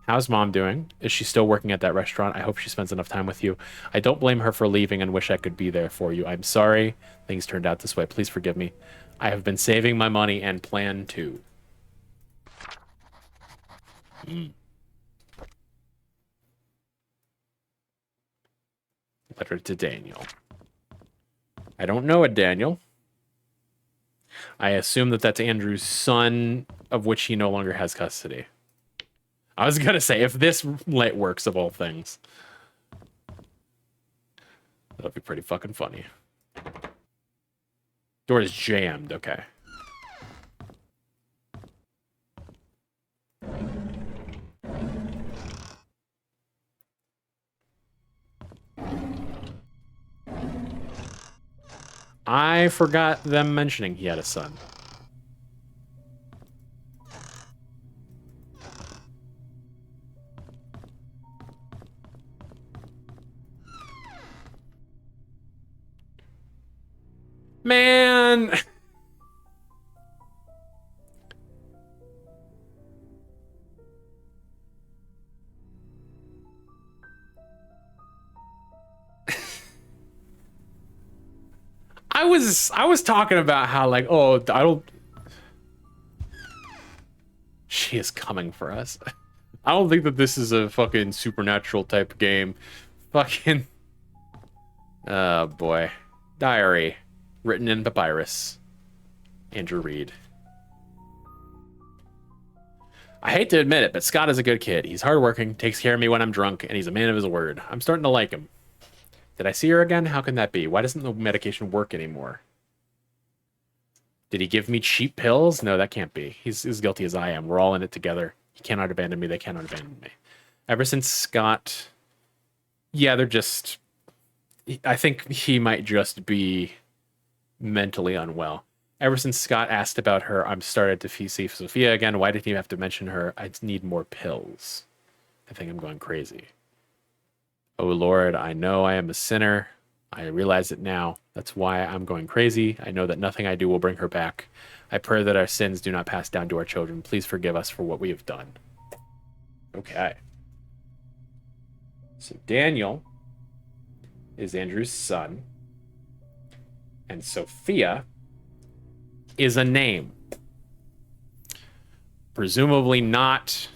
How's Mom doing? Is she still working at that restaurant? I hope she spends enough time with you. I don't blame her for leaving and wish I could be there for you. I'm sorry things turned out this way. Please forgive me. I have been saving my money and plan to. Letter to Daniel. I don't know it, Daniel. I assume that that's Andrew's son, of which he no longer has custody. I was gonna say, if this light works of all things, that'll be pretty fucking funny. Door is jammed, okay. I forgot them mentioning he had a son. Man! I was talking about how, like, oh, I don't... She is coming for us. I don't think that this is a fucking supernatural type game. Fucking... Oh, boy. Diary. Written in papyrus. Andrew Reed. I hate to admit it, but Scott is a good kid. He's hardworking, takes care of me when I'm drunk, and he's a man of his word. I'm starting to like him. Did I see her again? How can that be? Why doesn't the medication work anymore? Did he give me cheap pills? No, that can't be. He's as guilty as I am. We're all in it together. He cannot abandon me. They cannot abandon me. Ever since Scott... Yeah, they're just I think he might just be mentally unwell. Ever since Scott asked about her, I'm started to see Sophia again. Why did he have to mention her? I need more pills. I think I'm going crazy. Oh Lord, I know I am a sinner. I realize it now. That's why I'm going crazy. I know that nothing I do will bring her back. I pray that our sins do not pass down to our children. Please forgive us for what we have done. Okay. So Daniel is Andrew's son. And Sophia is a name. Presumably not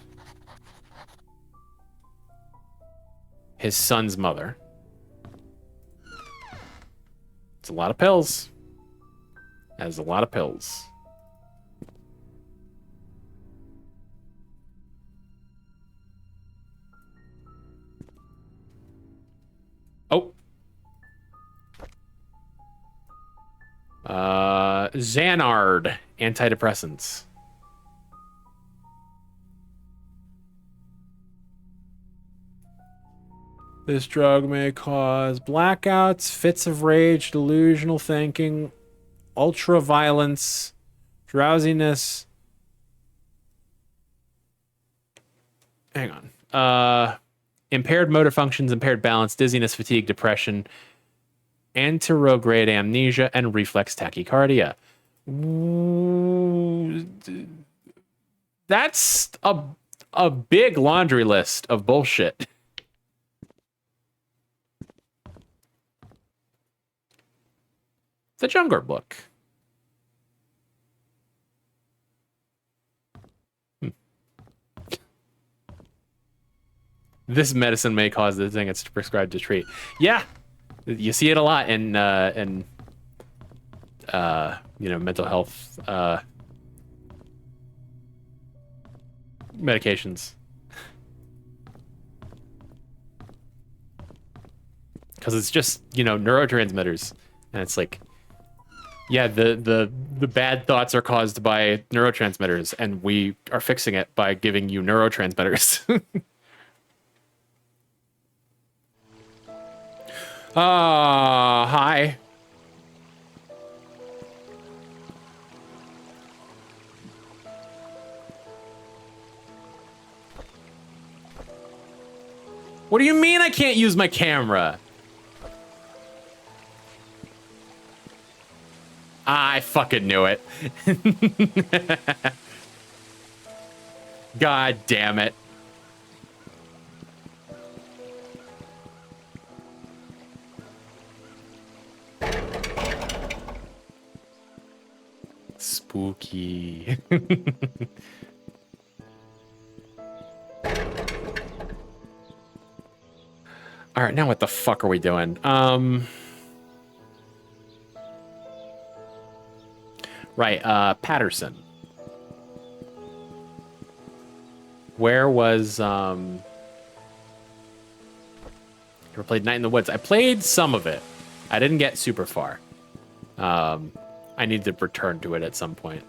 his son's mother. It's a lot of pills. That is a lot of pills. Oh. Xanard antidepressants. This drug may cause blackouts, fits of rage, delusional thinking, ultraviolence, drowsiness. Hang on. Impaired motor functions, impaired balance, dizziness, fatigue, depression, anterograde amnesia, and reflex tachycardia. That's a big laundry list of bullshit. The Junger book. This medicine may cause the thing it's prescribed to treat. Yeah, you see it a lot in mental health medications. Because it's just, neurotransmitters. And it's like, yeah, the bad thoughts are caused by neurotransmitters, and we are fixing it by giving you neurotransmitters. Hi. What do you mean I can't use my camera? I fucking knew it. God damn it. Spooky. All right, now what the fuck are we doing? Right, Patterson. Where was, ever played Night in the Woods? I played some of it. I didn't get super far. I need to return to it at some point.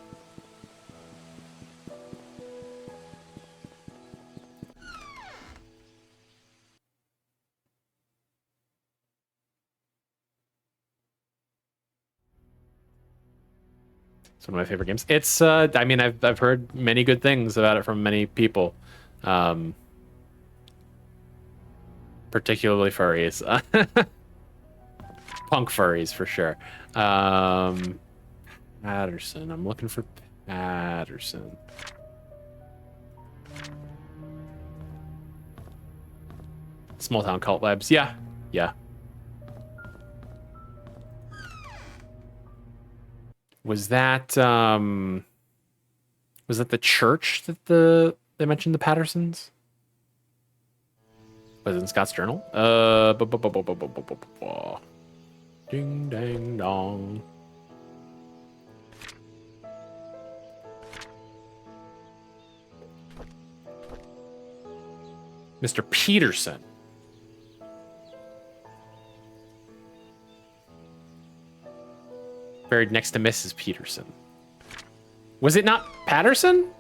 It's one of my favorite games. It's, I mean, I've heard many good things about it from many people. Particularly furries. Punk furries, for sure. Patterson. I'm looking for Patterson. Small Town Cult Labs. Yeah. Yeah. Was that the church that they mentioned the Pattersons? Was it in Scott's journal? Ding dang dong. Mr. Peterson. Buried next to Mrs. Peterson. Was it not Patterson?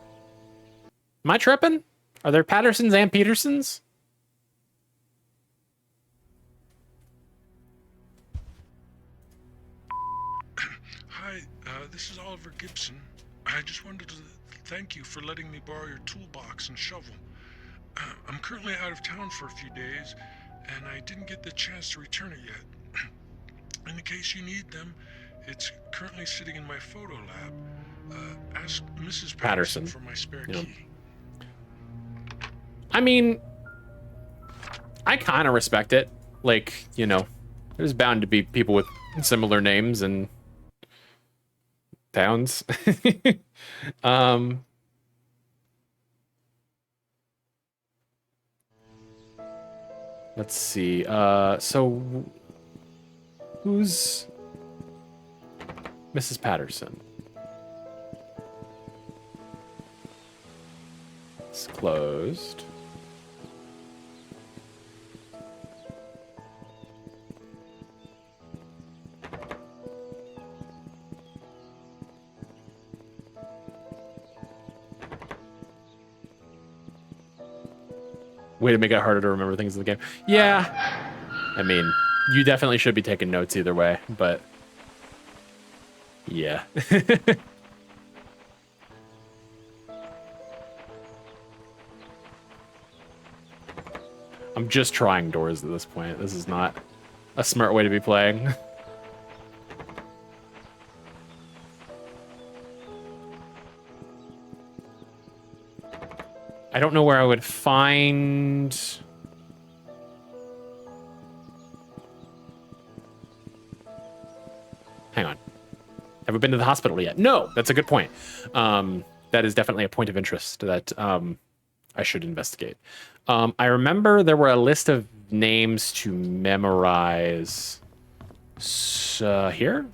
Am I tripping? Are there Pattersons and Petersons? this is Oliver Gibson. I just wanted to thank you for letting me borrow your toolbox and shovel. I'm currently out of town for a few days, and I didn't get the chance to return it yet. In case you need them, it's currently sitting in my photo lab. Ask Mrs. Patterson for my spare key. I mean, I kind of respect it. Like, you know, there's bound to be people with similar names and towns. Let's see. So who's Mrs. Patterson? It's closed. Way to make it harder to remember things in the game. Yeah. I mean, you definitely should be taking notes either way, but yeah. I'm just trying doors at this point. This is not a smart way to be playing. I don't know where I would find... Hang on. Have we been to the hospital yet? No, that's a good point. That is definitely a point of interest that I should investigate. I remember there were a list of names to memorize. Here?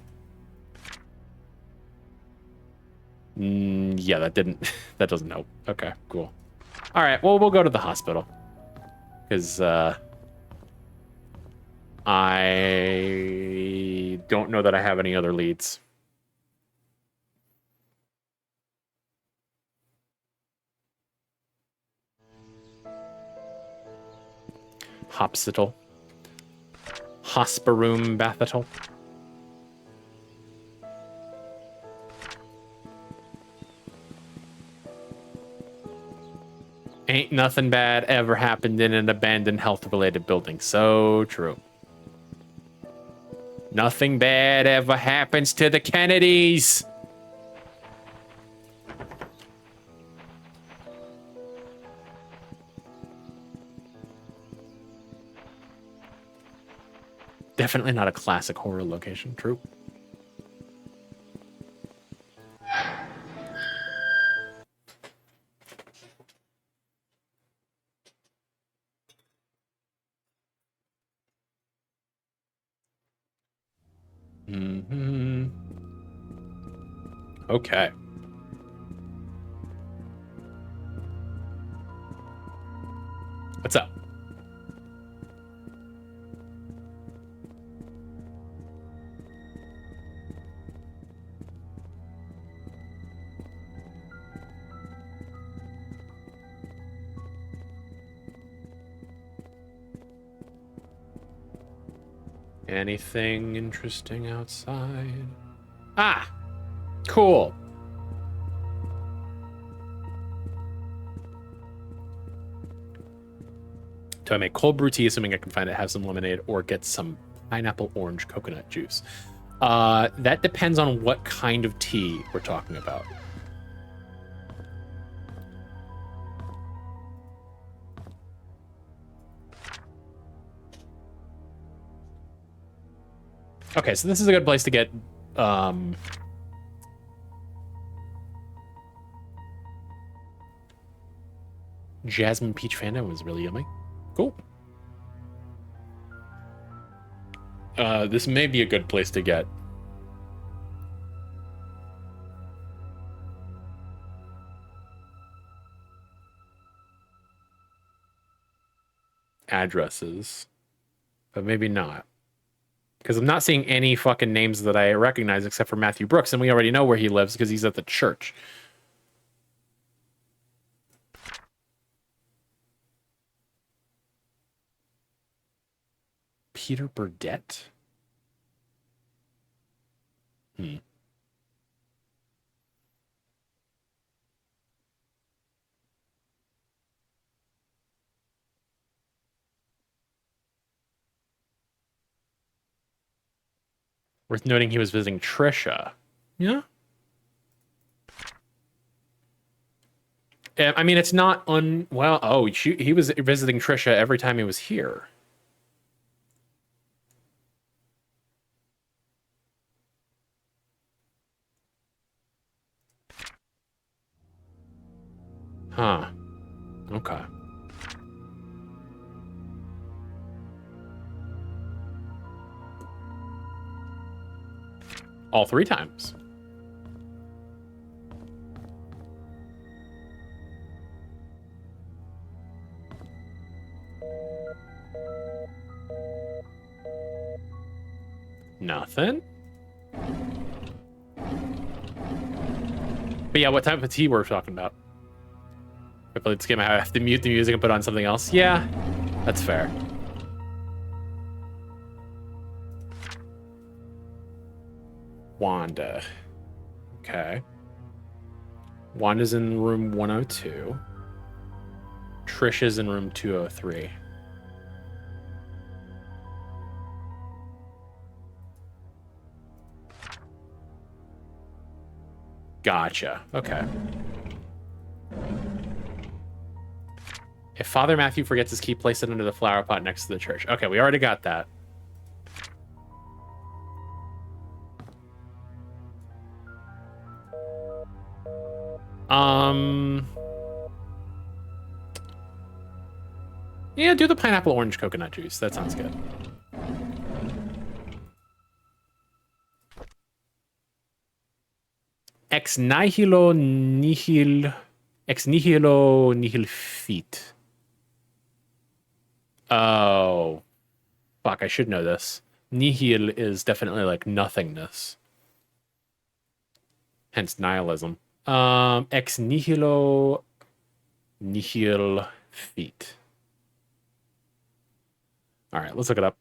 Yeah, that doesn't help. Okay, cool. All right, well, we'll go to the hospital. Because I don't know that I have any other leads. Hopsital. Hosperoom bathital. Ain't nothing bad ever happened in an abandoned health-related building. So true. Nothing bad ever happens to the Kennedys. Definitely not a classic horror location. True. Mm-hmm. Okay. What's up? Anything interesting outside? Ah, cool. Do I make cold brew tea, assuming I can find it, have some lemonade, or get some pineapple orange coconut juice? That depends on what kind of tea we're talking about. Okay, so this is a good place to get Jasmine Peach Fanta was really yummy. Cool. This may be a good place to get addresses, but maybe not. Because I'm not seeing any fucking names that I recognize except for Matthew Brooks, and we already know where he lives because he's at the church. Peter Burdett? Worth noting he was visiting Trisha. Yeah. I mean, it's not well, oh, he was visiting Trisha every time he was here. Huh. Okay. All 3 times. Nothing. But yeah, what type of tea we're talking about? If I play this game, I have to mute the music and put on something else. Yeah, that's fair. Wanda. Okay. Wanda's in room 102. Trisha's in room 203. Gotcha. Okay. If Father Matthew forgets his key, place it under the flower pot next to the church. Okay, we already got that. Yeah, do the pineapple orange coconut juice. That sounds good. Ex nihilo nihil fit. Oh, fuck! I should know this. Nihil is definitely like nothingness. Hence nihilism. Ex nihilo nihil fit. All right, let's look it up.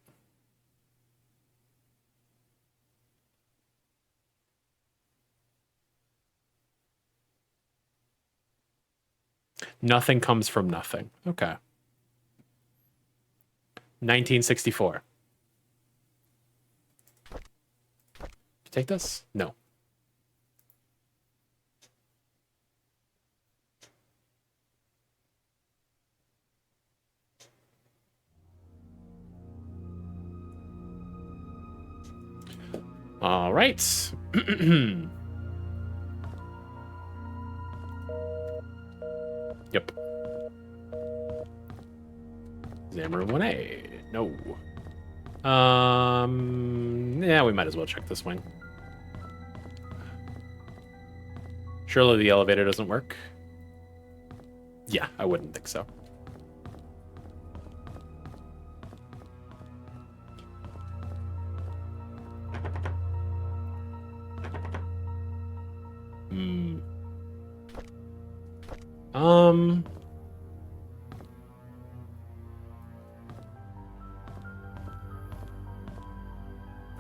Nothing comes from nothing. Okay. 1964. Take this? No. All right. Yep. Exam room 1A. No. Yeah, we might as well check this wing. Surely the elevator doesn't work. Yeah, I wouldn't think so.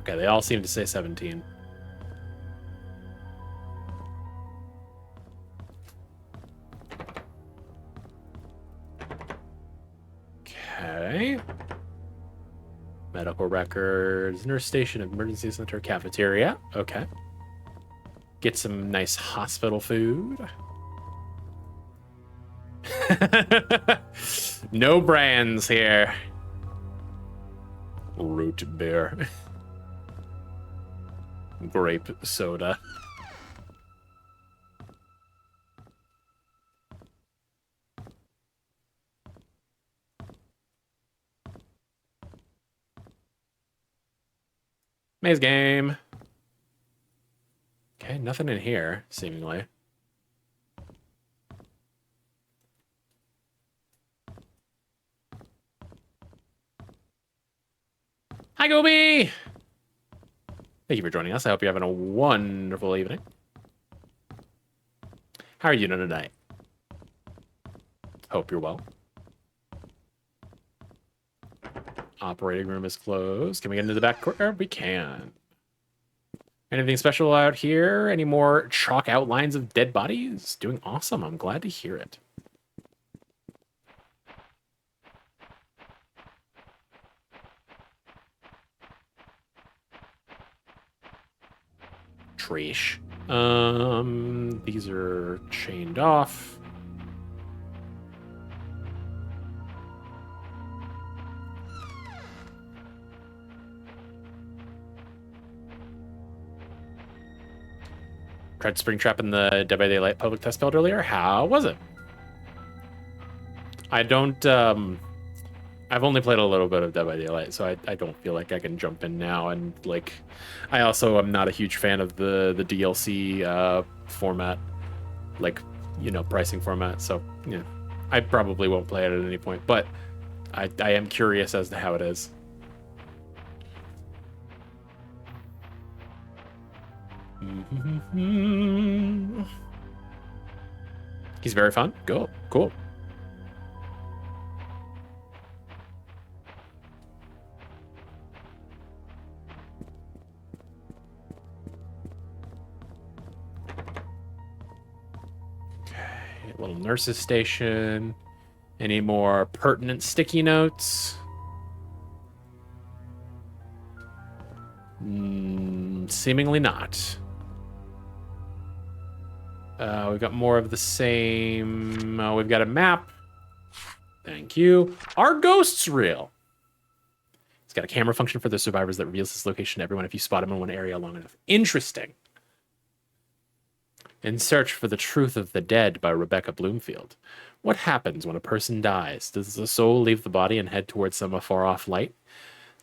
Okay, they all seem to say 17. Okay. Medical records, nurse station, emergency center, cafeteria. Okay. Get some nice hospital food. No brands here. Root beer. Grape soda. Maze game. Okay, nothing in here, seemingly. Hi, Gobi! Thank you for joining us. I hope you're having a wonderful evening. How are you doing tonight? Hope you're well. Operating room is closed. Can we get into the back corner? We can. Anything special out here? Any more chalk outlines of dead bodies? Doing awesome. I'm glad to hear it. trash. These are chained off. Tried Springtrap in the Dead by Daylight public test build earlier. How was it? I don't, I've only played a little bit of Dead by Daylight, so I don't feel like I can jump in now. And, like, I also am not a huge fan of the DLC format, like, you know, pricing format. So, yeah, I probably won't play it at any point. But I am curious as to how it is. He's very fun. Cool. Okay, little nurse's station. Any more pertinent sticky notes? Seemingly not. We've got more of the same. We've got a map. Thank you. Are ghosts real? It's got a camera function for the survivors that reveals his location to everyone if you spot him in one area long enough. Interesting. In Search for the Truth of the Dead by Rebecca Bloomfield. What happens when a person dies? Does the soul leave the body and head towards some afar-off light?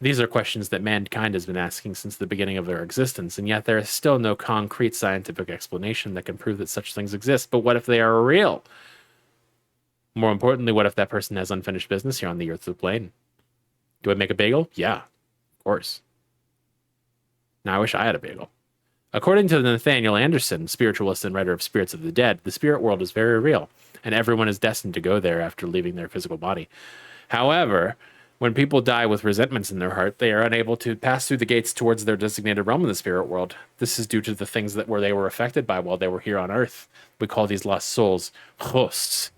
These are questions that mankind has been asking since the beginning of their existence, and yet there is still no concrete scientific explanation that can prove that such things exist. But what if they are real? More importantly, what if that person has unfinished business here on the Earth's plane? Do I make a bagel? Yeah, of course. Now I wish I had a bagel. According to Nathaniel Anderson, spiritualist and writer of Spirits of the Dead, the spirit world is very real, and everyone is destined to go there after leaving their physical body. However, when people die with resentments in their heart, they are unable to pass through the gates towards their designated realm in the spirit world. This is due to the things that they were affected by while they were here on Earth. We call these lost souls hosts.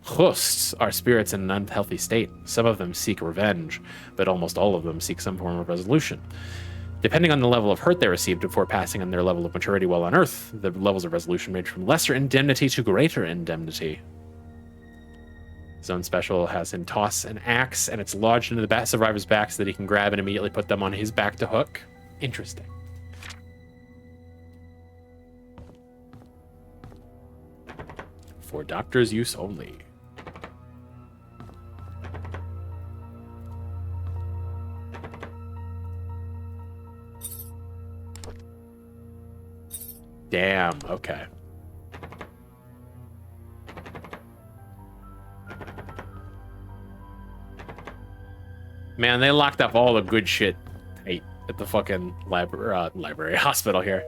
Hosts are spirits in an unhealthy state. Some of them seek revenge, but almost all of them seek some form of resolution. Depending on the level of hurt they received before passing on their level of maturity while on Earth, the levels of resolution range from lesser indemnity to greater indemnity. Zone Special has him toss an axe, and it's lodged into the survivor's back so that he can grab and immediately put them on his back to hook. Interesting. For doctor's use only. Damn, okay. Man, they locked up all the good shit tight at the fucking library hospital here.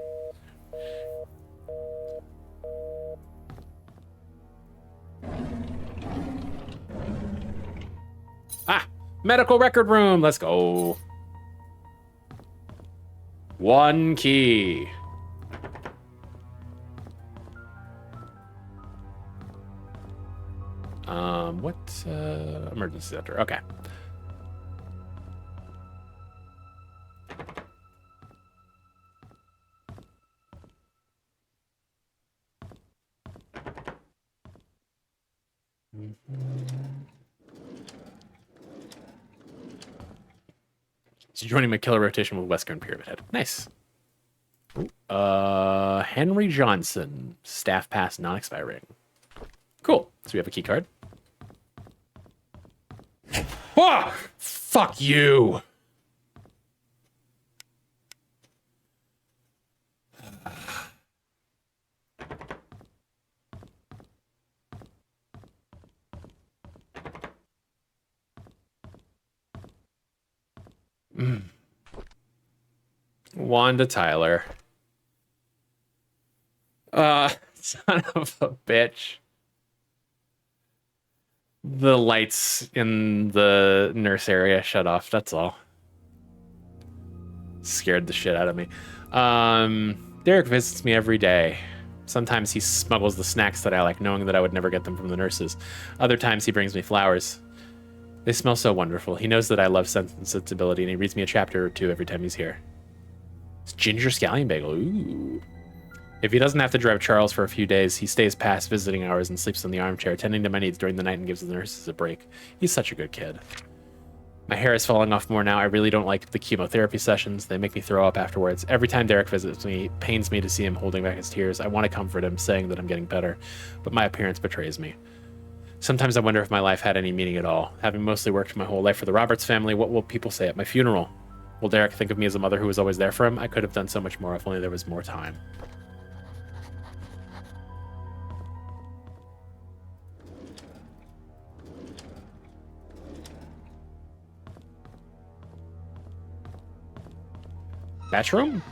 Ah, medical record room. Let's go. One key. What? Emergency center. Okay. So joining my killer rotation with Wesker and Pyramid Head. Nice. Henry Johnson, staff pass non-expiring. Cool. So we have a key card. Oh, fuck you. Wanda Tyler. Son of a bitch. The lights in the nurse area shut off, that's all. Scared the shit out of me. Derek visits me every day. Sometimes he smuggles the snacks that I like, knowing that I would never get them from the nurses. Other times he brings me flowers. They smell so wonderful. He knows that I love Sense and Sensibility, and he reads me a chapter or two every time he's here. It's ginger scallion bagel. Ooh. If he doesn't have to drive Charles for a few days, he stays past visiting hours and sleeps in the armchair, tending to my needs during the night and gives the nurses a break. He's such a good kid. My hair is falling off more now. I really don't like the chemotherapy sessions. They make me throw up afterwards. Every time Derek visits me, it pains me to see him holding back his tears. I want to comfort him, saying that I'm getting better, but my appearance betrays me. Sometimes I wonder if my life had any meaning at all. Having mostly worked my whole life for the Roberts family, what will people say at my funeral? Will Derek think of me as a mother who was always there for him? I could have done so much more if only there was more time. Bathroom?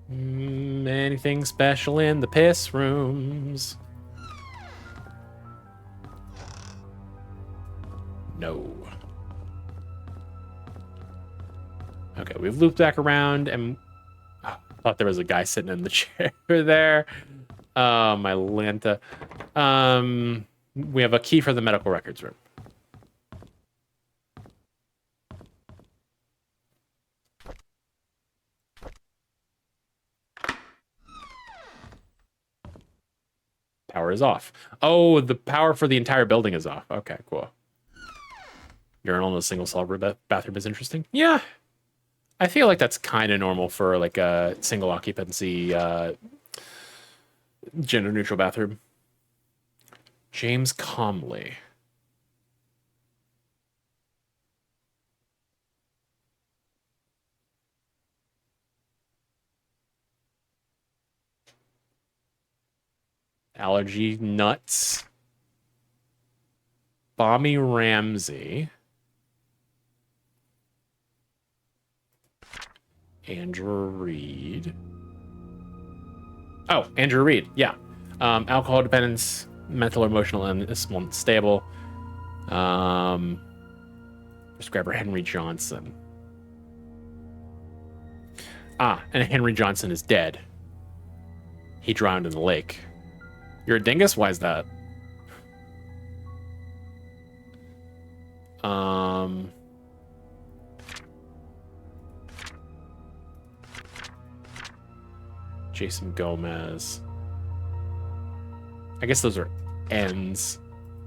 Anything special in the piss rooms? No. Okay, we've looped back around and I thought there was a guy sitting in the chair there. Oh, my Lanta. We have a key for the medical records room. Power is off. Oh, the power for the entire building is off. Okay, cool. Urinal in a single stall bathroom is interesting. Yeah. I feel like that's kind of normal for like a single occupancy gender neutral bathroom. James Comley. Allergy nuts. Bommy Ramsey. Andrew Reed. Oh, Andrew Reed. Yeah. Alcohol dependence, mental or emotional and unstable. Prescriber Henry Johnson. And Henry Johnson is dead. He drowned in the lake. You're a dingus? Why is that? Jason Gomez. I guess those are N's.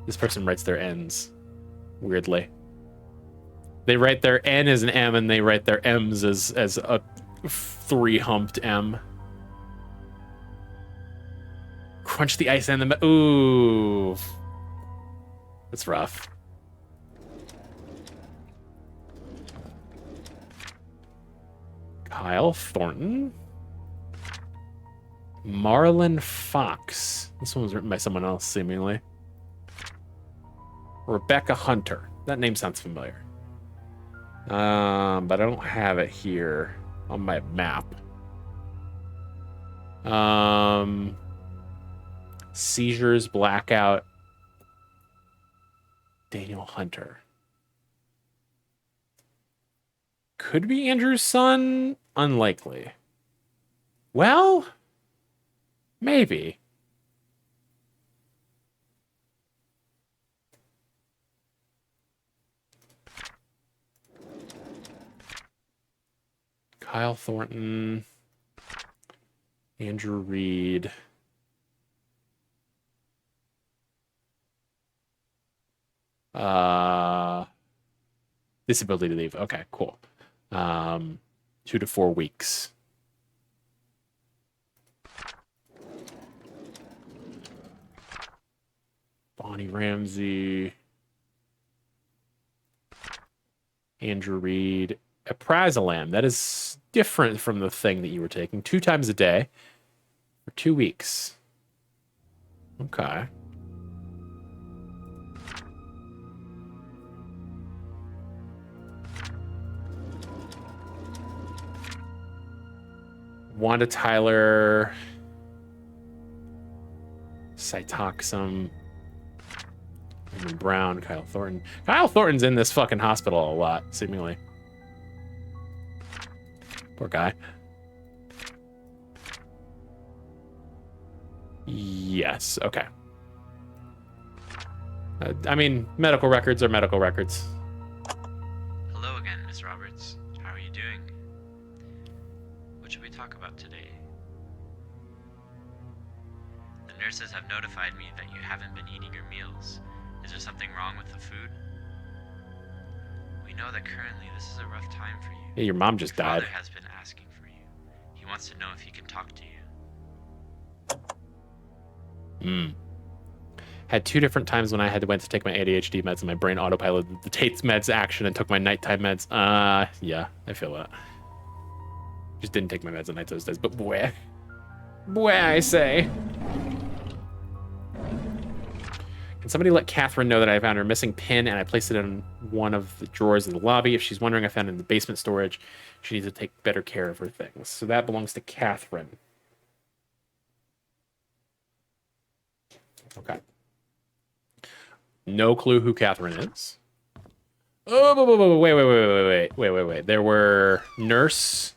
This person writes their N's. Weirdly. They write their N as an M and they write their M's as a three-humped M. Crunch the ice and the... Ooh. That's rough. Kyle Thornton. Marlon Fox. This one was written by someone else, seemingly. Rebecca Hunter. That name sounds familiar. But I don't have it here on my map. Seizures, blackout. Daniel Hunter. Could be Andrew's son. Unlikely. Well, maybe. Kyle Thornton. Andrew Reed. Disability leave. Okay, cool. 2 to 4 weeks. Bonnie Ramsey. Andrew Reed. Aprazolam. That is different from the thing that you were taking. 2 times a day for 2 weeks. Okay. Wanda Tyler, Cytoxum, Raymond Brown, Kyle Thornton. Kyle Thornton's in this fucking hospital a lot, seemingly. Poor guy. Yes, okay. I mean, medical records are medical records. Hello again, Miss Roberts. How are you doing? What should we talk about today? The nurses have notified me that you haven't been eating your meals. Is there something wrong with the food? We know that currently this is a rough time for you. Yeah, your mom just Your died. father has been asking for you. He wants to know if he can talk to you. Had 2 different times when I went to take my ADHD meds and my brain autopiloted the Tate's meds action and took my nighttime meds. Yeah, I feel that. Just didn't take my meds at night those days, but boy, I say. Can somebody let Catherine know that I found her missing pin and I placed it in one of the drawers in the lobby? If she's wondering, I found it in the basement storage. She needs to take better care of her things. So that belongs to Catherine. Okay. No clue who Catherine is. Oh, wait. There were nurse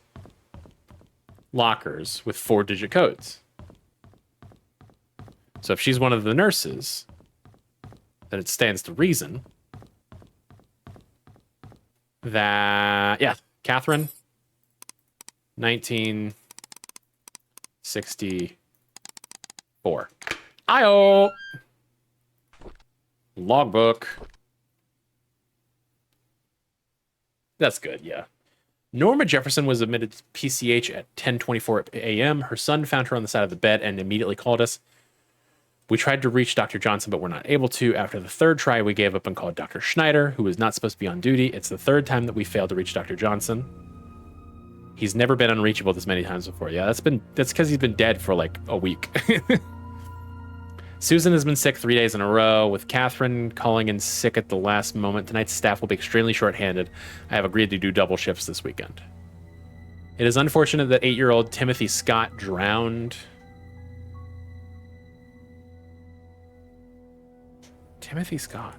lockers with 4-digit codes. So if she's one of the nurses, then it stands to reason that, yeah, Catherine, 1964. Io logbook. That's good, yeah. Norma Jefferson was admitted to PCH at 10:24 a.m. Her son found her on the side of the bed and immediately called us. We tried to reach Dr. Johnson, but were not able to. After the 3rd try, we gave up and called Dr. Schneider, who was not supposed to be on duty. It's the 3rd time that we failed to reach Dr. Johnson. He's never been unreachable this many times before. Yeah, that's because he's been dead for like a week. Susan has been sick 3 days in a row, with Catherine calling in sick at the last moment. Tonight's staff will be extremely short-handed. I have agreed to do double shifts this weekend. It is unfortunate that 8-year-old Timothy Scott drowned. Timothy Scott.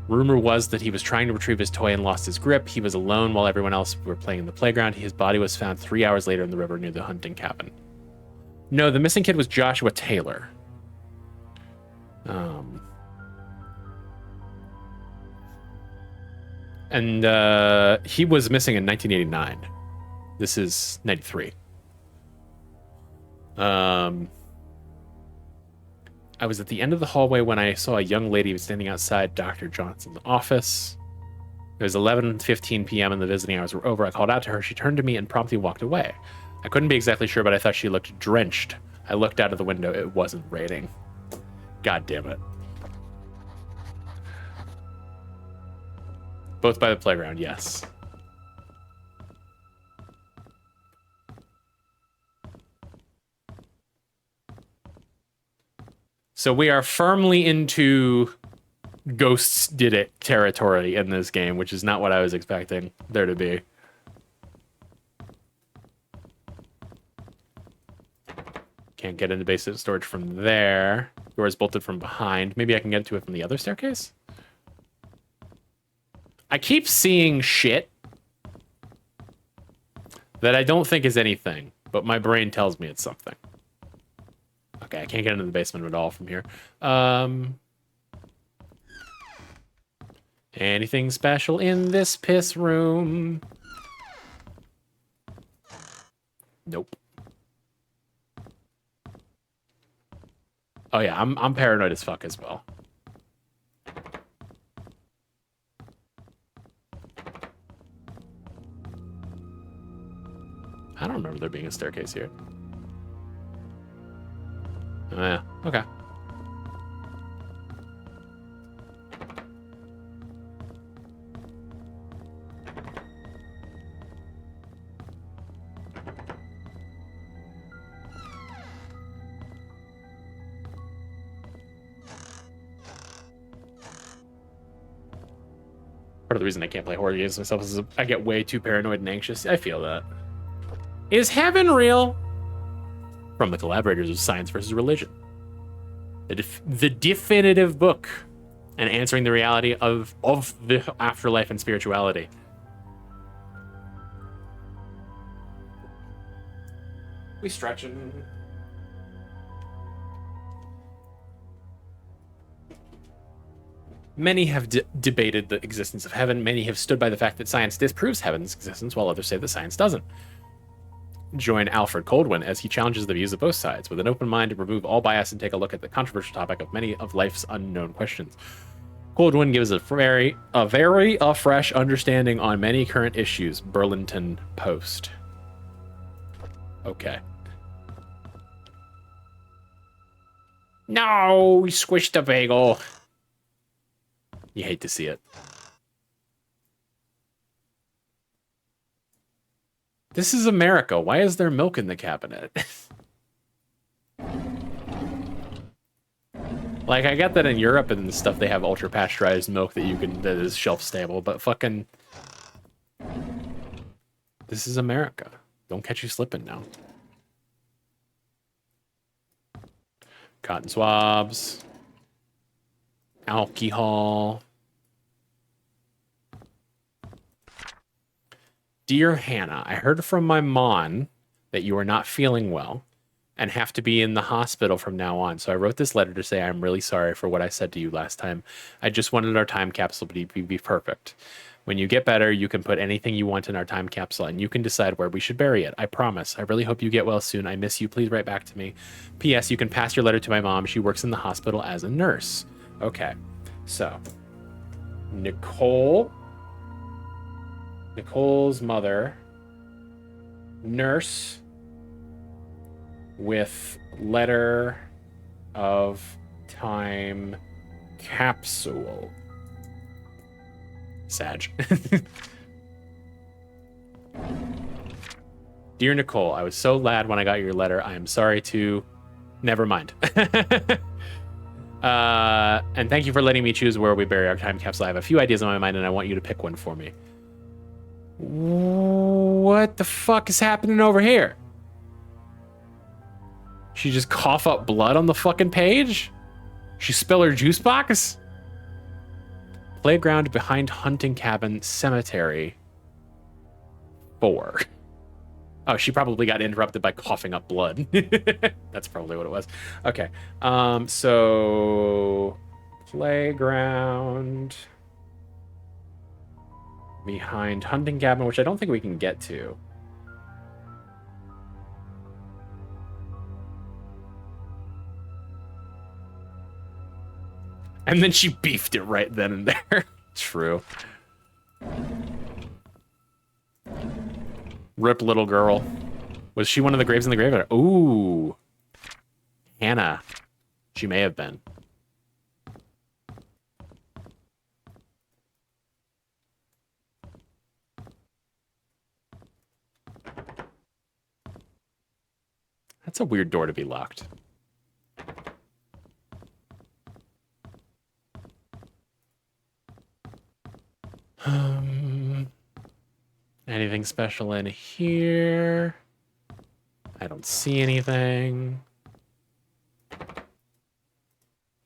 Rumor was that he was trying to retrieve his toy and lost his grip. He was alone while everyone else were playing in the playground. His body was found 3 hours later in the river near the hunting cabin. No, the missing kid was Joshua Taylor. And he was missing in 1989. This is 93. I was at the end of the hallway when I saw a young lady standing outside Dr. Johnson's office. It was 11:15 p.m. and the visiting hours were over. I called out to her. She turned to me and promptly walked away. I couldn't be exactly sure, but I thought she looked drenched. I looked out of the window. It wasn't raining. God damn it. Both by the playground, yes. So we are firmly into ghosts did it territory in this game, which is not what I was expecting there to be. Can't get into basement storage from there. Door is bolted from behind. Maybe I can get to it from the other staircase? I keep seeing shit that I don't think is anything, but my brain tells me it's something. Okay, I can't get into the basement at all from here. Anything special in this piss room? Nope. Oh yeah, I'm paranoid as fuck as well. I don't remember there being a staircase here. Oh, yeah, okay. Part of the reason I can't play horror games myself is I get way too paranoid and anxious. I feel that. Is heaven real? From the collaborators of Science versus Religion. The definitive book and answering the reality of the afterlife and spirituality. We stretching. Many have debated the existence of heaven. Many have stood by the fact that science disproves heaven's existence, while others say that science doesn't. Join Alfred Coldwin as he challenges the views of both sides with an open mind to remove all bias and take a look at the controversial topic of many of life's unknown questions. Coldwin gives a very fresh understanding on many current issues. Burlington Post. Okay. No, we squished the bagel. You hate to see it. This is America. Why is there milk in the cabinet? Like, I get that in Europe and stuff they have ultra pasteurized milk that is shelf stable, but fucking, this is America. Don't catch you slipping now. Cotton swabs. Alcohol. Dear Hannah, I heard from my mom that you are not feeling well and have to be in the hospital from now on. So I wrote this letter to say I'm really sorry for what I said to you last time. I just wanted our time capsule to be perfect. When you get better, you can put anything you want in our time capsule and you can decide where we should bury it. I promise. I really hope you get well soon. I miss you. Please write back to me. P.S. You can pass your letter to my mom. She works in the hospital as a nurse. Okay. So, Nicole's mother, nurse, with letter of time capsule. Sag. Dear Nicole, I was so glad when I got your letter. I am sorry to... Never mind. And thank you for letting me choose where we bury our time capsule. I have a few ideas on my mind and I want you to pick one for me. What the fuck is happening over here? She just cough up blood on the fucking page? She spill her juice box? Playground behind hunting cabin cemetery 4. Oh, she probably got interrupted by coughing up blood. That's probably what it was. Okay. So playground behind hunting cabin, which I don't think we can get to. And then she beefed it right then and there. True. Rip little girl. Was she one of the graves in the grave? Ooh. Hannah. She may have been. That's a weird door to be locked. Anything special in here? I don't see anything.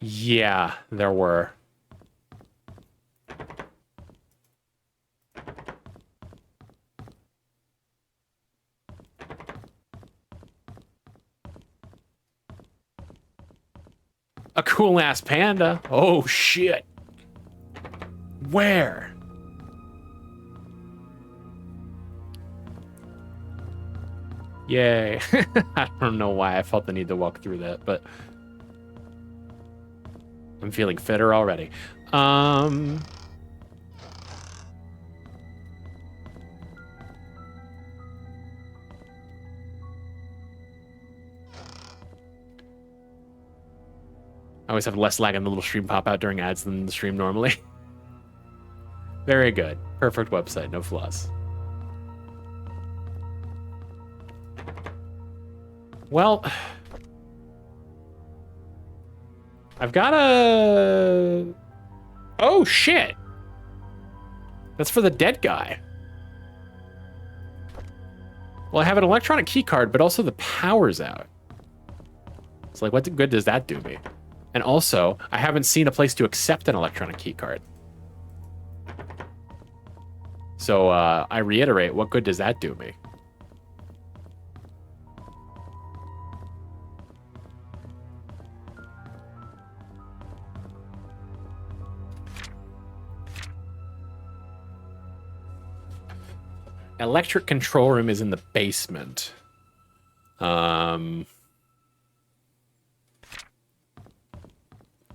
Yeah, there were. A cool ass panda. Oh shit. Where? Yay. I don't know why I felt the need to walk through that, but I'm feeling fitter already. I always have less lag on the little stream pop out during ads than the stream normally. Very good. Perfect website, no flaws. Well, I've got a... Oh, shit. That's for the dead guy. Well, I have an electronic key card, but also the power's out. It's like, what good does that do me? And also, I haven't seen a place to accept an electronic key card. So, I reiterate, what good does that do me? Electric control room is in the basement. Where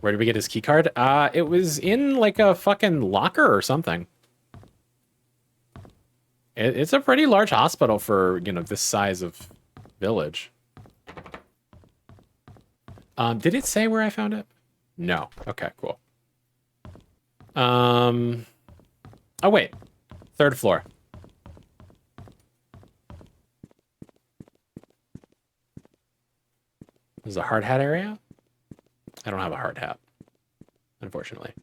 did we get his key card? It was in like a fucking locker or something. It's a pretty large hospital for, you know, this size of village. Did it say where I found it? No. Okay, cool. Oh wait. 3rd floor. This is a hard hat area? I don't have a hard hat, unfortunately.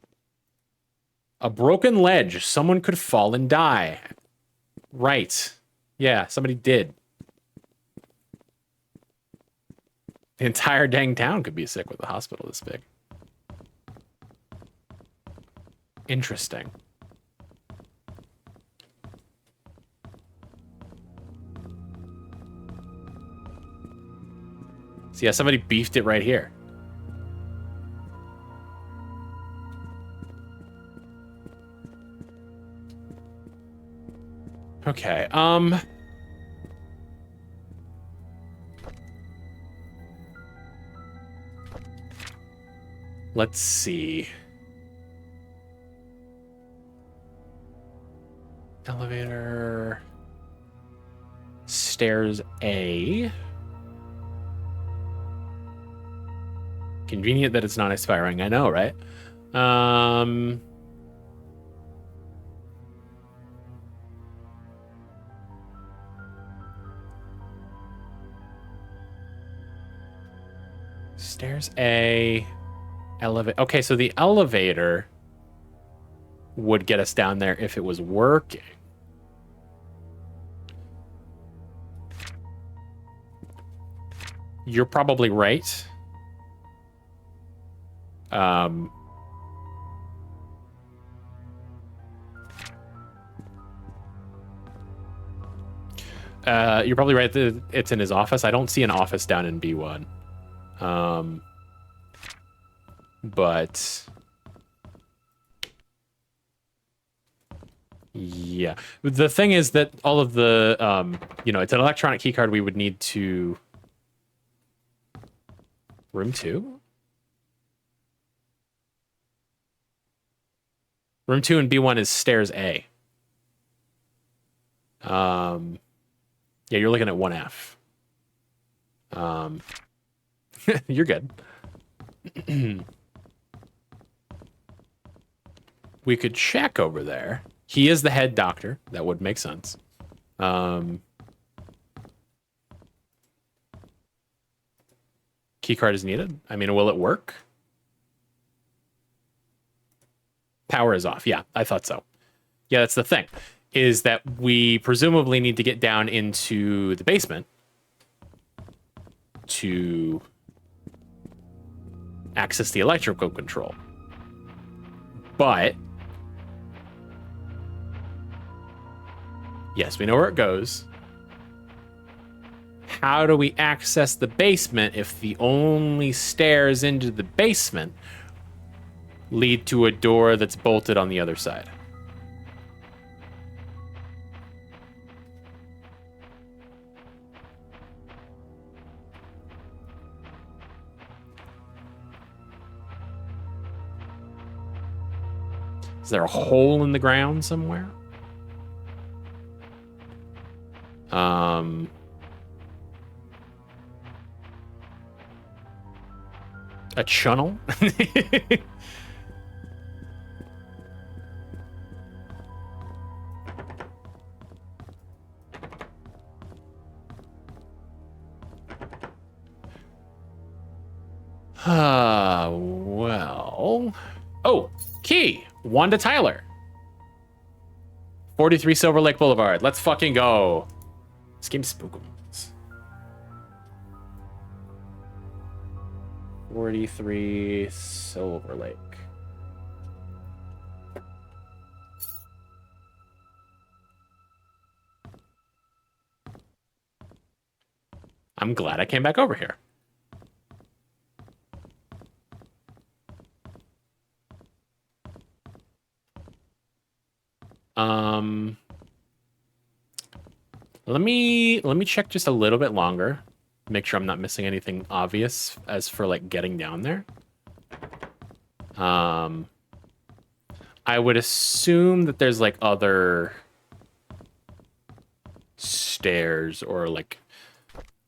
A broken ledge. Someone could fall and die. Right. Yeah, somebody did. The entire dang town could be sick with a hospital this big. Interesting. So yeah, somebody beefed it right here. Okay, let's see. Elevator. Stairs A. Convenient that it's not expiring, I know, right? Stairs A. Elevator. Okay, so the elevator would get us down there if it was working. You're probably right. You're probably right that it's in his office. I don't see an office down in B1. But yeah, the thing is that all of the, you know, it's an electronic keycard. We would need to room 2. Room 2 and B1 is stairs A. Yeah, you're looking at 1F. You're good. We could check over there. He is the head doctor. That would make sense. Key card is needed. I mean, will it work? Power is off. Yeah, I thought so. Yeah, that's the thing. Is that we presumably need to get down into the basement to access the electrical control. But yes, we know where it goes. How do we access the basement if the only stairs into the basement lead to a door that's bolted on the other side? Is there a hole in the ground somewhere? A channel? Well. Oh, key. Wanda Tyler. 43 Silver Lake Boulevard. Let's fucking go. This game's spookums. 43 Silver Lake. I'm glad I came back over here. Let me check just a little bit longer. Make sure I'm not missing anything obvious as for like getting down there. I would assume that there's like other stairs or like,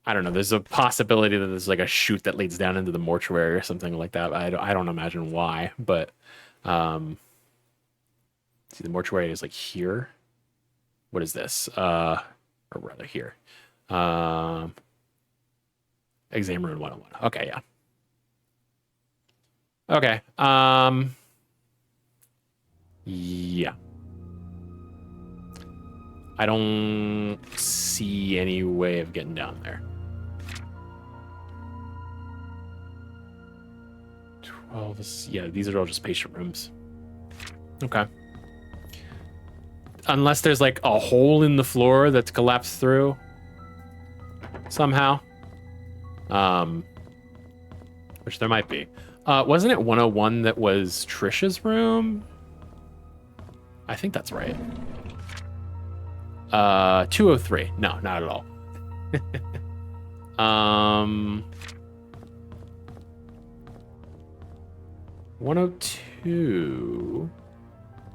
I don't know. There's a possibility that there's like a chute that leads down into the mortuary or something like that. I don't imagine why, but see, the mortuary is like here. What is this? Or rather here. Exam room 101. Okay, yeah. Okay. Yeah. I don't see any way of getting down there. 12 is, yeah, these are all just patient rooms. Okay. Unless there's like a hole in the floor that's collapsed through somehow. Which there might be. Wasn't it 101 that was Trisha's room? I think that's right. 203. No, not at all. 102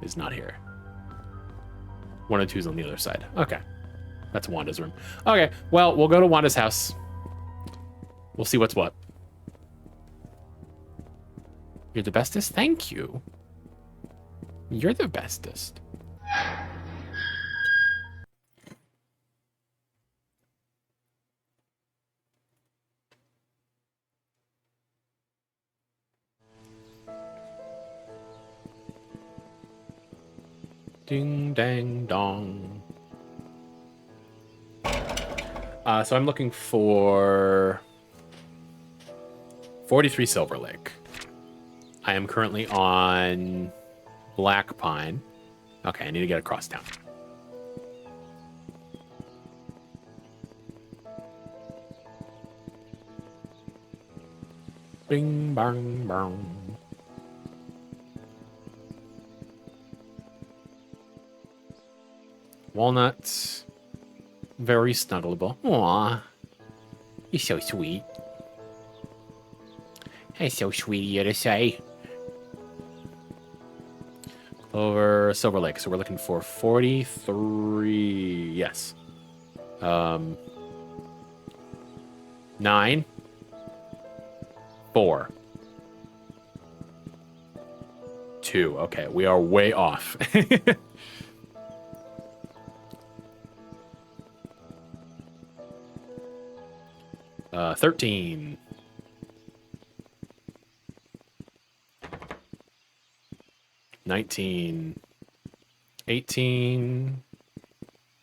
is not here. 102 is on the other side. Okay. That's Wanda's room. Okay, well, we'll go to Wanda's house. We'll see what's what. You're the bestest? Thank you. You're the bestest. Ding, dang, dong. So I'm looking for 43 Silver Lake. I am currently on Black Pine. Okay, I need to get across town. Bing, bang, bang. Walnuts. Very snuggleable. Aww. You're so sweet. That's so sweet of you to say. Over Silver Lake. So we're looking for 43. Yes. 9. 4. 2. Okay, we are way off. 13. 19. 18.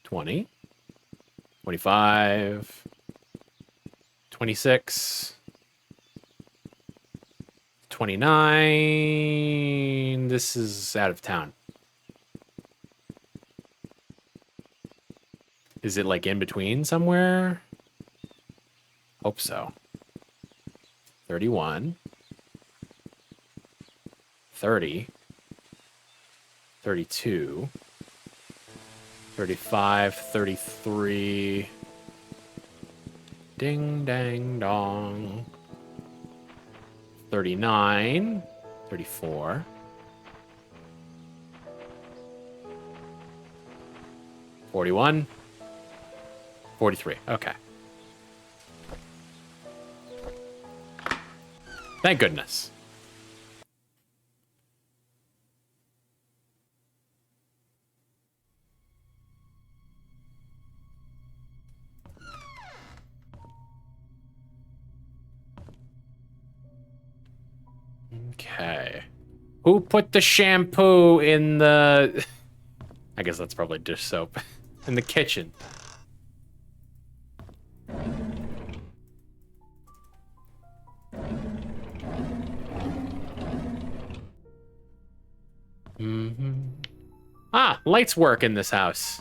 20. 25. 26. 29. This is out of town. Is it like in between somewhere? Hope so. 31. 30. 32. 35. 33. Ding, dang, dong. 39. 34. 41. 43. Okay. Thank goodness. Okay. Who put the shampoo in the... I guess that's probably dish soap. In the kitchen. Mm-hmm. Ah, lights work in this house.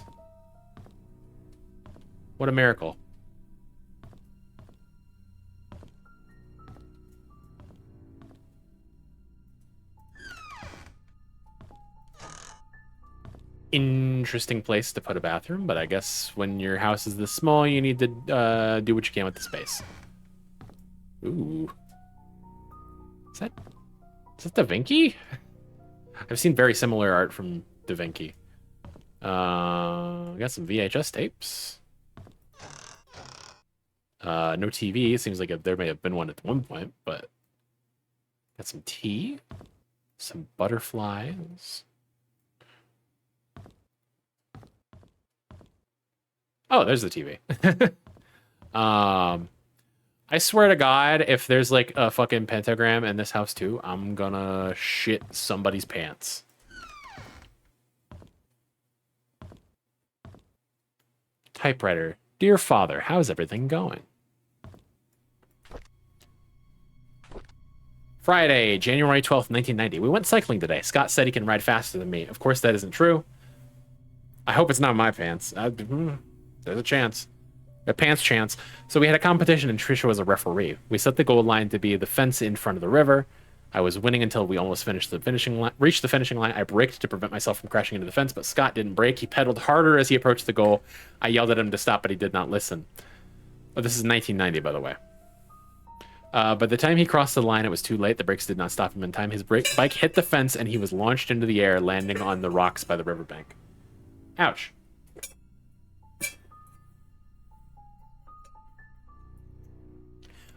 What a miracle. interesting place to put a bathroom, but I guess when your house is this small, you need to do what you can with the space. Ooh. Is that Da Vinci? I've seen very similar art from Da Vinci. Got some VHS tapes. No TV. It seems like there may have been one at one point, but got some tea, some butterflies. Oh, there's the TV. I swear to God, if there's like a fucking pentagram in this house too, I'm gonna shit somebody's pants. Typewriter. Dear Father, how's everything going? Friday, January 12th, 1990. We went cycling today. Scott said he can ride faster than me. Of course, that isn't true. I hope it's not my pants. There's a chance. A pants chance. So we had a competition and Trisha was a referee. We set the goal line to be the fence in front of the river. I was winning until we almost reached the finishing line. I braked to prevent myself from crashing into the fence, but Scott didn't brake. He pedaled harder as he approached the goal. I yelled at him to stop, but he did not listen. Oh, this is 1990, by the way. By the time he crossed the line, it was too late. The brakes did not stop him in time. His bike hit the fence, and he was launched into the air, landing on the rocks by the riverbank. Ouch.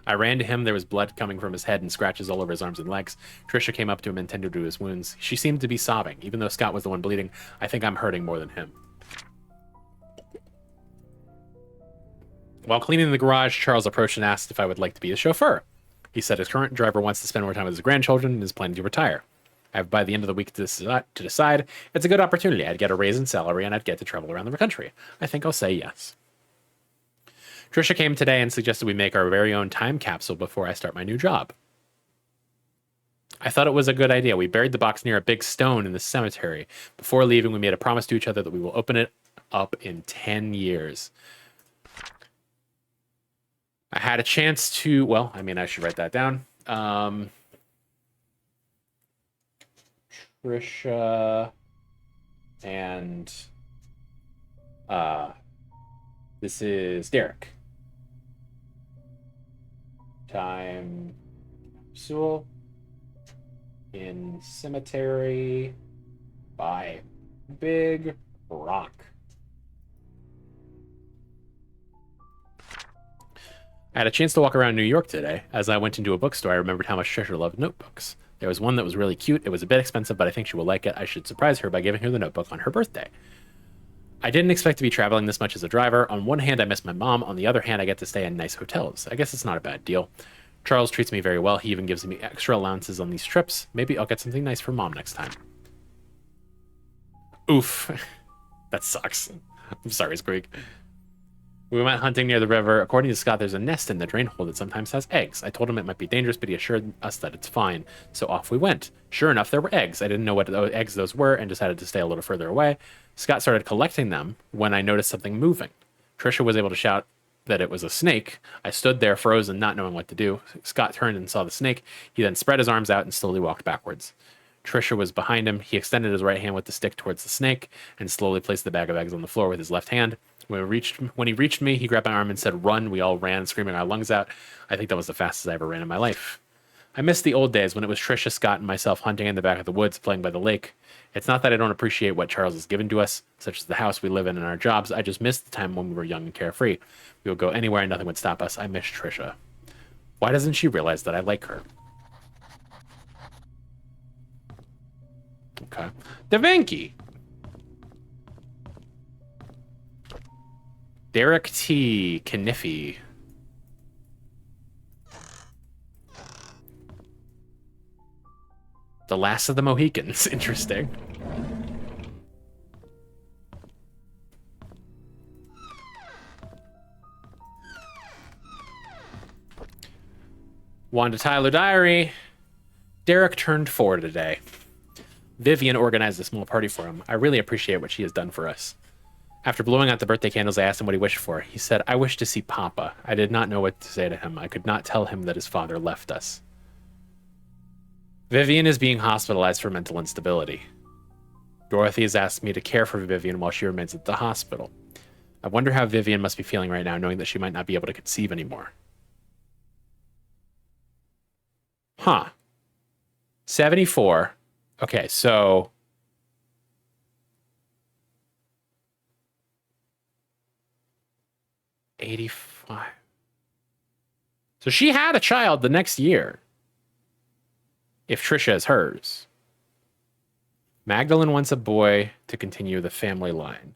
I ran to him. There was blood coming from his head and scratches all over his arms and legs. Trisha came up to him and tended to his wounds. She seemed to be sobbing. Even though Scott was the one bleeding, I think I'm hurting more than him. While cleaning the garage, Charles approached and asked if I would like to be his chauffeur. He said his current driver wants to spend more time with his grandchildren and is planning to retire. I have by the end of the week to decide. It's a good opportunity. I'd get a raise in salary and I'd get to travel around the country. I think I'll say yes. Trisha came today and suggested we make our very own time capsule before I start my new job. I thought it was a good idea. We buried the box near a big stone in the cemetery. Before leaving, we made a promise to each other that we will open it up in 10 years. I had a chance to, well, I mean, I should write that down. Trisha and this is Derek. Time capsule in cemetery by Big Rock. I had a chance to walk around New York today. As I went into a bookstore, I remembered how much Trisha loved notebooks. There was one that was really cute. It was a bit expensive, but I think she will like it. I should surprise her by giving her the notebook on her birthday. I didn't expect to be traveling this much as a driver. On one hand, I miss my mom. On the other hand, I get to stay in nice hotels. I guess it's not a bad deal. Charles treats me very well. He even gives me extra allowances on these trips. Maybe I'll get something nice for mom next time. Oof. That sucks. I'm sorry, Squeak. We went hunting near the river. According to Scott, there's a nest in the drain hole that sometimes has eggs. I told him it might be dangerous, but he assured us that it's fine. So off we went. Sure enough, there were eggs. I didn't know what eggs those were and decided to stay a little further away. Scott started collecting them when I noticed something moving. Trisha was able to shout that it was a snake. I stood there frozen, not knowing what to do. Scott turned and saw the snake. He then spread his arms out and slowly walked backwards. Trisha was behind him. He extended his right hand with the stick towards the snake and slowly placed the bag of eggs on the floor with his left hand. When he reached me, he grabbed my arm and said, "Run." We all ran, screaming our lungs out. I think that was the fastest I ever ran in my life. I miss the old days when it was Trisha, Scott, and myself hunting in the back of the woods, playing by the lake. It's not that I don't appreciate what Charles has given to us, such as the house we live in and our jobs. I just miss the time when we were young and carefree. We would go anywhere and nothing would stop us. I miss Trisha. Why doesn't she realize that I like her? Okay. Da Vinci. Derek T. Kniffy. The Last of the Mohicans. Interesting. Wanda Tyler Diary. Derek turned 4 today. Vivian organized a small party for him. I really appreciate what she has done for us. After blowing out the birthday candles, I asked him what he wished for. He said, "I wish to see Papa." I did not know what to say to him. I could not tell him that his father left us. Vivian is being hospitalized for mental instability. Dorothy has asked me to care for Vivian while she remains at the hospital. I wonder how Vivian must be feeling right now, knowing that she might not be able to conceive anymore. Huh. 74. Okay, so... $85. So she had a child the next year. If Trisha is hers. Magdalene wants a boy to continue the family line.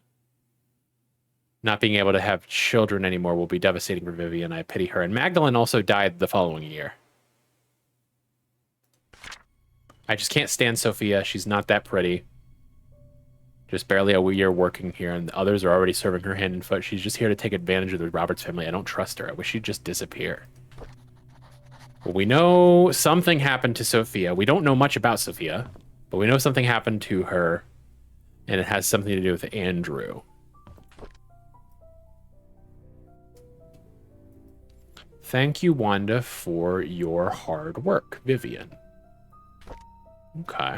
Not being able to have children anymore will be devastating for Vivian. I pity her. And Magdalene also died the following year. I just can't stand Sophia. She's not that pretty. Just barely a year working here, and the others are already serving her hand and foot. She's just here to take advantage of the Roberts family. I don't trust her. I wish she'd just disappear. Well, we know something happened to Sophia. We don't know much about Sophia, but we know something happened to her, and it has something to do with Andrew. Thank you, Wanda, for your hard work, Vivian. Okay.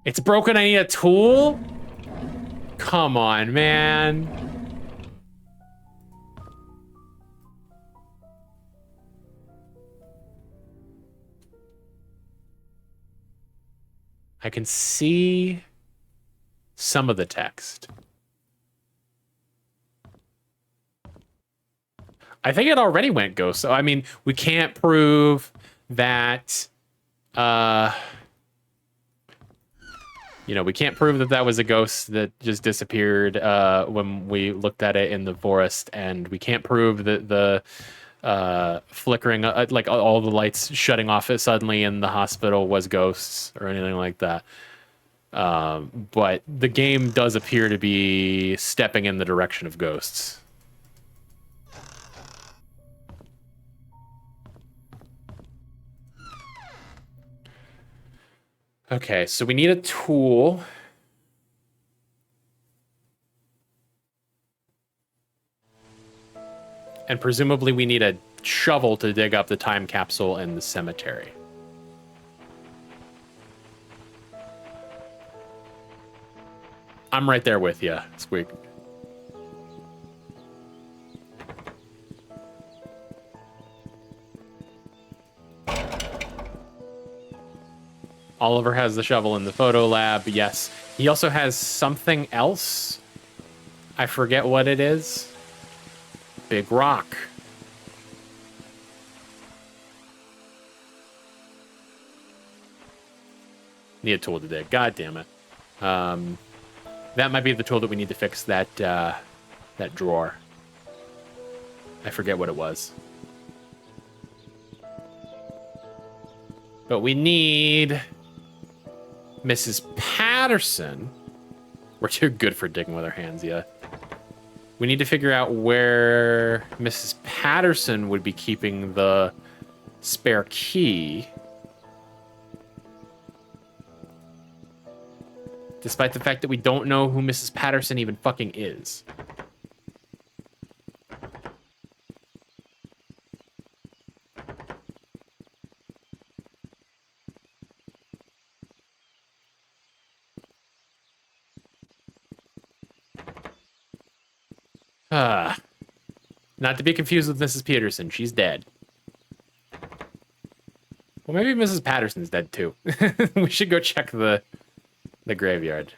It's broken, I need a tool? Come on, man. I can see some of the text. I think it already went ghost. So, I mean, we can't prove that, you know, we can't prove that that was a ghost that just disappeared when we looked at it in the forest, and we can't prove that the flickering, like all the lights shutting off suddenly in the hospital was ghosts or anything like that. But the game does appear to be stepping in the direction of ghosts. Okay, so we need a tool. And presumably we need a shovel to dig up the time capsule in the cemetery. I'm right there with you, Squeak. Oliver has the shovel in the photo lab, yes. He also has something else. I forget what it is. Big rock. Need a tool to dig. God damn it. That might be the tool that we need to fix that that drawer. I forget what it was. But we need Mrs. Patterson. We're too good for digging with our hands, yeah. We need to figure out where Mrs. Patterson would be keeping the spare key. Despite the fact that we don't know who Mrs. Patterson even fucking is. Not to be confused with Mrs. Peterson. She's dead. Well, maybe Mrs. Patterson's dead too. We should go check the graveyard.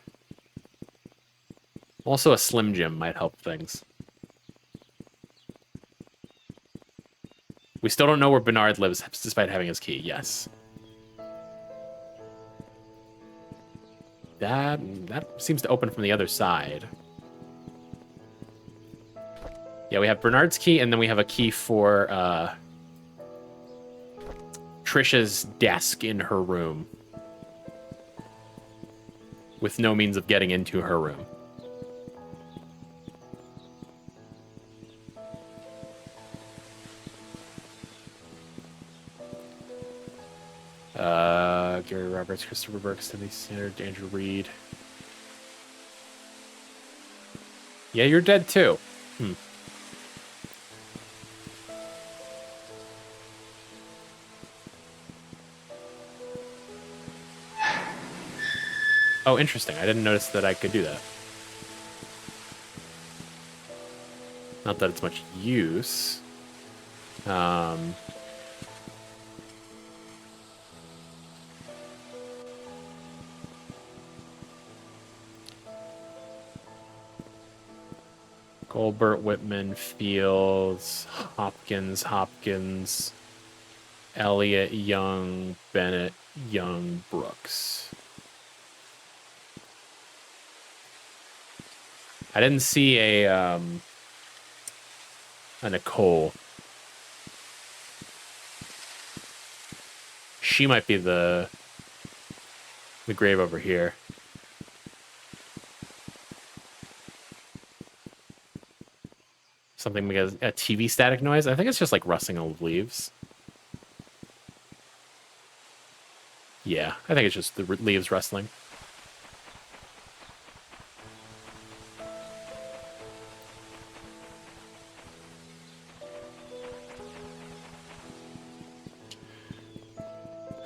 Also, a Slim Jim might help things. We still don't know where Bernard lives, despite having his key. Yes. That seems to open from the other side. Yeah, we have Bernard's key, and then we have a key for Trisha's desk in her room. With no means of getting into her room. Gary Roberts, Christopher Burke, Cindy Standard, Andrew Reed. Yeah, you're dead too. Oh, interesting. I didn't notice that I could do that. Not that it's much use. Goldbert, Whitman, Fields, Hopkins, Elliott, Young, Bennett, Young, Brooks. I didn't see a Nicole. She might be the grave over here. Something because a TV static noise. I think it's just like rustling of leaves. Yeah, I think it's just the leaves rustling.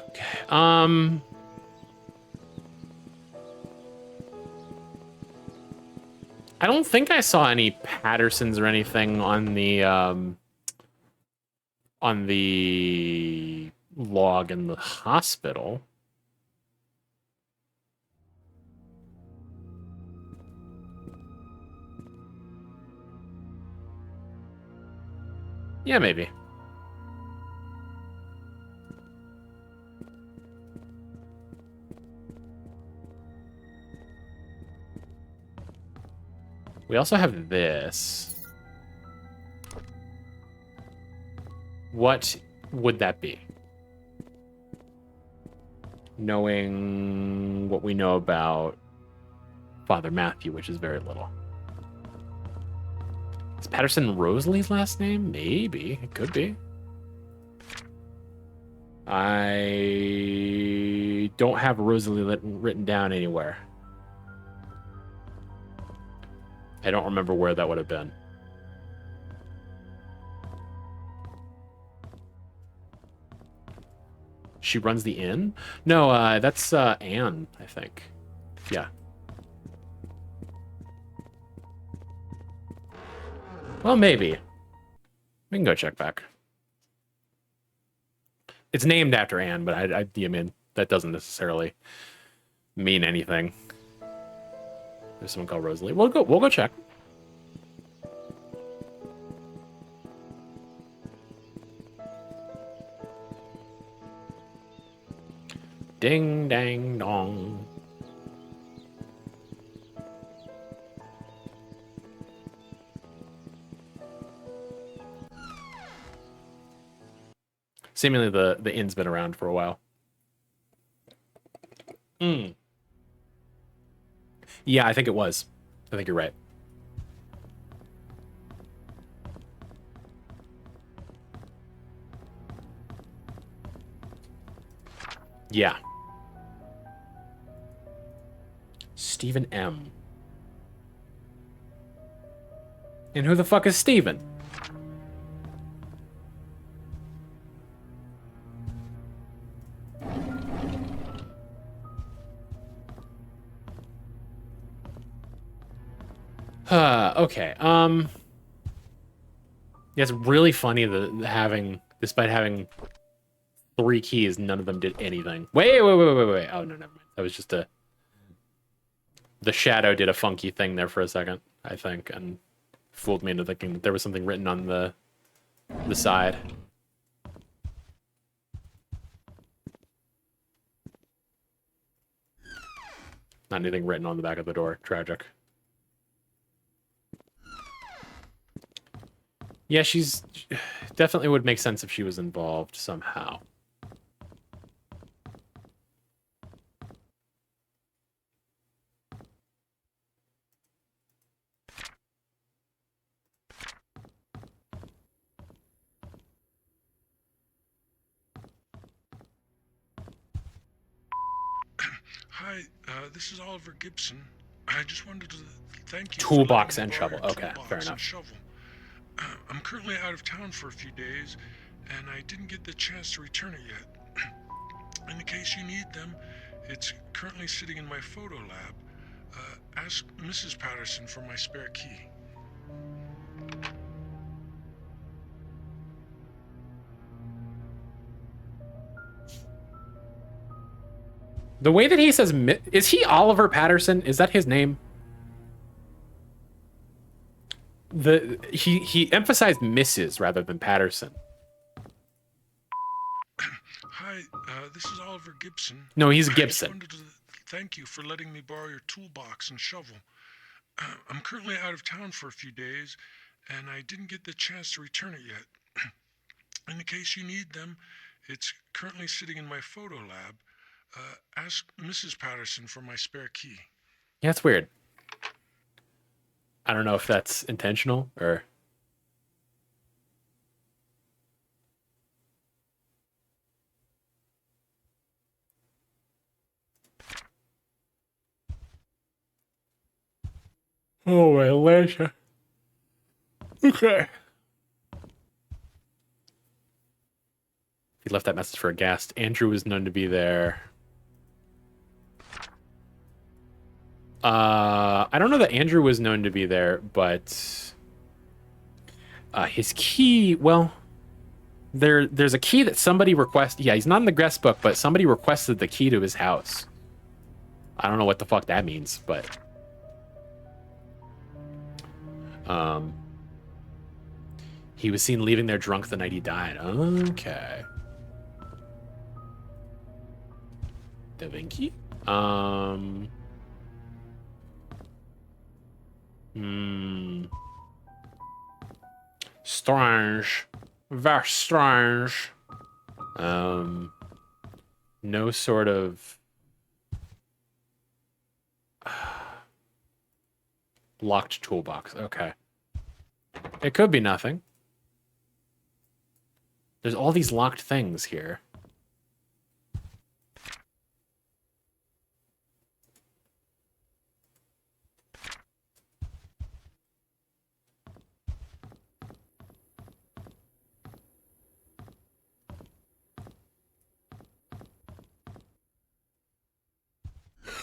Okay. I don't think I saw any Pattersons or anything on the log in the hospital. Yeah, maybe. We also have this. What would that be? Knowing what we know about Father Matthew, which is very little. Is Patterson Rosalie's last name? Maybe. It could be. I don't have Rosalie written down anywhere. I don't remember where that would have been. She runs the inn? No, that's Anne, I think. Yeah. Well, maybe. We can go check back. It's named after Anne, but I mean, that doesn't necessarily mean anything. There's someone called Rosalie. We'll go check. Ding dang dong. Seemingly the inn's been around for a while. Yeah, I think it was. I think you're right. Yeah. Stephen M. And who the fuck is Stephen? Okay. Yeah, it's really funny that despite having 3 keys, none of them did anything. Wait. Oh, no, never mind. That was just the shadow did a funky thing there for a second, I think, and fooled me into thinking that there was something written on the side. Not anything written on the back of the door. Tragic. Yeah, she's definitely would make sense if she was involved somehow. Hi, this is Oliver Gibson. I just wanted to thank you Toolbox for and letting me shovel. borrow your Okay, toolbox fair and enough. shovel. I'm currently out of town for a few days, and I didn't get the chance to return it yet. In the case you need them, it's currently sitting in my photo lab. Ask Mrs. Patterson for my spare key. The way that he says, is he Oliver Patterson? Is that his name? He emphasized Mrs. rather than Patterson. Hi, this is Oliver Gibson. No, he's I just Gibson. wanted to thank you for letting me borrow your toolbox and shovel. I'm currently out of town for a few days, and I didn't get the chance to return it yet. In the case you need them, it's currently sitting in my photo lab. Ask Mrs. Patterson for my spare key. Yeah, it's weird. I don't know if that's intentional or... Oh, my Atlanta. Okay. He left that message for a guest. Andrew was known to be there. I don't know that Andrew was known to be there, but his key, well, there's a key that somebody requested. Yeah, he's not in the guest book, but somebody requested the key to his house. I don't know what the fuck that means, but he was seen leaving there drunk the night he died. Okay. Da Vinci? Strange. Very strange. No sort of locked toolbox. Okay. It could be nothing. There's all these locked things here.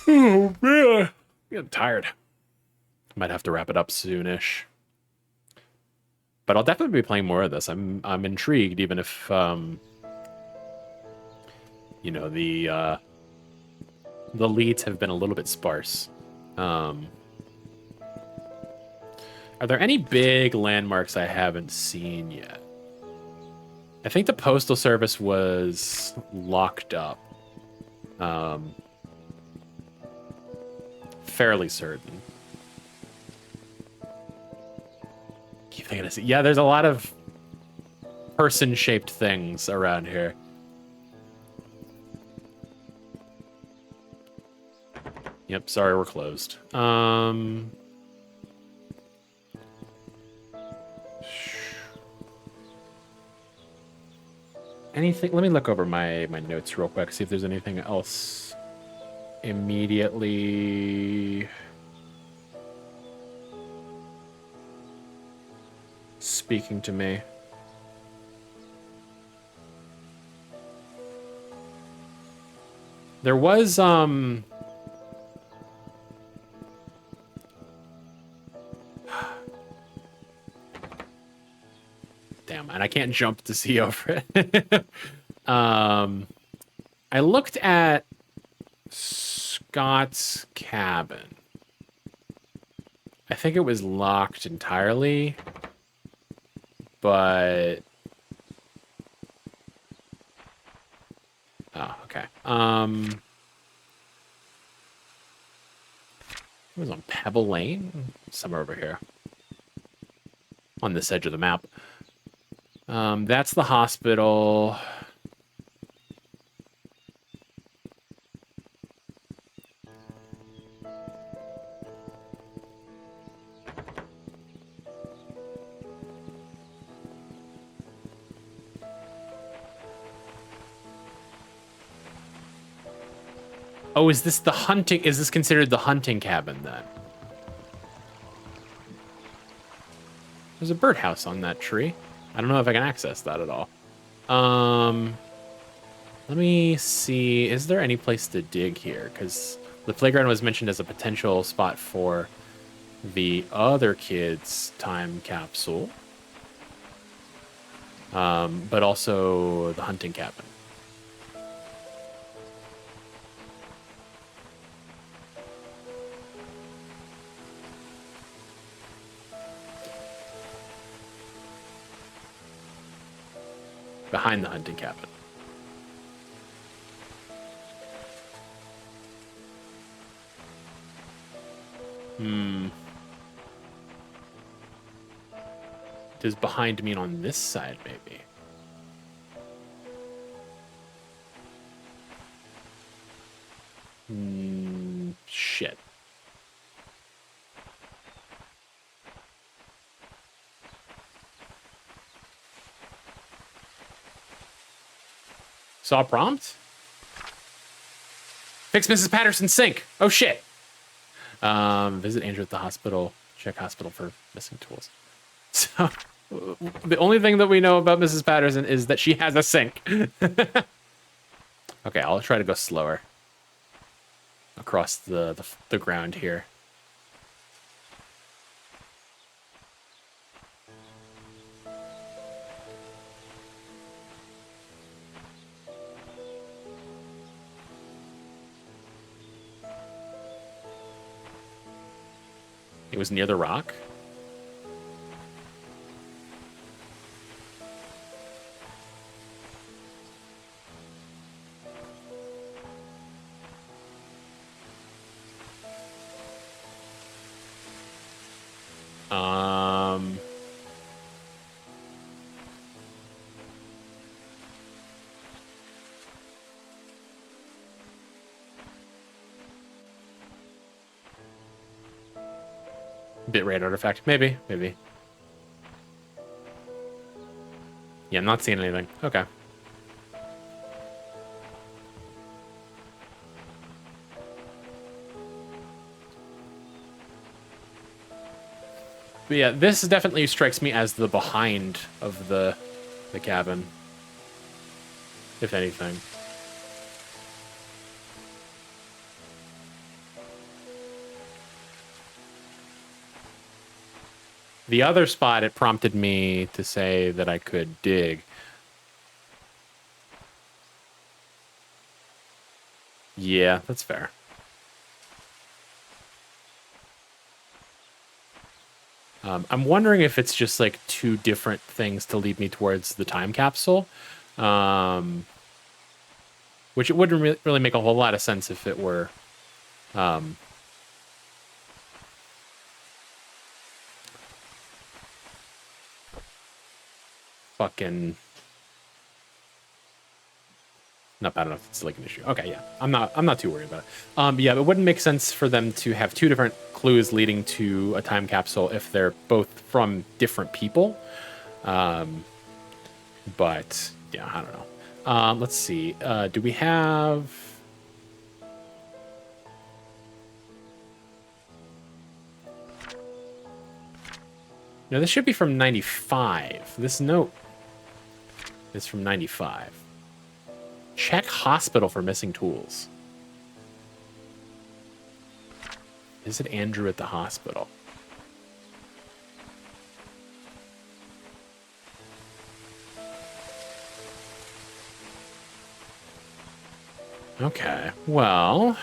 Oh man, I'm getting tired. Might have to wrap it up soonish. But I'll definitely be playing more of this. I'm intrigued, even if you know, the leads have been a little bit sparse. Are there any big landmarks I haven't seen yet? I think the Postal Service was locked up. Fairly certain. Keep thinking of, yeah, there's a lot of person-shaped things around here. Yep, sorry, we're closed. Anything? Let me look over my notes real quick, see if there's anything else immediately speaking to me. There was damn, and I can't jump to see over it. I looked at Scott's cabin. I think it was locked entirely, but oh, okay. It was on Pebble Lane, somewhere over here, on this edge of the map. That's the hospital. Oh, is this the hunting? Is this considered the hunting cabin then? There's a birdhouse on that tree. I don't know if I can access that at all. Let me see. Is there any place to dig here? Because the playground was mentioned as a potential spot for the other kid's time capsule. But also the hunting cabin. Behind the hunting cabin. Does behind mean on this side, maybe? Shit. Saw prompt? Fix Mrs. Patterson's sink. Oh, shit. Visit Andrew at the hospital. Check hospital for missing tools. So, the only thing that we know about Mrs. Patterson is that she has a sink. Okay, I'll try to go slower. Across the ground here. It was near the rock. Bitrate artifact. Maybe. Yeah, I'm not seeing anything. Okay. But yeah, this definitely strikes me as the behind of the cabin. If anything. The other spot, it prompted me to say that I could dig. Yeah, that's fair. I'm wondering if it's just like two different things to lead me towards the time capsule. Which it wouldn't really make a whole lot of sense if it were... fucking not bad enough. It's like an issue. Okay, yeah. I'm not too worried about it. Yeah, it wouldn't make sense for them to have two different clues leading to a time capsule if they're both from different people. But yeah, I don't know. Let's see. Do we have... No, this should be from 95. This note is from 95. Check hospital for missing tools. Visit Andrew at the hospital. Okay, well...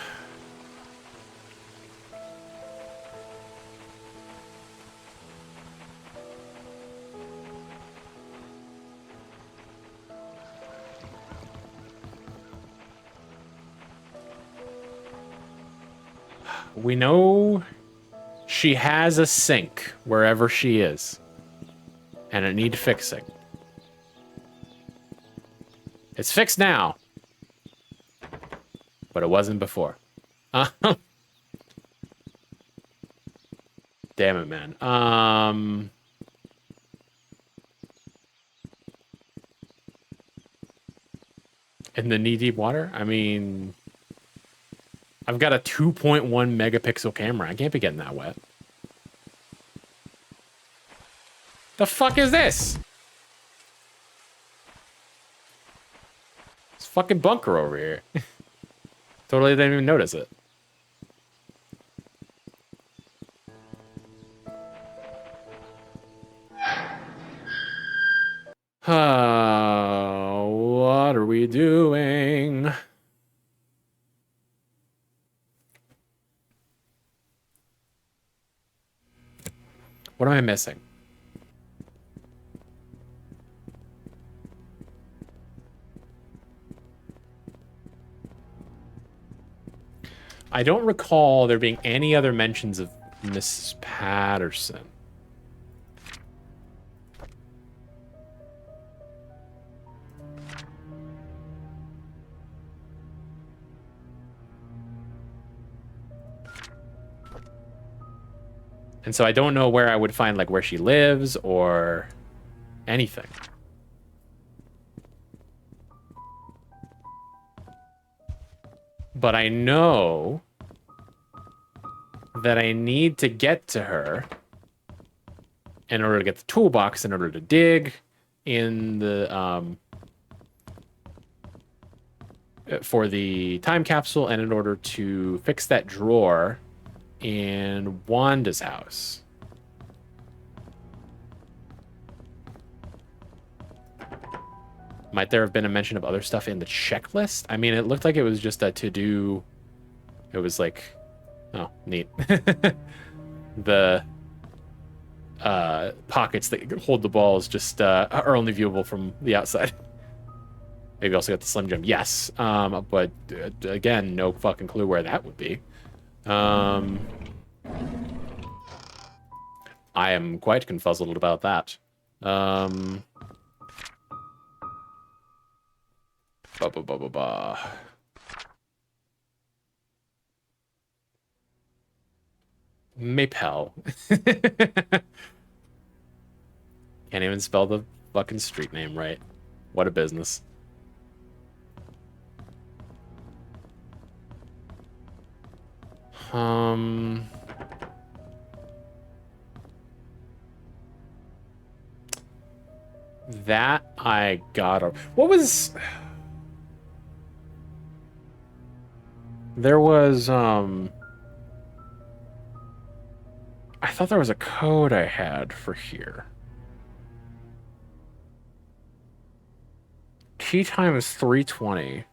we know she has a sink wherever she is, and it needs fixing. It's fixed now, but it wasn't before. Damn it, man. In the knee-deep water? I mean... I've got a 2.1 megapixel camera. I can't be getting that wet. The fuck is this? This fucking bunker over here. Totally didn't even notice it. What are we doing? What am I missing? I don't recall there being any other mentions of Mrs. Patterson. And so I don't know where I would find, like, where she lives or anything. But I know that I need to get to her in order to get the toolbox, in order to dig in the, for the time capsule, and in order to fix that drawer in Wanda's house. Might there have been a mention of other stuff in the checklist? I mean, it looked like it was just a to-do. It was like, oh, neat. The pockets that hold the balls just are only viewable from the outside. Maybe also got the Slim Jim. Yes, but again, no fucking clue where that would be. I am quite confuzzled about that. Maypel. Can't even spell the fucking street name right. What a business. That I got. What was... There was, I thought there was a code I had for here. Tea time is 3:20.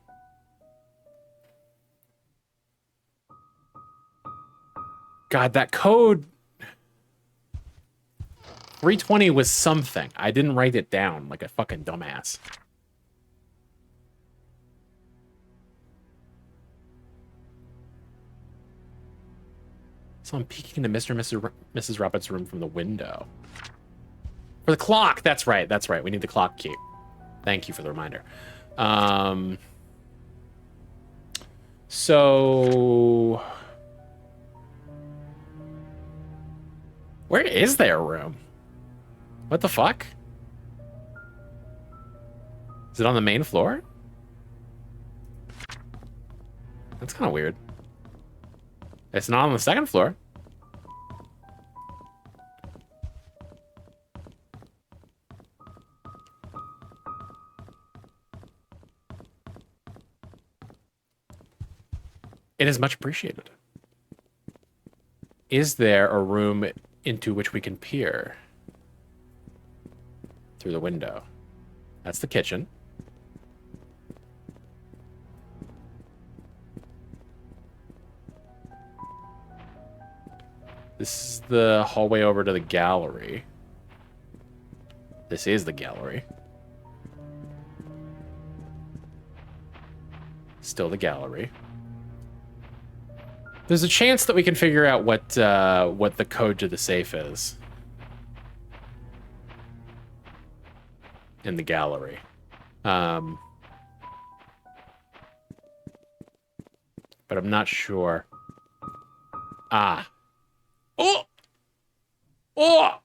God, that code... 3:20 was something. I didn't write it down like a fucking dumbass. So I'm peeking into Mr. and Mrs. Roberts' room from the window. For the clock! That's right, that's right. We need the clock key. Thank you for the reminder. So... Where is their room? What the fuck? Is it on the main floor? That's kind of weird. It's not on the second floor. It is much appreciated. Is there a room into which we can peer? Through the window. That's the kitchen. This is the hallway over to the gallery. This is the gallery. Still the gallery. There's a chance that we can figure out what the code to the safe is. In the gallery. But I'm not sure. Ah. Oh! Oh!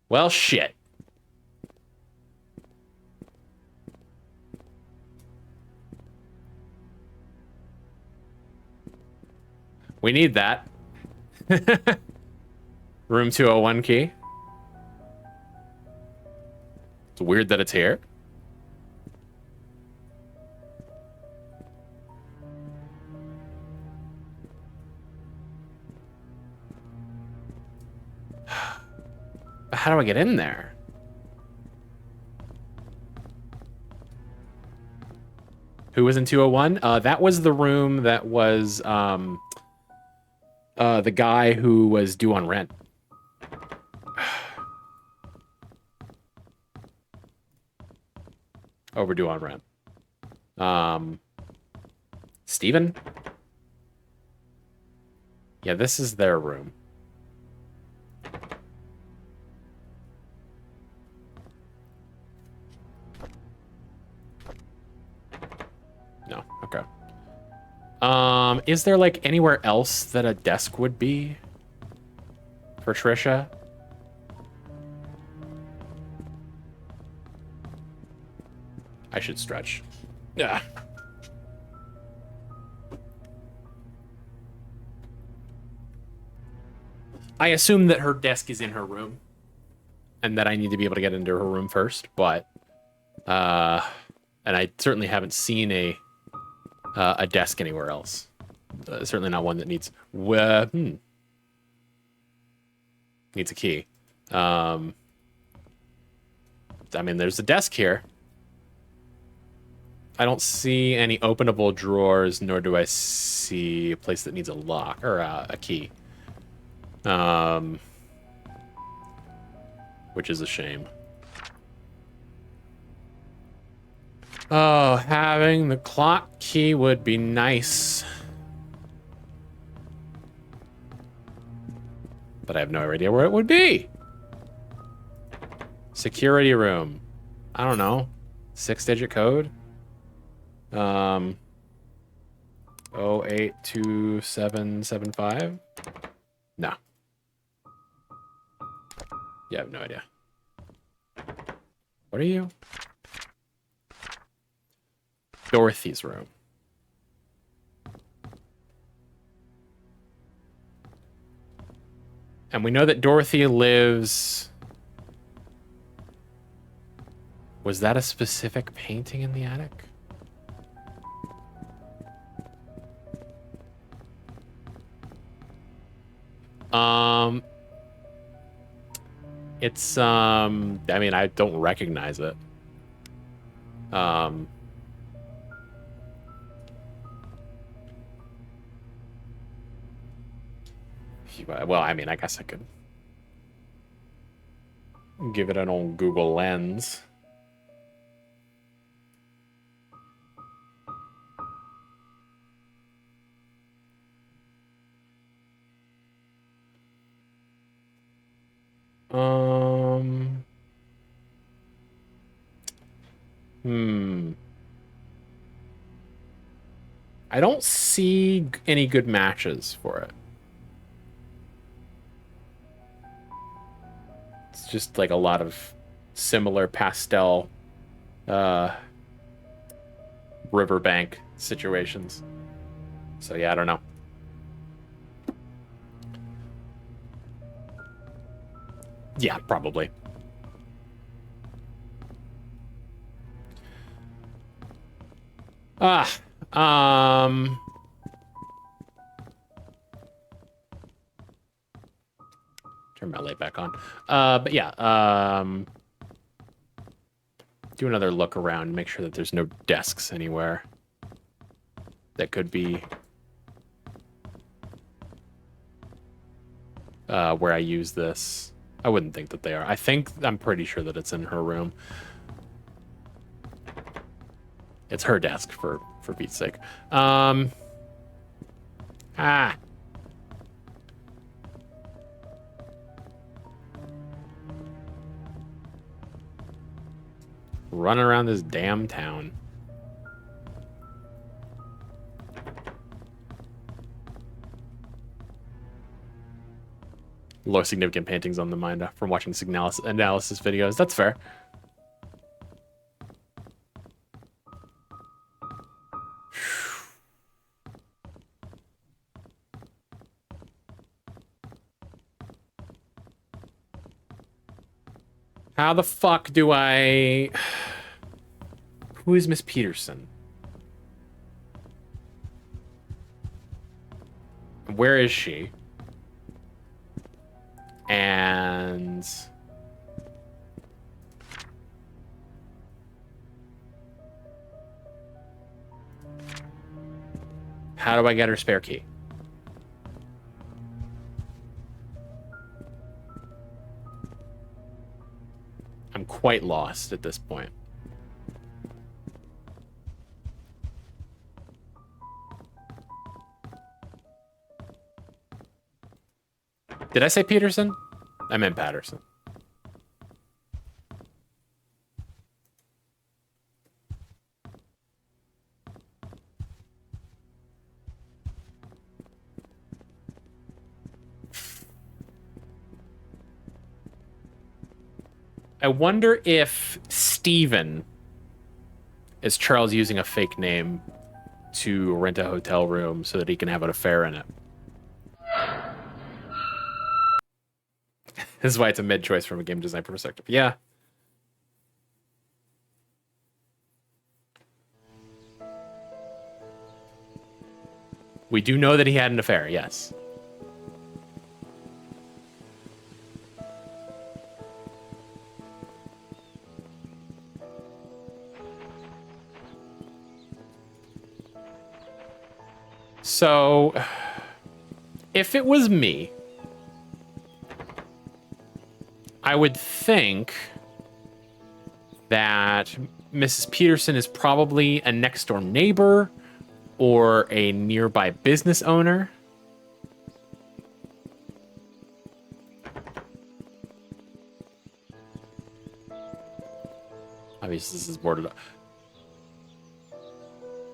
Well, shit. We need that. Room 201 key. It's weird that it's here. How do I get in there? Who was in 201? That was the room that was the guy who was due on rent. Overdue on rent. Steven? Yeah, this is their room. No, okay. Is there like anywhere else that a desk would be for Trisha? I should stretch. Yeah. I assume that her desk is in her room and that I need to be able to get into her room first, but and I certainly haven't seen a desk anywhere else. Certainly not one that needs needs a key. I mean, there's a desk here. I don't see any openable drawers, nor do I see a place that needs a lock or a key. Which is a shame. Oh, having the clock key would be nice. But I have no idea where it would be. Security room. I don't know. 6-digit code? 082775? No. Yeah, I have no idea. What are you? Dorothy's room. And we know that Dorothy lives... Was that a specific painting in the attic? It's, I mean, I don't recognize it. Well, I mean, I guess I could give it an old Google lens. I don't see any good matches for it. It's just like a lot of similar pastel riverbank situations. So yeah, I don't know. Yeah, probably. Turn my light back on. But yeah, do another look around, make sure that there's no desks anywhere that could be where I use this. I wouldn't think that they are. I'm pretty sure that it's in her room. It's her desk for Pete's sake. Running around this damn town. Low significant paintings on the mind from watching analysis videos. That's fair. How the fuck do I... Who is Miss Peterson? Where is she? And... How do I get her spare key? I'm quite lost at this point. Did I say Peterson? I meant Patterson. I wonder if Steven is Charles using a fake name to rent a hotel room so that he can have an affair in it. This is why it's a mid choice from a game design perspective. Yeah. We do know that he had an affair, yes. So, if it was me, I would think that Mrs. Peterson is probably a next door neighbor or a nearby business owner. Obviously, this is boarded up.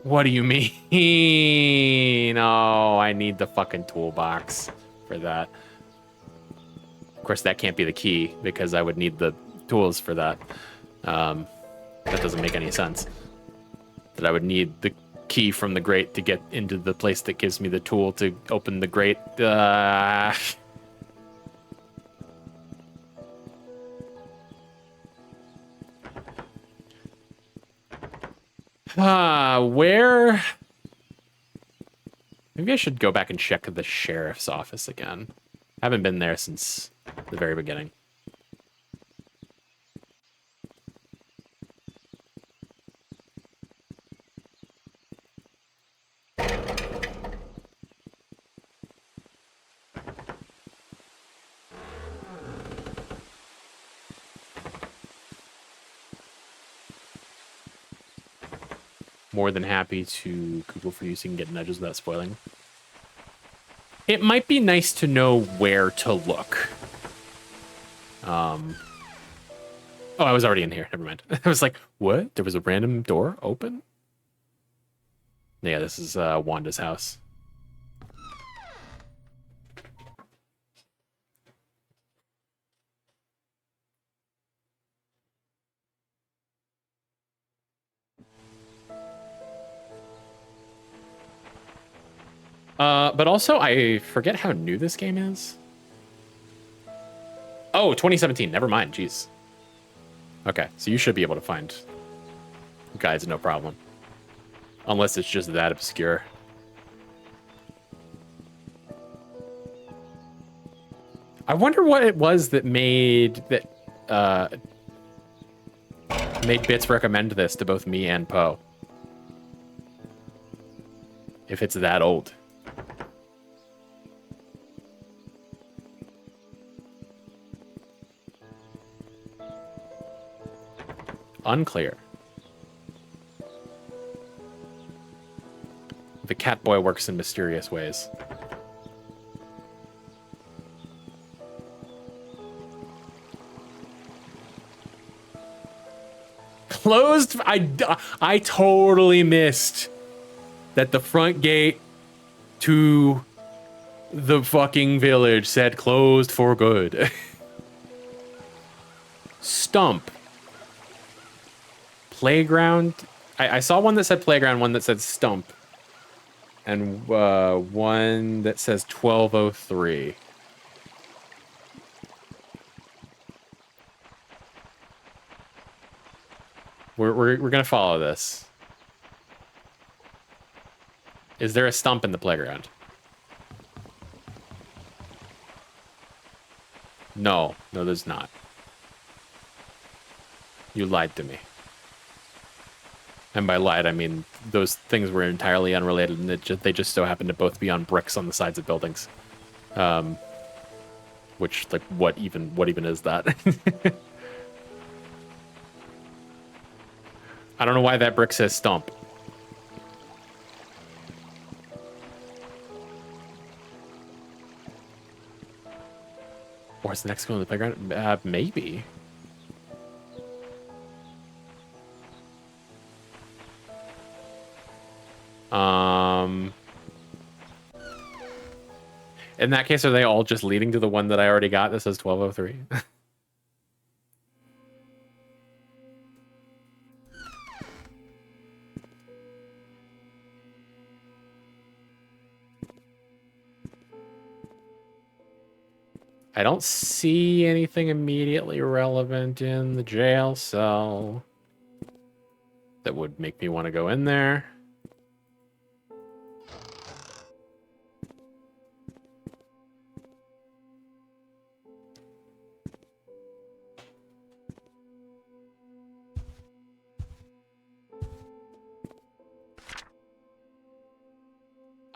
What do you mean? Oh, I need the fucking toolbox for that. Of course, that can't be the key because I would need the tools for that. That doesn't make any sense. That I would need the key from the grate to get into the place that gives me the tool to open the grate. Where? Maybe I should go back and check the sheriff's office again. I haven't been there since the very beginning. More than happy to Google for you so you can get nudges without spoiling. It might be nice to know where to look. Oh, I was already in here. Never mind. I was like, what? There was a random door open? Yeah, this is Wanda's house. But also, I forget how new this game is. Oh, 2017. Never mind. Jeez. Okay, so you should be able to find guides, no problem. Unless it's just that obscure. I wonder what it was that made Bits recommend this to both me and Poe. If it's that old. Unclear. The Catboy works in mysterious ways. Closed? I totally missed that the front gate to the fucking village said closed for good. Stump. Playground. I saw one that said playground, one that said stump, and one that says 1203. We're gonna follow this. Is there a stump in the playground? No, there's not. You lied to me. And by lied, I mean those things were entirely unrelated, and they just so happened to both be on bricks on the sides of buildings. Which, like, what even is that? I don't know why that brick says stump. Or is the next one in the playground? Maybe. In that case, are they all just leading to the one that I already got that says 1203? I don't see anything immediately relevant in the jail cell that would make me want to go in there.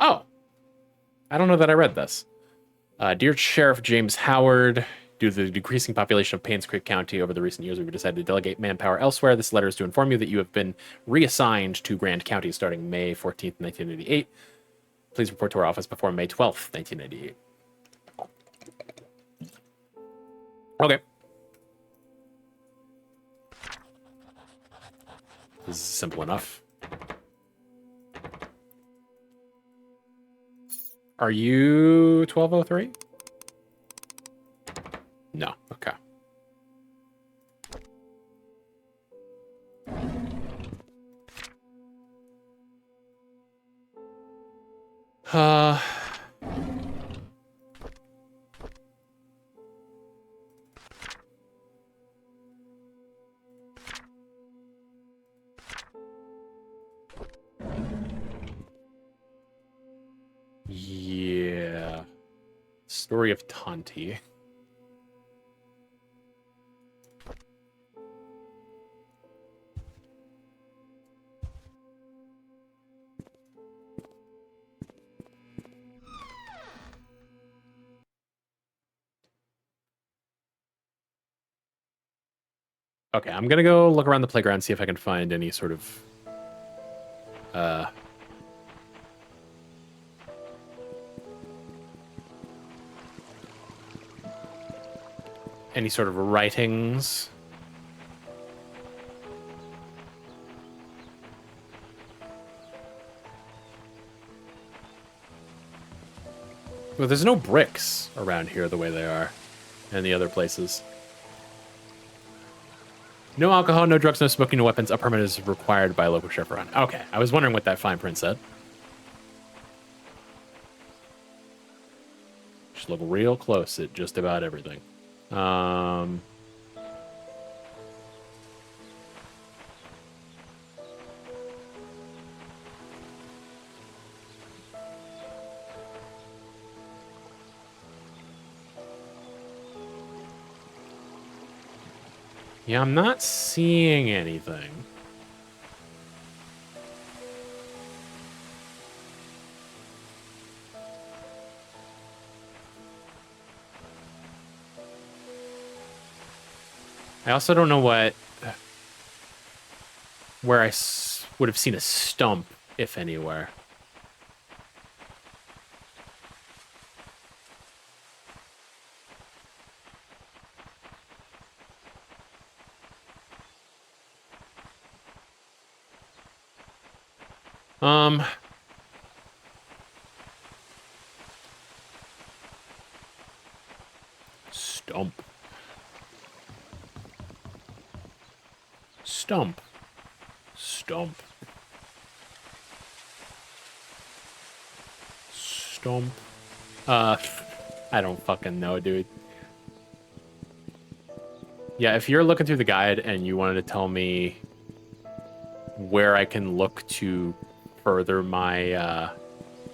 Oh, I don't know that I read this. Dear Sheriff James Howard, due to the decreasing population of Painscreek County over the recent years, we've decided to delegate manpower elsewhere. This letter is to inform you that you have been reassigned to Grand County starting May 14th, 1988. Please report to our office before May 12th, 1988. Okay. This is simple enough. Are you 1203? No. Okay. Yeah. Story of Tanti. Okay, I'm gonna go look around the playground, see if I can find any sort of writings. Well, there's no bricks around here the way they are in the other places. No alcohol, no drugs, no smoking, no weapons. A permit is required by local sheriff around. Okay, I was wondering what that fine print said. Just look real close at just about everything. Yeah, I'm not seeing anything. I also don't know where I would have seen a stump, if anywhere. Stump. Stump. Stump. Stump. I don't fucking know, dude. Yeah, if you're looking through the guide and you wanted to tell me where I can look to further my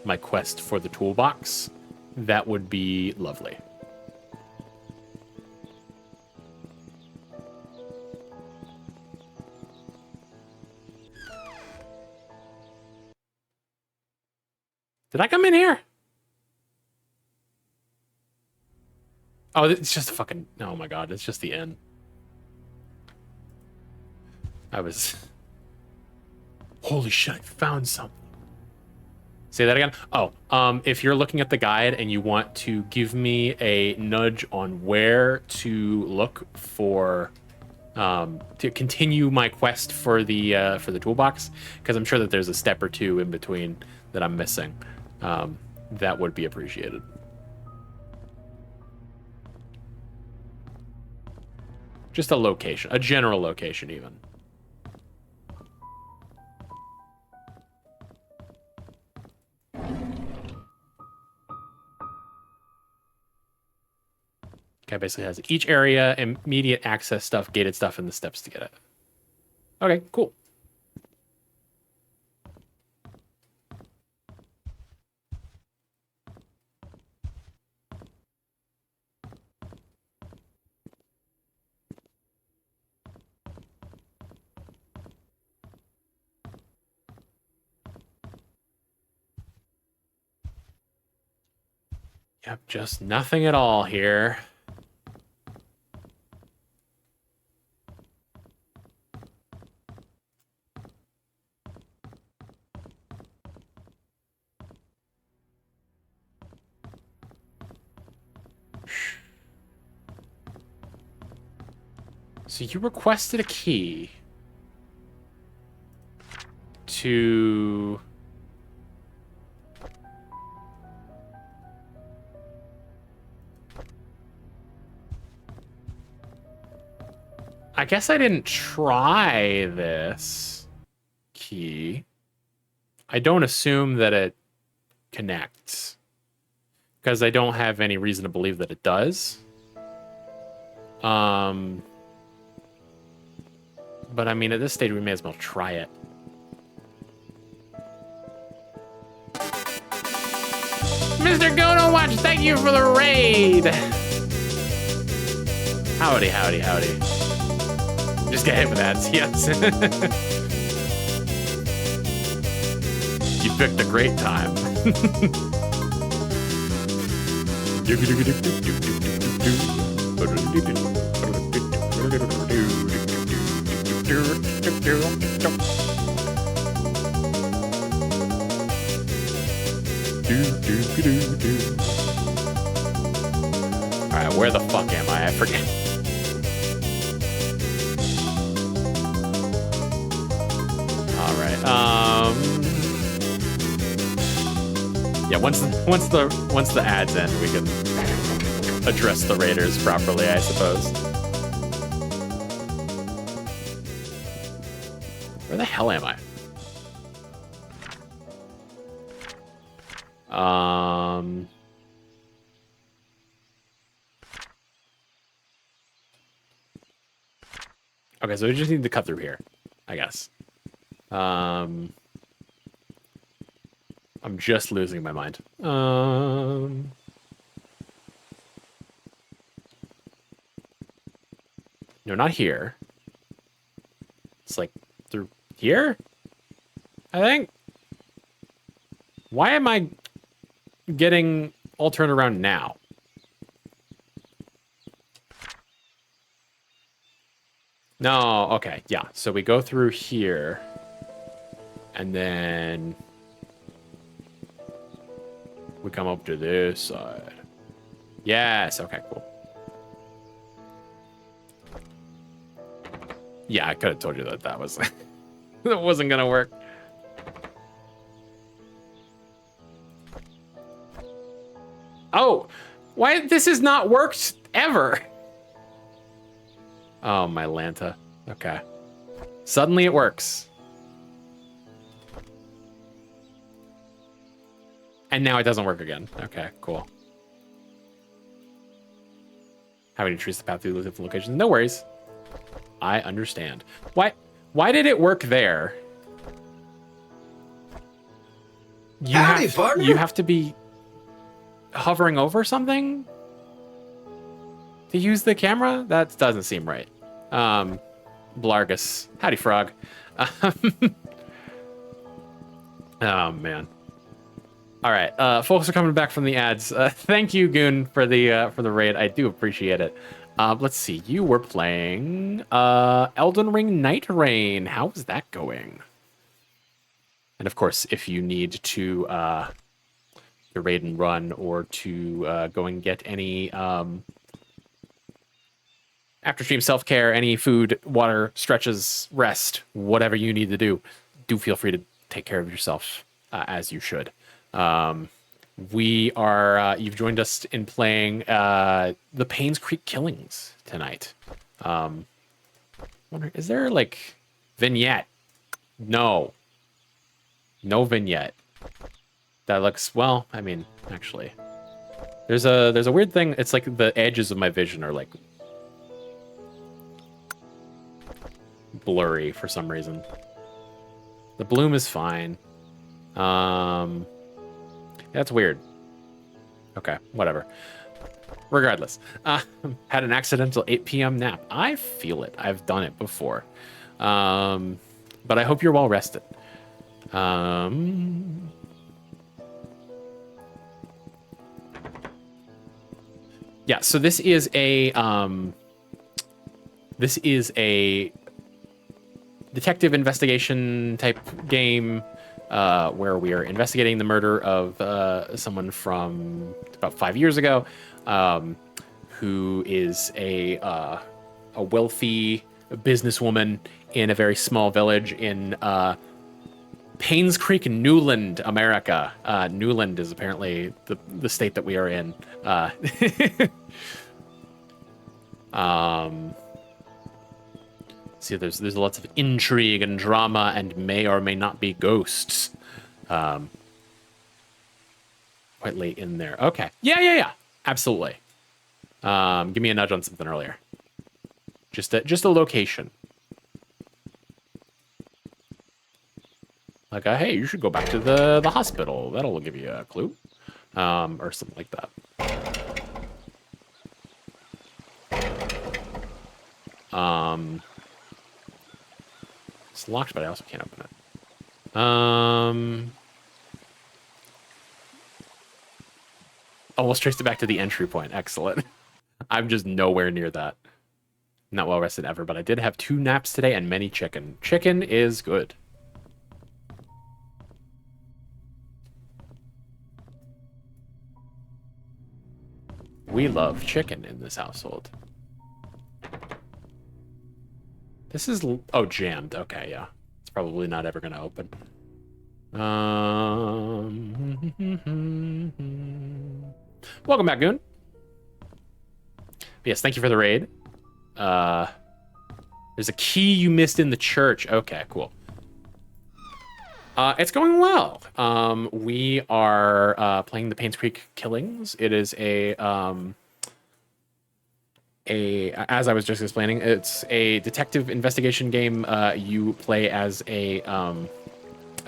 my quest for the toolbox, that would be lovely. Did I come in here? Oh, it's just a fucking... Oh my god, it's just the inn. I was... Holy shit, I found something. Say that again? Oh, if you're looking at the guide and you want to give me a nudge on where to look for... to continue my quest for the toolbox, because I'm sure that there's a step or two in between that I'm missing. That would be appreciated. Just a location, a general location even. Okay, basically has each area, immediate access stuff, gated stuff, and the steps to get it. Okay, cool. Yep, just nothing at all here. So you requested a key to... I guess I didn't try this key. I don't assume that it connects, because I don't have any reason to believe that it does. But I mean, at this stage, we may as well try it. Mr. Gono Watch, thank you for the raid. Howdy, howdy, howdy. Just get hit with ads, yes. You picked a great time. Alright, where the fuck am I? I forget. Alright, yeah, once the ads end, we can address the raiders properly, I suppose. Where the hell am I? Okay, so we just need to cut through here, I guess. I'm just losing my mind. No, not here. It's like through here, I think. Why am I getting all turned around now? No, okay, yeah. So we go through here, and then we come up to this side. Yes, okay, cool. Yeah, I could have told you that that was that wasn't gonna work. Oh, why this has not worked ever? Oh, my Lanta. Okay. Suddenly it works. And now it doesn't work again. Okay, cool. Having to trace the path through different locations. No worries. I understand. Why did it work there Howdy, partner. You have to be hovering over something to use the camera? That doesn't seem right. Blargus. Howdy, frog. Oh, man. All right, folks are coming back from the ads. Thank you, Goon, for the raid. I do appreciate it. Let's see. You were playing Elden Ring Night Rain. How is that going? And of course, if you need to raid and run or to go and get any after stream self-care, any food, water, stretches, rest, whatever you need to do feel free to take care of yourself as you should. We are, you've joined us in playing the Painscreek Killings tonight. Wonder, is there like vignette? No vignette. That looks, well, I mean, actually, there's a weird thing. It's like the edges of my vision are like blurry for some reason. The bloom is fine. That's weird. Okay, whatever. Regardless, had an accidental 8 p.m. nap. I feel it. I've done it before. But I hope you're well rested. Yeah, so this is a detective investigation type game where we are investigating the murder of someone from about 5 years ago, who is a wealthy businesswoman in a very small village in Painscreek, Newland, America. Newland is apparently the state that we are in. See, there's lots of intrigue and drama and may or may not be ghosts. Quite late in there. Okay. Yeah. Absolutely. Give me a nudge on something earlier. Just a location. Like, hey, you should go back to the hospital. That'll give you a clue. Or something like that. It's locked, but I also can't open it. Almost traced it back to the entry point. Excellent. I'm just nowhere near that. Not well rested ever, but I did have 2 naps today and many chicken. Chicken is good. We love chicken in this household. This is... Oh, jammed. Okay, yeah. It's probably not ever going to open. Welcome back, Goon. But yes, thank you for the raid. There's a key you missed in the church. Okay, cool. It's going well. We are playing the Painscreek Killings. It is as I was just explaining, it's a detective investigation game. You play as a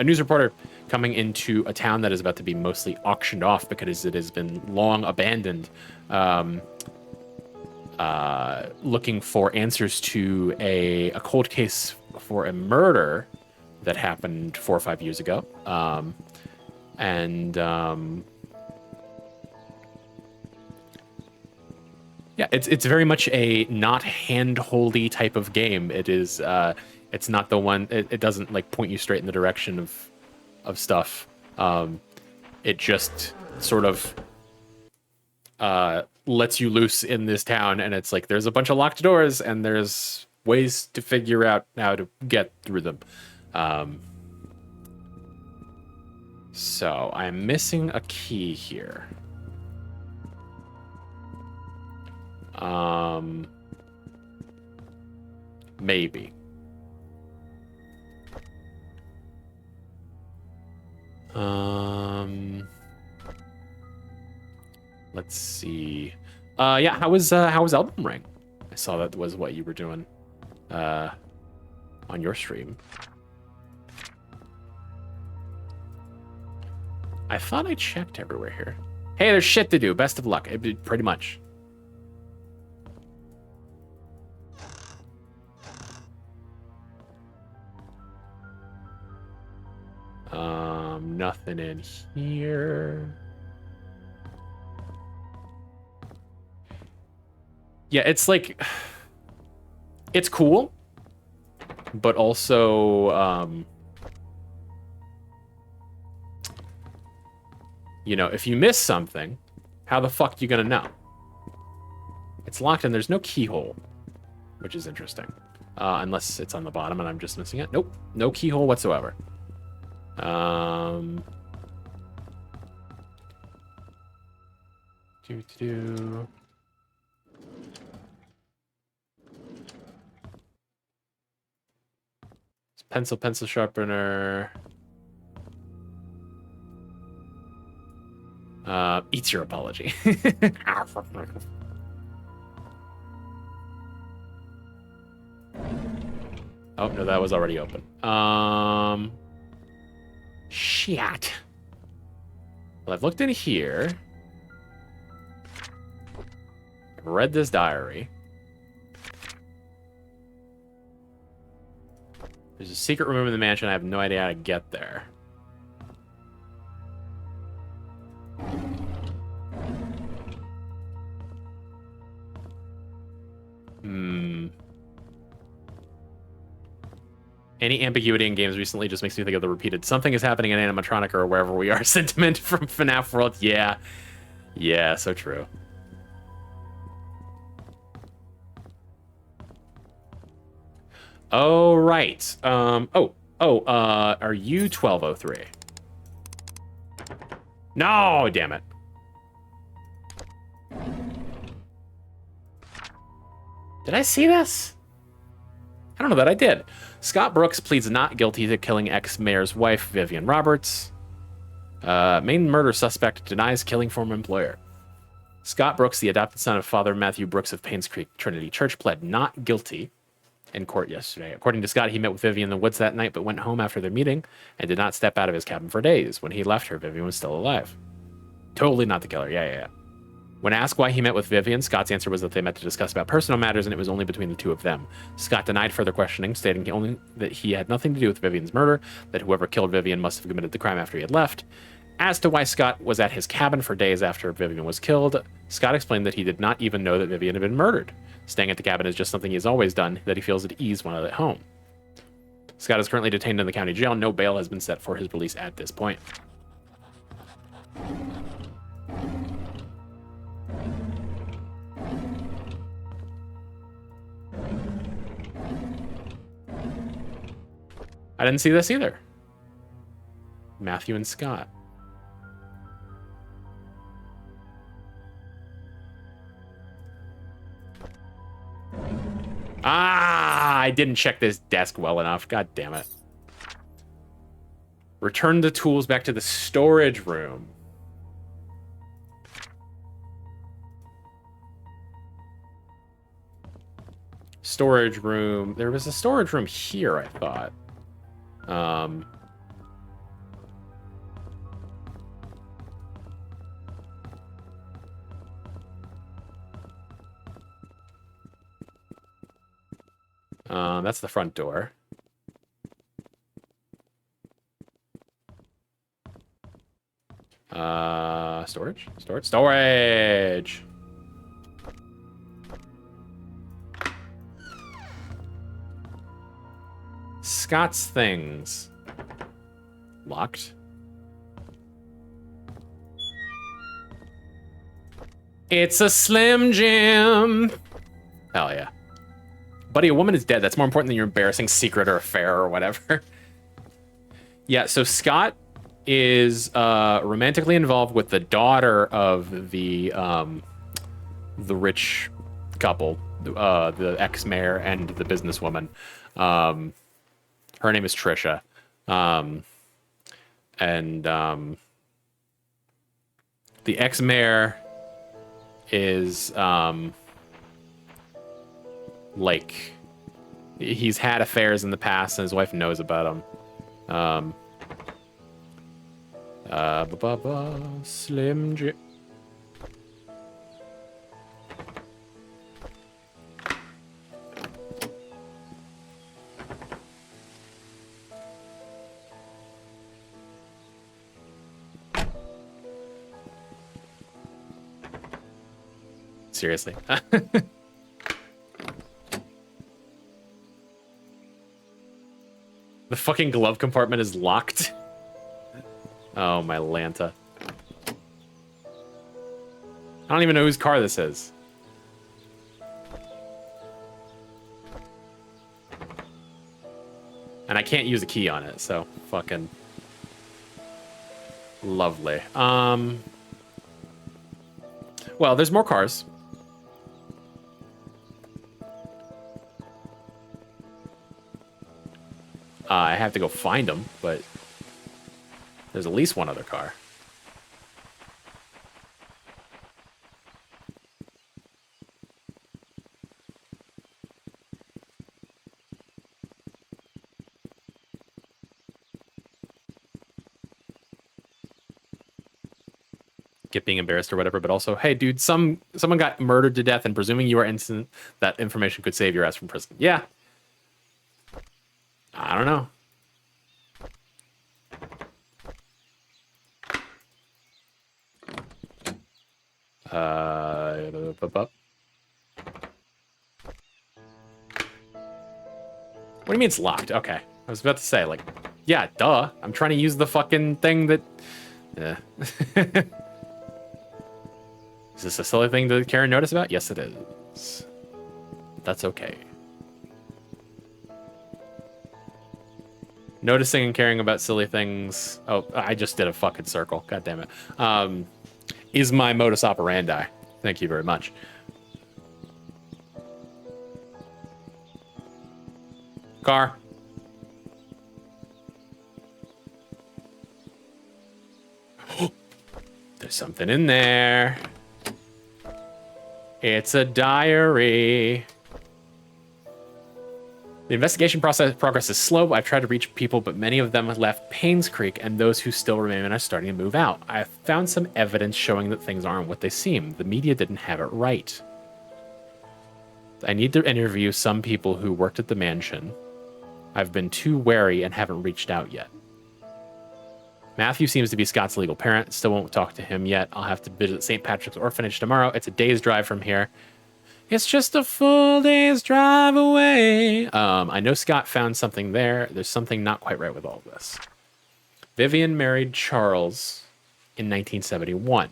news reporter coming into a town that is about to be mostly auctioned off because it has been long abandoned, looking for answers to a cold case for a murder that happened 4 or 5 years ago. Yeah, it's very much a not hand-holdy type of game. It is it's not the one. It doesn't like point you straight in the direction of stuff. It just sort of lets you loose in this town, and it's like there's a bunch of locked doors, and there's ways to figure out how to get through them. So I'm missing a key here. Maybe. Let's see. Yeah, how was Elden Ring? I saw that was what you were doing on your stream. I thought I checked everywhere here. Hey, there's shit to do. Best of luck. Pretty much. Nothing in here. Yeah, it's like... It's cool. But also, you know, if you miss something, how the fuck you gonna know? It's locked and there's no keyhole, which is interesting. Unless it's on the bottom and I'm just missing it. Nope, no keyhole whatsoever. Pencil sharpener. Eats your apology. Oh, no, that was already open. Shit. Well, I've looked in here. I've read this diary. There's a secret room in the mansion. I have no idea how to get there. Any ambiguity in games recently just makes me think of the repeated "something is happening in animatronic" or wherever we are sentiment from FNAF World. Yeah. Yeah, so true. Oh, right. Are you 1203? No, damn it. Did I see this? I don't know that I did. Scott Brooks pleads not guilty to killing ex-mayor's wife, Vivian Roberts. Main murder suspect denies killing former employer. Scott Brooks, the adopted son of Father Matthew Brooks of Painscreek Trinity Church, pled not guilty in court yesterday. According to Scott, he met with Vivian in the woods that night, but went home after their meeting and did not step out of his cabin for days. When he left her, Vivian was still alive. Totally not the killer. Yeah. When asked why he met with Vivian, Scott's answer was that they met to discuss about personal matters and it was only between the two of them. Scott denied further questioning, stating only that he had nothing to do with Vivian's murder, that whoever killed Vivian must have committed the crime after he had left. As to why Scott was at his cabin for days after Vivian was killed, Scott explained that he did not even know that Vivian had been murdered. Staying at the cabin is just something he has always done, that he feels at ease when at home. Scott is currently detained in the county jail. No bail has been set for his release at this point. I didn't see this either. Matthew and Scott. I didn't check this desk well enough. God damn it. Return the tools back to the storage room. Storage room. There was a storage room here, I thought. That's the front door. Storage. Scott's things. Locked. It's a Slim Jim. Hell yeah. Buddy, a woman is dead. That's more important than your embarrassing secret or affair or whatever. Yeah, so Scott is romantically involved with the daughter of the rich couple, the ex-mayor and the businesswoman. Her name is Trisha. The ex-mayor is like, he's had affairs in the past and his wife knows about them. Slim J. Seriously. The fucking glove compartment is locked. Oh, my Lanta. I don't even know whose car this is. And I can't use a key on it, so fucking lovely. Well, there's more cars. I have to go find them, but there's at least one other car. Get being embarrassed or whatever, but also, hey, dude, someone got murdered to death, and presuming you are innocent, that information could save your ass from prison. Yeah. I don't know. What do you mean it's locked? Okay. I was about to say, like, yeah, duh. I'm trying to use the fucking thing that... Yeah. Is this a silly thing to care and notice about? Yes, it is. That's okay. Noticing and caring about silly things... Oh, I just did a fucking circle. God damn it. Is my modus operandi. Thank you very much. Car. There's something in there. It's a diary. The investigation progress is slow. I've tried to reach people, but many of them have left Painscreek, and those who still remain are starting to move out. I've found some evidence showing that things aren't what they seem. The media didn't have it right. I need to interview some people who worked at the mansion. I've been too wary and haven't reached out yet. Matthew seems to be Scott's legal parent. Still won't talk to him yet. I'll have to visit St. Patrick's Orphanage tomorrow. It's a day's drive from here. It's just a full day's drive away. I know Scott found something there. There's something not quite right with all of this. Vivian married Charles in 1971.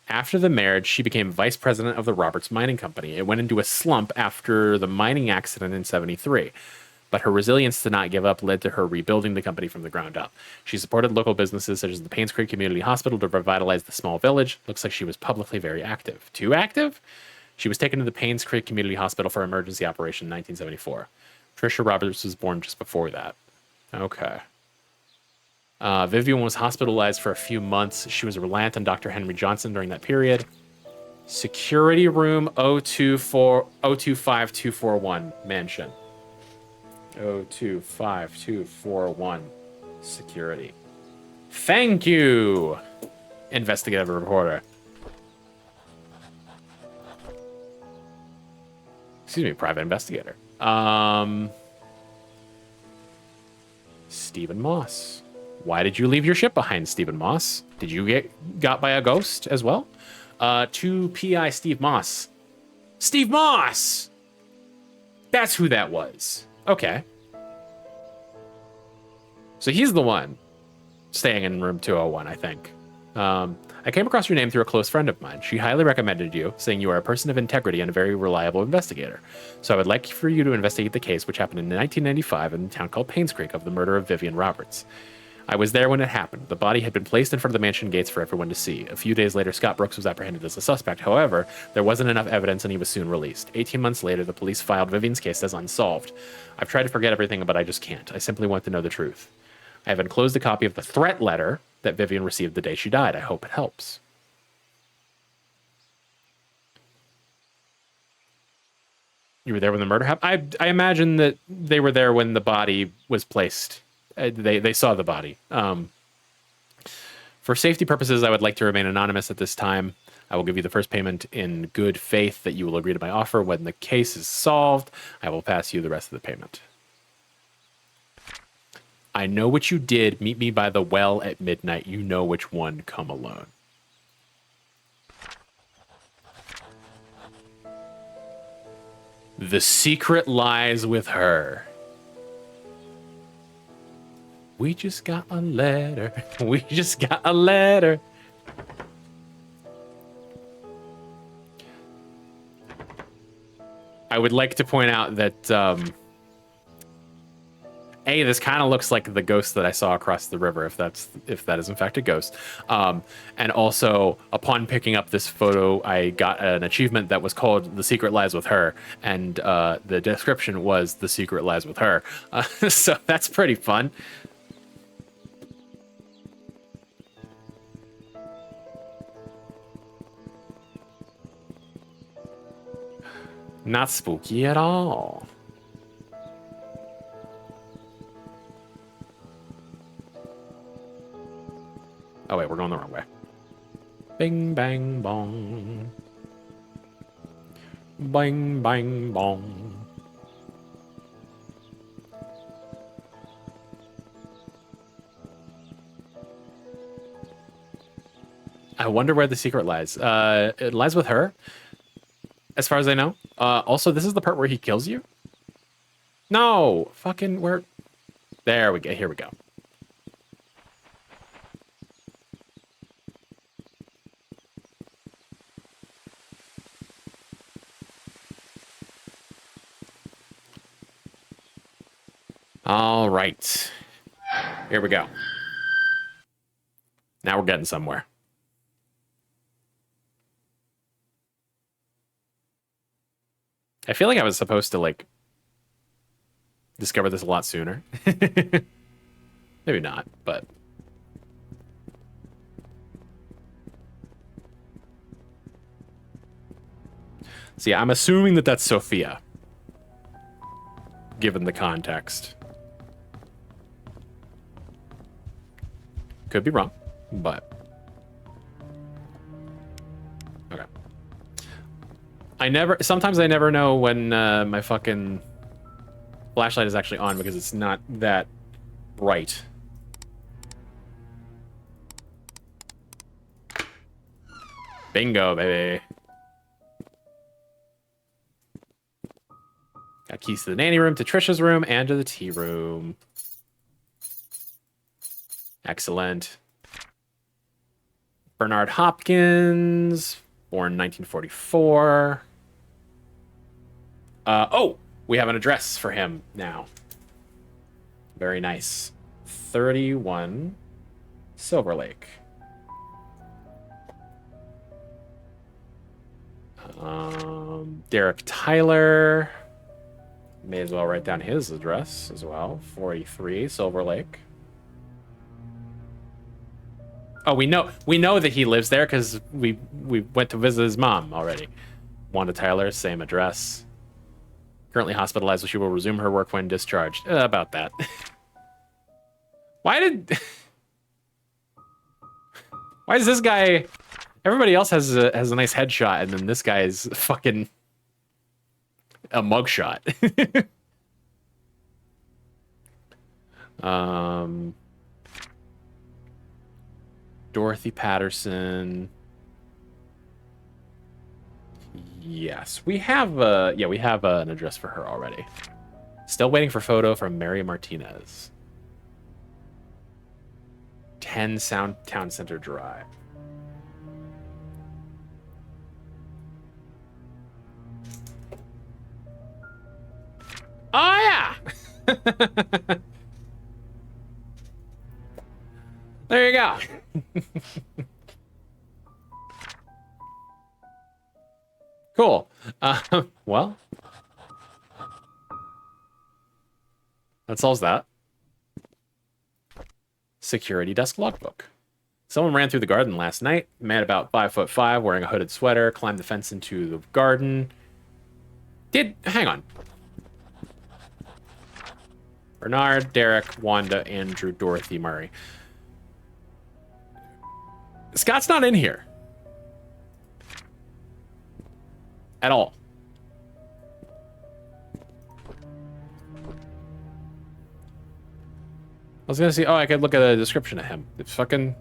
After the marriage, she became vice president of the Roberts Mining Company. It went into a slump after the mining accident in 73. But her resilience to not give up led to her rebuilding the company from the ground up. She supported local businesses such as the Painscreek Community Hospital to revitalize the small village. Looks like she was publicly very active. Too active? She was taken to the Painscreek Community Hospital for emergency operation in 1974. Trisha Roberts was born just before that. Okay. Vivian was hospitalized for a few months. She was reliant on Dr. Henry Johnson during that period. Security room 025241 mansion. 025241 security. Thank you, investigative reporter. Excuse me, private investigator. Stephen Moss. Why did you leave your ship behind, Stephen Moss? Did you get got by a ghost as well? To PI Steve Moss. Steve Moss! That's who that was. Okay. So he's the one staying in room 201, I think. I came across your name through a close friend of mine. She highly recommended you, saying you are a person of integrity and a very reliable investigator. So I would like for you to investigate the case, which happened in 1995 in a town called Painscreek, of the murder of Vivian Roberts. I was there when it happened. The body had been placed in front of the mansion gates for everyone to see. A few days later, Scott Brooks was apprehended as a suspect. However, there wasn't enough evidence and he was soon released. 18 months later, the police filed Vivian's case as unsolved. I've tried to forget everything, but I just can't. I simply want to know the truth. I have enclosed a copy of the threat letter that Vivian received the day she died. I hope it helps. You were there when the murder happened? I imagine that they were there when the body was placed. They saw the body. For safety purposes, I would like to remain anonymous at this time. I will give you the first payment in good faith that you will agree to my offer. When the case is solved, I will pass you the rest of the payment. I know what you did. Meet me by the well at midnight. You know which one. Come alone. The secret lies with her. We just got a letter. We just got a letter. I would like to point out that, A, this kind of looks like the ghost that I saw across the river, if that is in fact a ghost. And also, upon picking up this photo, I got an achievement that was called "The Secret Lies with Her," and the description was "The Secret Lies with Her." So that's pretty fun. Not spooky at all. Oh wait, we're going the wrong way. Bing, bang, bong. Bang, bang, bong. I wonder where the secret lies. It lies with her, as far as I know. Also, this is the part where he kills you? No! Fucking where... There we go. Here we go. All right. Here we go. Now we're getting somewhere. I feel like I was supposed to, like, discover this a lot sooner. Maybe not, but... So yeah, I'm assuming that that's Sophia, given the context. Could be wrong, but... Okay. Sometimes I never know when my fucking flashlight is actually on because it's not that bright. Bingo, baby. Got keys to the nanny room, to Trisha's room, and to the tea room. Excellent. Bernard Hopkins, born 1944. Oh, we have an address for him now. Very nice. 31 Silver Lake. Derek Tyler. May as well write down his address as well. 43 Silver Lake. Oh, we know that he lives there because we went to visit his mom already. Wanda Tyler, same address. Currently hospitalized, but she will resume her work when discharged. About that. Why is this guy... Everybody else has a nice headshot, and then this guy is fucking a mugshot. Dorothy Patterson. Yes, we have an address for her already. Still waiting for photo from Mary Martinez. 10 Town Center Drive. Oh yeah. There you go. Cool. Well, that solves that. Security desk logbook. Someone ran through the garden last night. Man about 5'5", wearing a hooded sweater, climbed the fence into the garden. Hang on. Bernard, Derek, Wanda, Andrew, Dorothy, Murray. Scott's not in here. At all. I was gonna see. Oh, I could look at a description of him. It fucking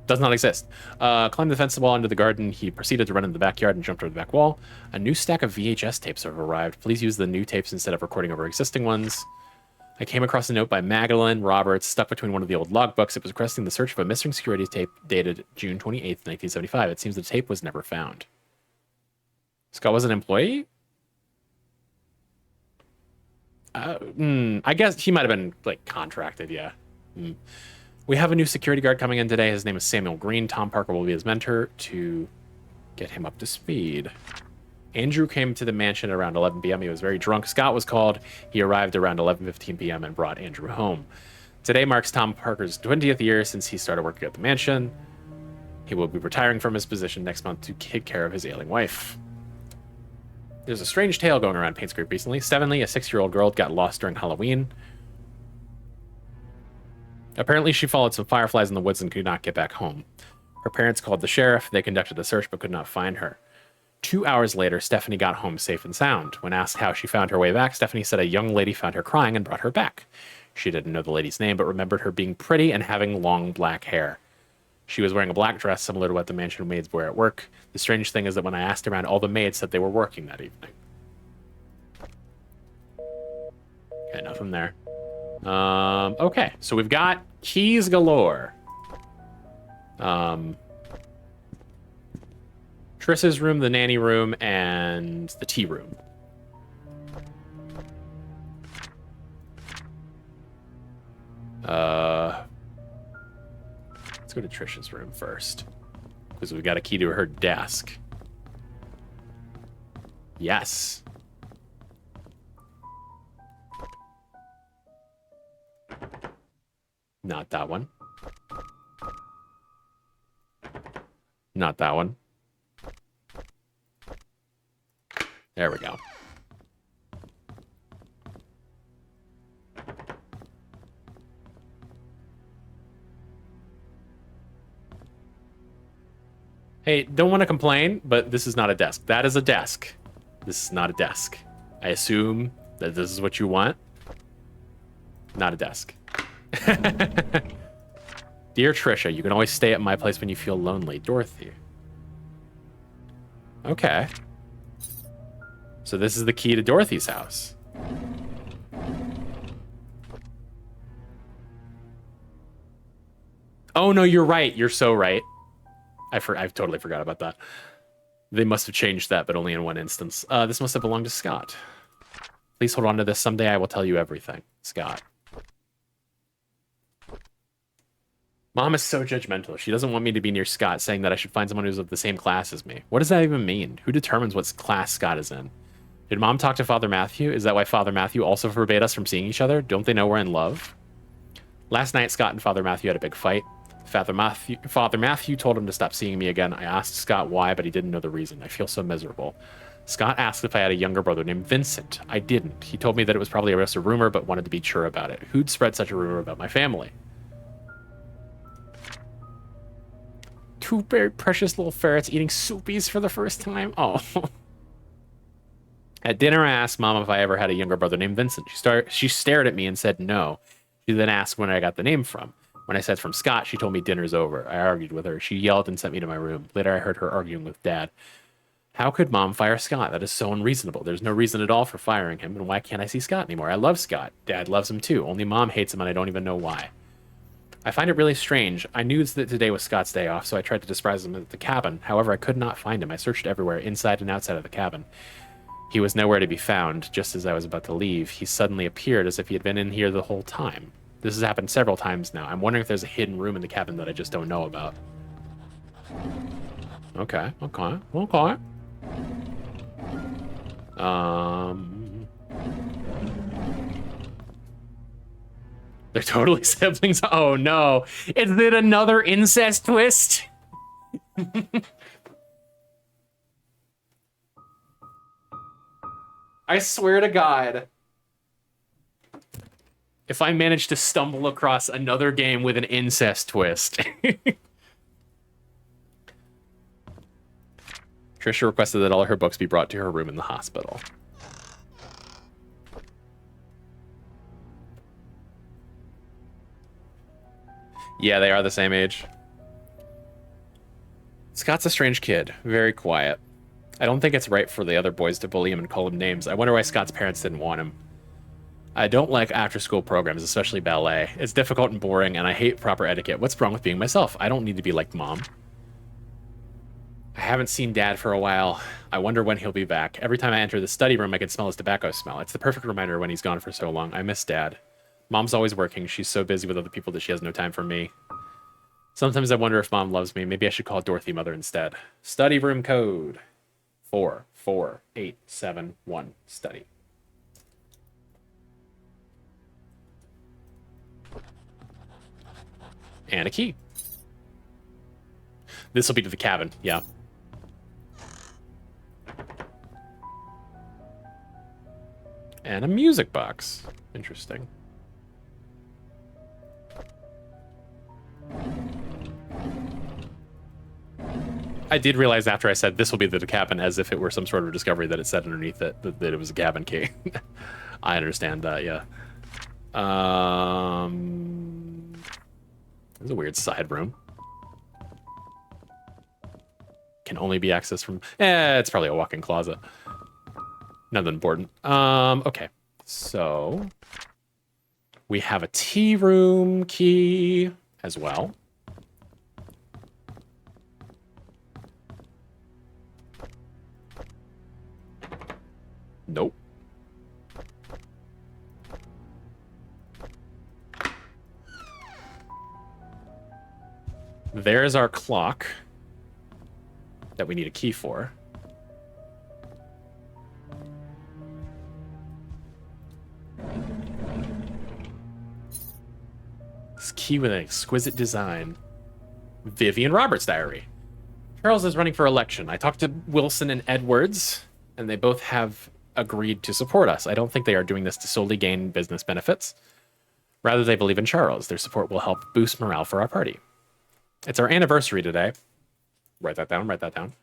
does not exist. Climbed the fence wall into the garden. He proceeded to run into the backyard and jumped over the back wall. A new stack of VHS tapes have arrived. Please use the new tapes instead of recording over existing ones. I came across a note by Magdalene Roberts stuck between one of the old logbooks. It was requesting the search of a missing security tape dated June 28th, 1975. It seems the tape was never found. Scott was an employee? I guess he might have been, like, contracted, yeah. We have a new security guard coming in today. His name is Samuel Green. Tom Parker will be his mentor to get him up to speed. Andrew came to the mansion at around 11 p.m. He was very drunk. Scott was called. He arrived around 11:15 p.m. and brought Andrew home. Today marks Tom Parker's 20th year since he started working at the mansion. He will be retiring from his position next month to take care of his ailing wife. There's a strange tale going around Painscreek recently. Stevenly, a 6-year-old girl, got lost during Halloween. Apparently, she followed some fireflies in the woods and could not get back home. Her parents called the sheriff. They conducted a search but could not find her. 2 hours later, Stephanie got home safe and sound. When asked how she found her way back, Stephanie said a young lady found her crying and brought her back. She didn't know the lady's name, but remembered her being pretty and having long black hair. She was wearing a black dress similar to what the mansion maids wear at work. The strange thing is that when I asked around, all the maids said they were working that evening. Okay, nothing there. Okay, so we've got keys galore. Triss's room, the nanny room, and the tea room. Let's go to Trish's room first, because we got a key to her desk. Yes. Not that one. Not that one. There we go. Hey, don't want to complain, but this is not a desk. That is a desk. This is not a desk. I assume that this is what you want. Not a desk. Dear Trisha, you can always stay at my place when you feel lonely. Dorothy. Okay. So this is the key to Dorothy's house. Oh, no, you're right. You're so right. I've totally forgot about that. They must have changed that, but only in one instance. This must have belonged to Scott. Please hold on to this. Someday I will tell you everything. Scott. Mom is so judgmental. She doesn't want me to be near Scott, saying that I should find someone who's of the same class as me. What does that even mean? Who determines what class Scott is in? Did Mom talk to Father Matthew? Is that why Father Matthew also forbade us from seeing each other? Don't they know we're in love? Last night, Scott and Father Matthew had a big fight. Father Matthew told him to stop seeing me again. I asked Scott why, but he didn't know the reason. I feel so miserable. Scott asked if I had a younger brother named Vincent. I didn't. He told me that it was probably just a rumor, but wanted to be sure about it. Who'd spread such a rumor about my family? Two very precious little ferrets eating soupies for the first time. Oh. At dinner, I asked Mom if I ever had a younger brother named Vincent. She stared at me and said no. She then asked when I got the name from. When I said from Scott, she told me dinner's over. I argued with her. She yelled and sent me to my room. Later, I heard her arguing with Dad. How could Mom fire Scott? That is so unreasonable. There's no reason at all for firing him, and why can't I see Scott anymore? I love Scott. Dad loves him too. Only Mom hates him, and I don't even know why. I find it really strange. I knew that today was Scott's day off, so I tried to surprise him at the cabin. However, I could not find him. I searched everywhere, inside and outside of the cabin. He was nowhere to be found. Just as I was about to leave, he suddenly appeared as if he had been in here the whole time. This has happened several times now. I'm wondering if there's a hidden room in the cabin that I just don't know about. Okay. They're totally siblings. Oh no. Is it another incest twist? I swear to God, if I manage to stumble across another game with an incest twist, Trisha requested that all her books be brought to her room in the hospital. Yeah, they are the same age. Scott's a strange kid. Very quiet. I don't think it's right for the other boys to bully him and call him names. I wonder why Scott's parents didn't want him. I don't like after-school programs, especially ballet. It's difficult and boring, and I hate proper etiquette. What's wrong with being myself? I don't need to be like Mom. I haven't seen Dad for a while. I wonder when he'll be back. Every time I enter the study room, I can smell his tobacco smell. It's the perfect reminder when he's gone for so long. I miss Dad. Mom's always working. She's so busy with other people that she has no time for me. Sometimes I wonder if Mom loves me. Maybe I should call Dorothy Mother instead. Study room code 44871. Study. And a key. This will be to the cabin, yeah. And a music box. Interesting. I did realize after I said this will be the cabin, as if it were some sort of discovery that it said underneath it that it was a cabin key. I understand that, yeah. There's a weird side room. Can only be accessed from... it's probably a walk-in closet. Nothing important. Okay. So... we have a tea room key as well. Nope. There's our clock that we need a key for. This key with an exquisite design. Vivian Roberts' diary. Charles is running for election. I talked to Wilson and Edwards, and they both have agreed to support us. I don't think they are doing this to solely gain business benefits. Rather, they believe in Charles. Their support will help boost morale for our party. It's our anniversary today. Write that down, write that down.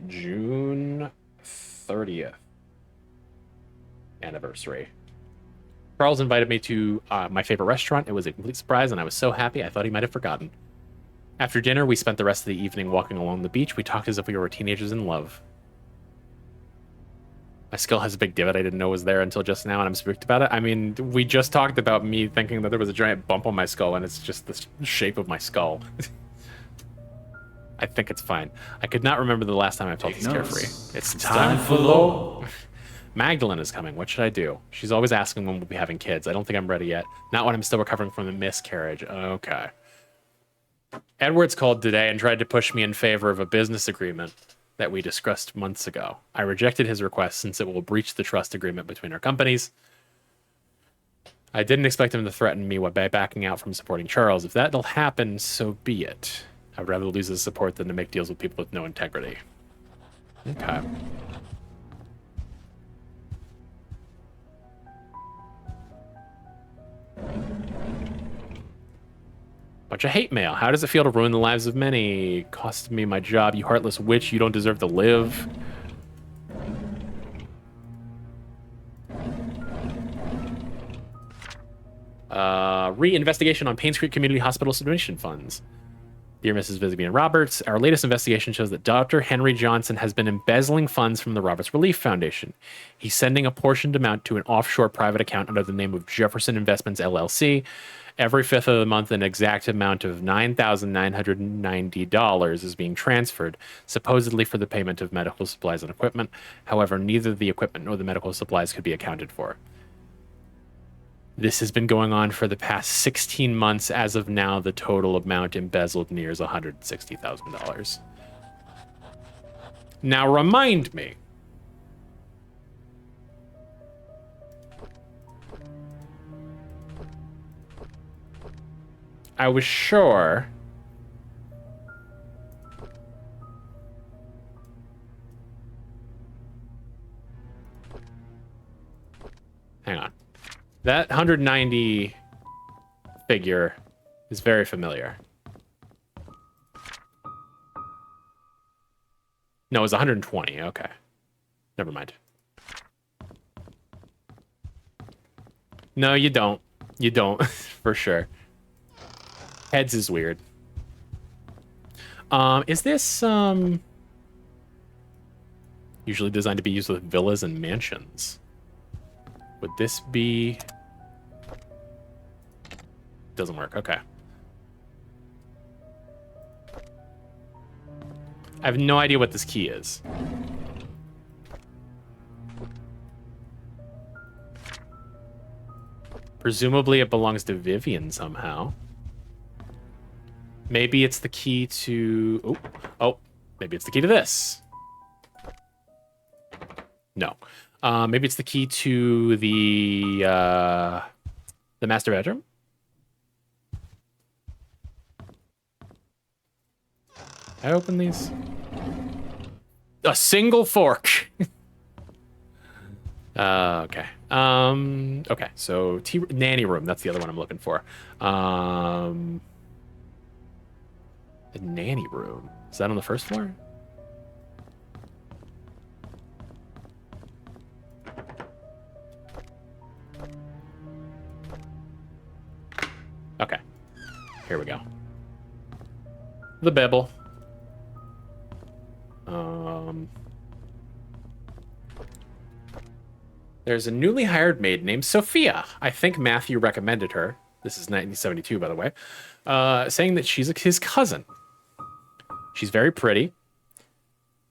June 30th anniversary. Charles invited me to my favorite restaurant. It was a complete surprise, and I was so happy I thought he might have forgotten. After dinner, we spent the rest of the evening walking along the beach. We talked as if we were teenagers in love. My skull has a big divot I didn't know was there until just now, and I'm spooked about it. I mean, we just talked about me thinking that there was a giant bump on my skull, and it's just the shape of my skull. I think it's fine. I could not remember the last time I felt this carefree. It's time for low. Magdalene is coming. What should I do? She's always asking when we'll be having kids. I don't think I'm ready yet. Not when I'm still recovering from a miscarriage. Okay. Edwards called today and tried to push me in favor of a business agreement that we discussed months ago. I rejected his request since it will breach the trust agreement between our companies. I didn't expect him to threaten me by backing out from supporting Charles. If that'll happen, so be it. I would rather lose his support than to make deals with people with no integrity. Okay. Bunch of hate mail. How does it feel to ruin the lives of many? Cost me my job, you heartless witch. You don't deserve to live. Re-investigation on Painscreek Community Hospital donation funds. Dear Mrs. Vivian Roberts, our latest investigation shows that Dr. Henry Johnson has been embezzling funds from the Roberts Relief Foundation. He's sending a portioned amount to an offshore private account under the name of Jefferson Investments, LLC. Every fifth of the month, an exact amount of $9,990 is being transferred, supposedly for the payment of medical supplies and equipment. However, neither the equipment nor the medical supplies could be accounted for. This has been going on for the past 16 months. As of now, the total amount embezzled nears $160,000. Now, remind me. I was sure hang on. That 190 figure is very familiar. No, it was 120. Okay. Never mind. No, you don't. You don't, for sure. Heads is weird. Is this, usually designed to be used with villas and mansions? Would this be... Doesn't work. Okay. I have no idea what this key is. Presumably it belongs to Vivian somehow. Maybe it's the key to... Oh, maybe it's the key to this. No. Maybe it's the key to the master bedroom? I open these? A single fork. Okay. Okay, so nanny room. That's the other one I'm looking for. The nanny room. Is that on the first floor? Okay. Here we go. The Bibble. There's a newly hired maid named Sophia. I think Matthew recommended her. This is 1972, by the way. Saying that she's his cousin. She's very pretty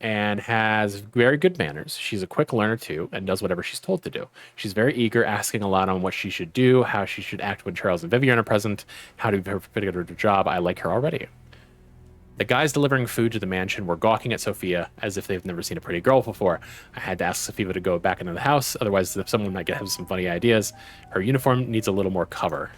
and has very good manners. She's a quick learner, too, and does whatever she's told to do. She's very eager, asking a lot on what she should do, how she should act when Charles and Vivian are present, how to fit her job. I like her already. The guys delivering food to the mansion were gawking at Sophia as if they've never seen a pretty girl before. I had to ask Sophia to go back into the house, otherwise someone might have some funny ideas. Her uniform needs a little more cover.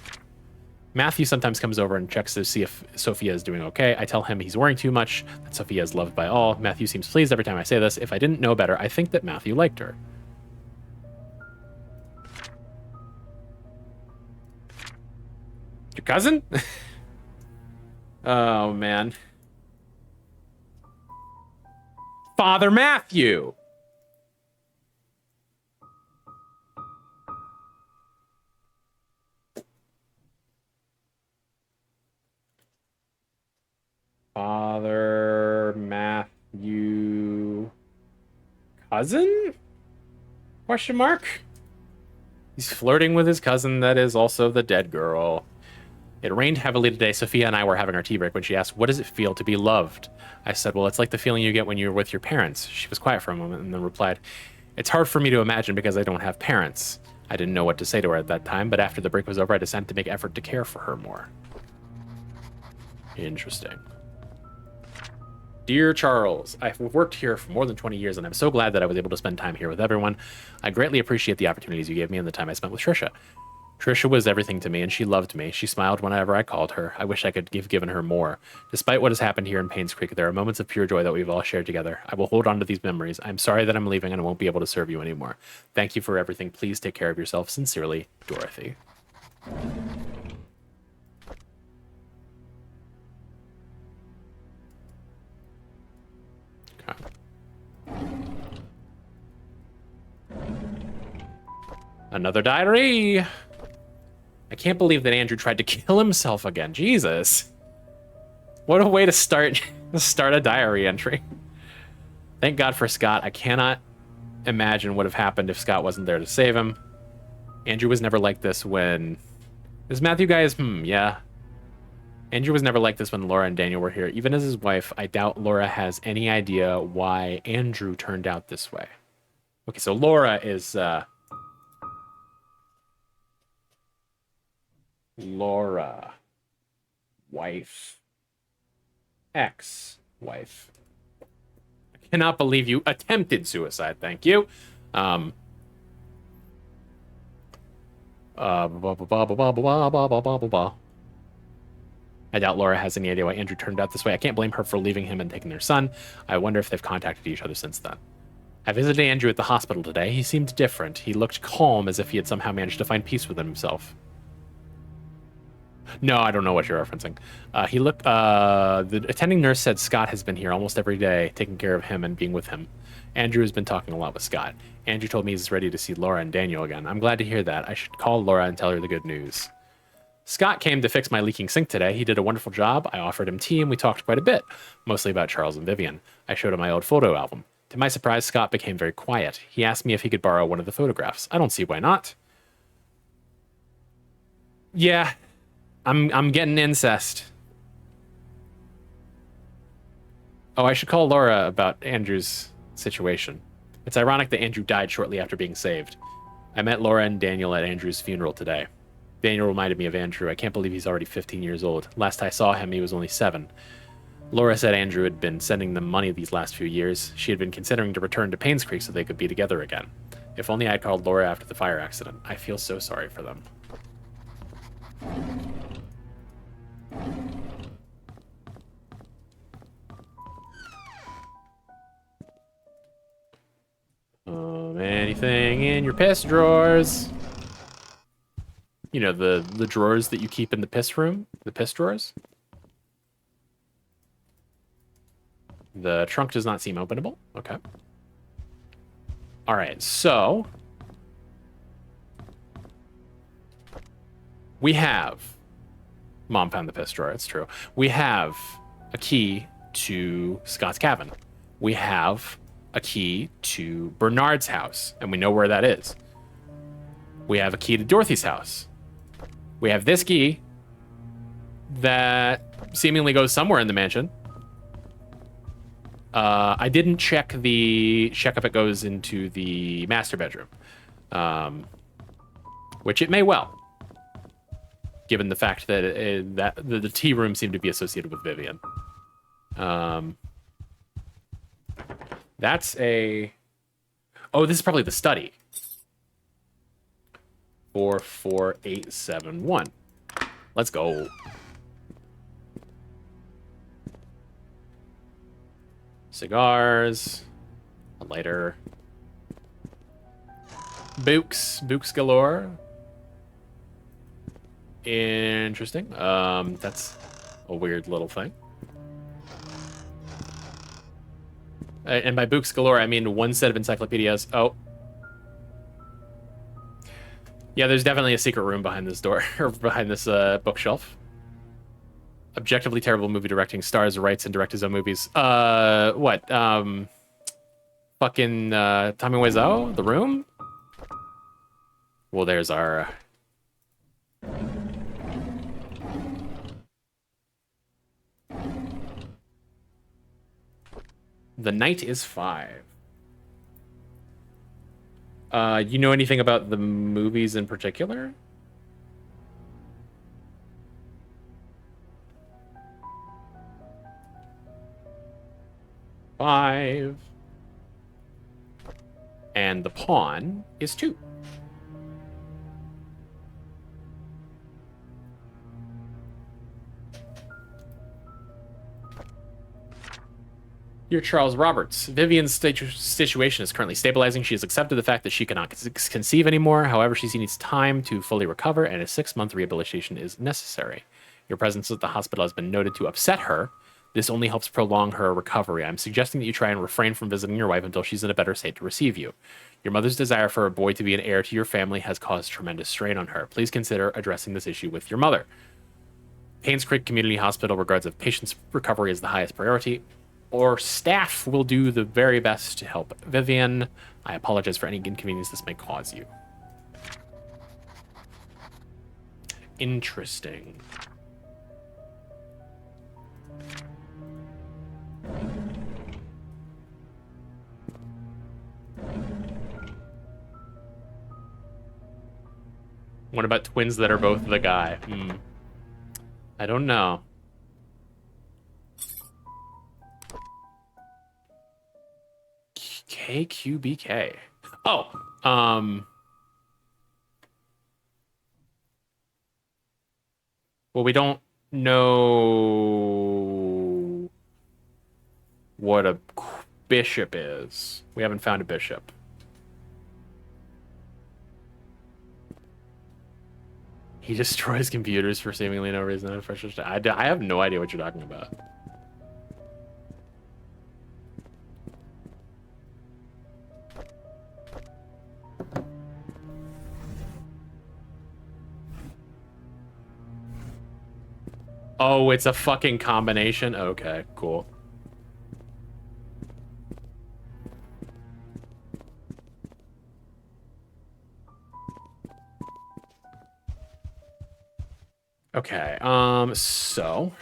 Matthew sometimes comes over and checks to see if Sophia is doing okay. I tell him he's worrying too much, that Sophia is loved by all. Matthew seems pleased every time I say this. If I didn't know better, I think that Matthew liked her. Your cousin? Oh, man. Father Matthew. Father Matthew cousin? Question mark? He's flirting with his cousin that is also the dead girl. It rained heavily today. Sophia and I were having our tea break when she asked, what does it feel to be loved? I said, well, it's like the feeling you get when you're with your parents. She was quiet for a moment and then replied, it's hard for me to imagine because I don't have parents. I didn't know what to say to her at that time, but after the break was over, I decided to make effort to care for her more. Interesting. Dear Charles, I've worked here for more than 20 years, and I'm so glad that I was able to spend time here with everyone. I greatly appreciate the opportunities you gave me and the time I spent with Trisha. Trisha was everything to me, and she loved me. She smiled whenever I called her. I wish I could have given her more. Despite what has happened here in Painscreek, there are moments of pure joy that we've all shared together. I will hold on to these memories. I'm sorry that I'm leaving and I won't be able to serve you anymore. Thank you for everything. Please take care of yourself. Sincerely, Dorothy. Okay. Another diary. I can't believe that Andrew tried to kill himself again. Jesus. What a way to start a diary entry. Thank God for Scott. I cannot imagine what would have happened if Scott wasn't there to save him. Andrew was never like this when... This Matthew guy is... yeah. Andrew was never like this when Laura and Daniel were here. Even as his wife, I doubt Laura has any idea why Andrew turned out this way. Okay, so Laura is... Laura. Wife. Ex-wife. I cannot believe you attempted suicide. Thank you. I doubt Laura has any idea why Andrew turned out this way. I can't blame her for leaving him and taking their son. I wonder if they've contacted each other since then. I visited Andrew at the hospital today. He seemed different. He looked calm, as if he had somehow managed to find peace within himself. No, I don't know what you're referencing. The attending nurse said Scott has been here almost every day, taking care of him and being with him. Andrew has been talking a lot with Scott. Andrew told me he's ready to see Laura and Daniel again. I'm glad to hear that. I should call Laura and tell her the good news. Scott came to fix my leaking sink today. He did a wonderful job. I offered him tea and we talked quite a bit, mostly about Charles and Vivian. I showed him my old photo album. To my surprise, Scott became very quiet. He asked me if he could borrow one of the photographs. I don't see why not. Yeah, I'm getting incest. Oh, I should call Laura about Andrew's situation. It's ironic that Andrew died shortly after being saved. I met Laura and Daniel at Andrew's funeral today. Daniel reminded me of Andrew. I can't believe he's already 15 years old. Last I saw him, he was only 7. Laura said Andrew had been sending them money these last few years. She had been considering to return to Painscreek so they could be together again. If only I'd called Laura after the fire accident. I feel so sorry for them. Anything in your piss drawers? You know, the drawers that you keep in the piss room? The piss drawers? The trunk does not seem openable. Okay. All right, so we have... Mom found the piss drawer, it's true. We have a key to Scott's cabin. We have a key to Bernard's house, and we know where that is. We have a key to Dorothy's house. We have this key that seemingly goes somewhere in the mansion. I didn't check if it goes into the master bedroom, which it may well, given the fact that the tea room seemed to be associated with Vivian. That's a... Oh, this is probably the study. 44871. Let's go. Cigars. A lighter. Books galore. Interesting. That's a weird little thing. And by books galore, I mean one set of encyclopedias. Oh. Yeah, there's definitely a secret room behind this door, or behind this bookshelf. Objectively terrible movie directing. Stars writes and directs his own movies. What? Fucking Tommy Wiseau? The Room? Well, there's our... The Night is 5. You know anything about the movies in particular? Five. And the pawn is 2. You're Charles Roberts. Vivian's situation is currently stabilizing. She has accepted the fact that she cannot conceive anymore. However, she needs time to fully recover, and a 6-month rehabilitation is necessary. Your presence at the hospital has been noted to upset her. This only helps prolong her recovery. I'm suggesting that you try and refrain from visiting your wife until she's in a better state to receive you. Your mother's desire for a boy to be an heir to your family has caused tremendous strain on her. Please consider addressing this issue with your mother. Painscreek Community Hospital regards a patient's recovery as the highest priority. Or staff will do the very best to help Vivian. I apologize for any inconvenience this may cause you. Interesting. What about twins that are both the guy? I don't know. KQBK. Oh, well, we don't know what a bishop is. We haven't found a bishop. He destroys computers for seemingly no reason. I have no idea what you're talking about. Oh, it's a fucking combination? Okay, cool. Okay, so...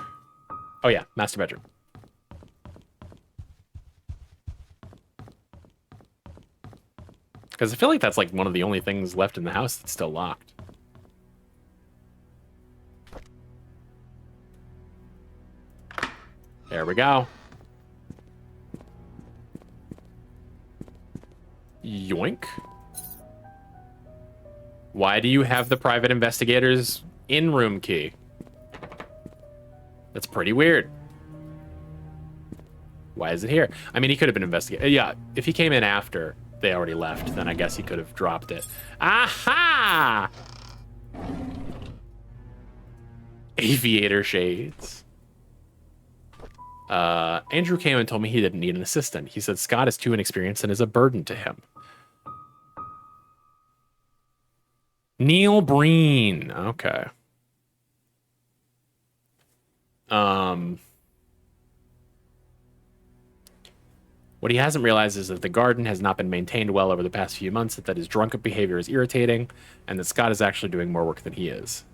Oh yeah, master bedroom. Because I feel like that's like one of the only things left in the house that's still locked. There we go. Yoink. Why do you have the private investigator's in-room key? That's pretty weird. Why is it here? I mean, he could have been investigating. Yeah, if he came in after they already left, then I guess he could have dropped it. Aha! Aviator shades. Andrew came and told me he didn't need an assistant. He said Scott is too inexperienced and is a burden to him. Neil Breen. Okay. What he hasn't realized is that the garden has not been maintained well over the past few months, that his drunken behavior is irritating, and that Scott is actually doing more work than he is.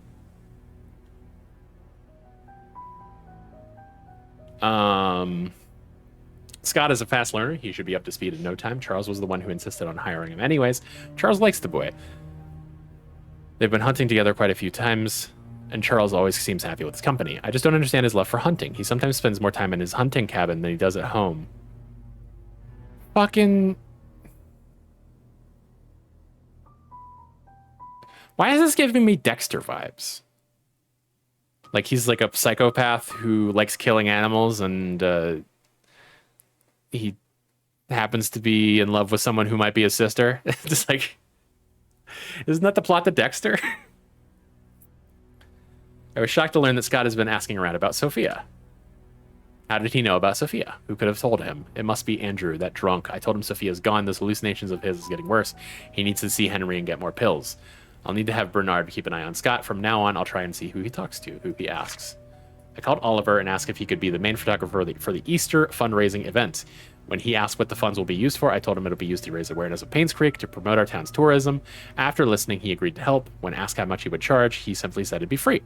Scott is a fast learner. He should be up to speed in no time. Charles was the one who insisted on hiring him anyways. Charles likes the boy. They've been hunting together quite a few times, and Charles always seems happy with his company. I just don't understand his love for hunting. He sometimes spends more time in his hunting cabin than he does at home. Fucking... Why is this giving me Dexter vibes? Like he's like a psychopath who likes killing animals, and he happens to be in love with someone who might be his sister. Just like... Isn't that the plot to Dexter? I was shocked to learn that Scott has been asking around about Sophia. How did he know about Sophia? Who could have told him? It must be Andrew, that drunk. I told him Sophia's gone. Those hallucinations of his is getting worse. He needs to see Henry and get more pills. I'll need to have Bernard keep an eye on Scott. From now on, I'll try and see who he talks to, who he asks. I called Oliver and asked if he could be the main photographer for the Easter fundraising event. When he asked what the funds will be used for, I told him it'll be used to raise awareness of Painscreek to promote our town's tourism. After listening, he agreed to help. When asked how much he would charge, he simply said it'd be free.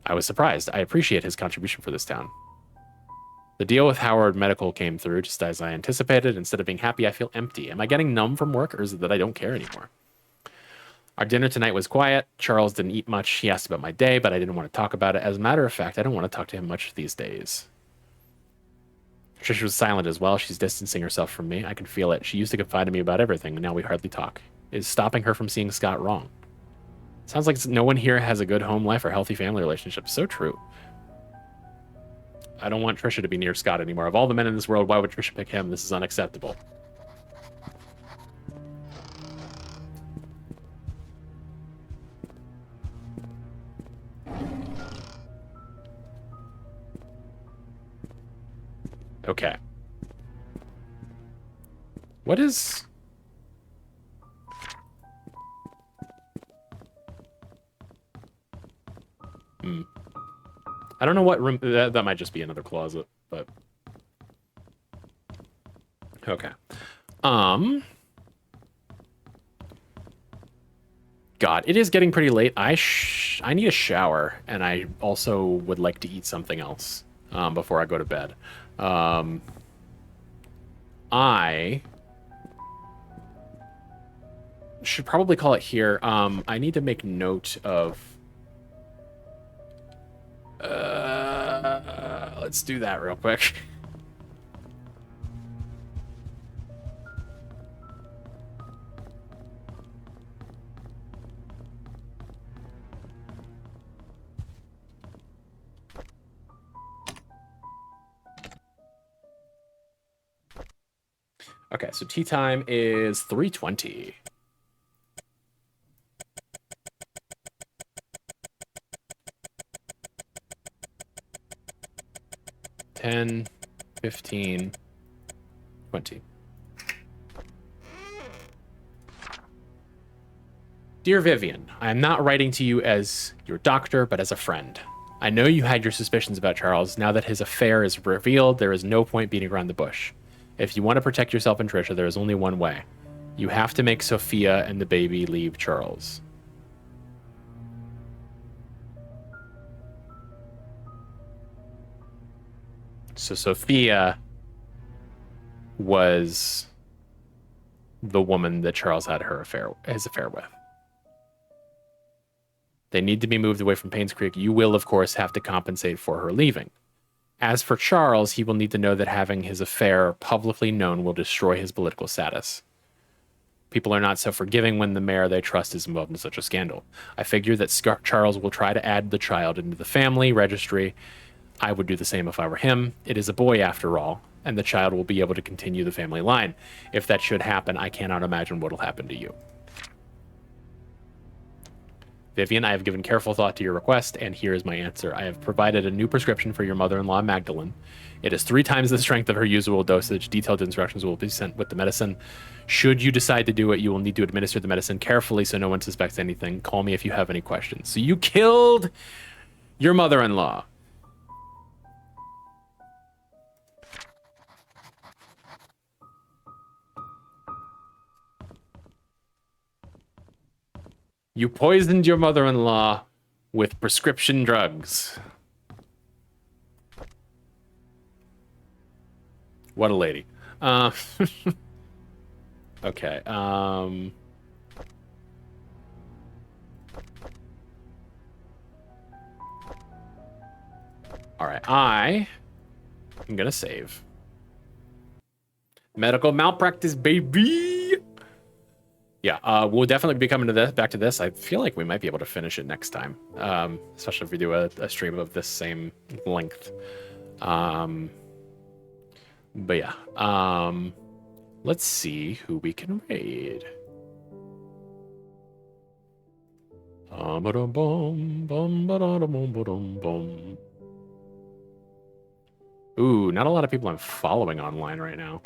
I was surprised. I appreciate his contribution for this town. The deal with Howard Medical came through just as I anticipated. Instead of being happy, I feel empty. Am I getting numb from work, or is it that I don't care anymore? Our dinner tonight was quiet. Charles didn't eat much. He asked about my day, but I didn't want to talk about it. As a matter of fact, I don't want to talk to him much these days. Trish was silent as well. She's distancing herself from me. I can feel it. She used to confide in me about everything, and now we hardly talk. Is stopping her from seeing Scott wrong? Sounds like no one here has a good home life or healthy family relationship. So true. I don't want Trisha to be near Scott anymore. Of all the men in this world, why would Trisha pick him? This is unacceptable. Okay. What is... I don't know what room... That might just be another closet, but... Okay. God, it is getting pretty late. I need a shower, and I also would like to eat something else before I go to bed. I should probably call it here. I need to make note of... let's do that real quick. Okay, so tea time is 3:20. 10, 15, 20. Dear Vivian, I am not writing to you as your doctor, but as a friend. I know you had your suspicions about Charles. Now that his affair is revealed, there is no point beating around the bush. If you want to protect yourself and Trisha, there is only one way. You have to make Sophia and the baby leave Charles. So Sophia was the woman that Charles had his affair with. They need to be moved away from Painscreek. You will, of course, have to compensate for her leaving. As for Charles, he will need to know that having his affair publicly known will destroy his political status. People are not so forgiving when the mayor they trust is involved in such a scandal. I figure that Charles will try to add the child into the family registry. I would do the same if I were him. It is a boy after all, and the child will be able to continue the family line. If that should happen, I cannot imagine what will happen to you. Vivian, I have given careful thought to your request, and here is my answer. I have provided a new prescription for your mother-in-law, Magdalene. It is 3 times the strength of her usual dosage. Detailed instructions will be sent with the medicine. Should you decide to do it, you will need to administer the medicine carefully so no one suspects anything. Call me if you have any questions. So you killed your mother-in-law. You poisoned your mother-in-law with prescription drugs. What a lady. Okay. All right. I am going to save. Medical malpractice, baby. Yeah, we'll definitely be coming to back to this. I feel like we might be able to finish it next time, especially if we do a stream of this same length. But yeah, let's see who we can raid. Ooh, not a lot of people I'm following online right now.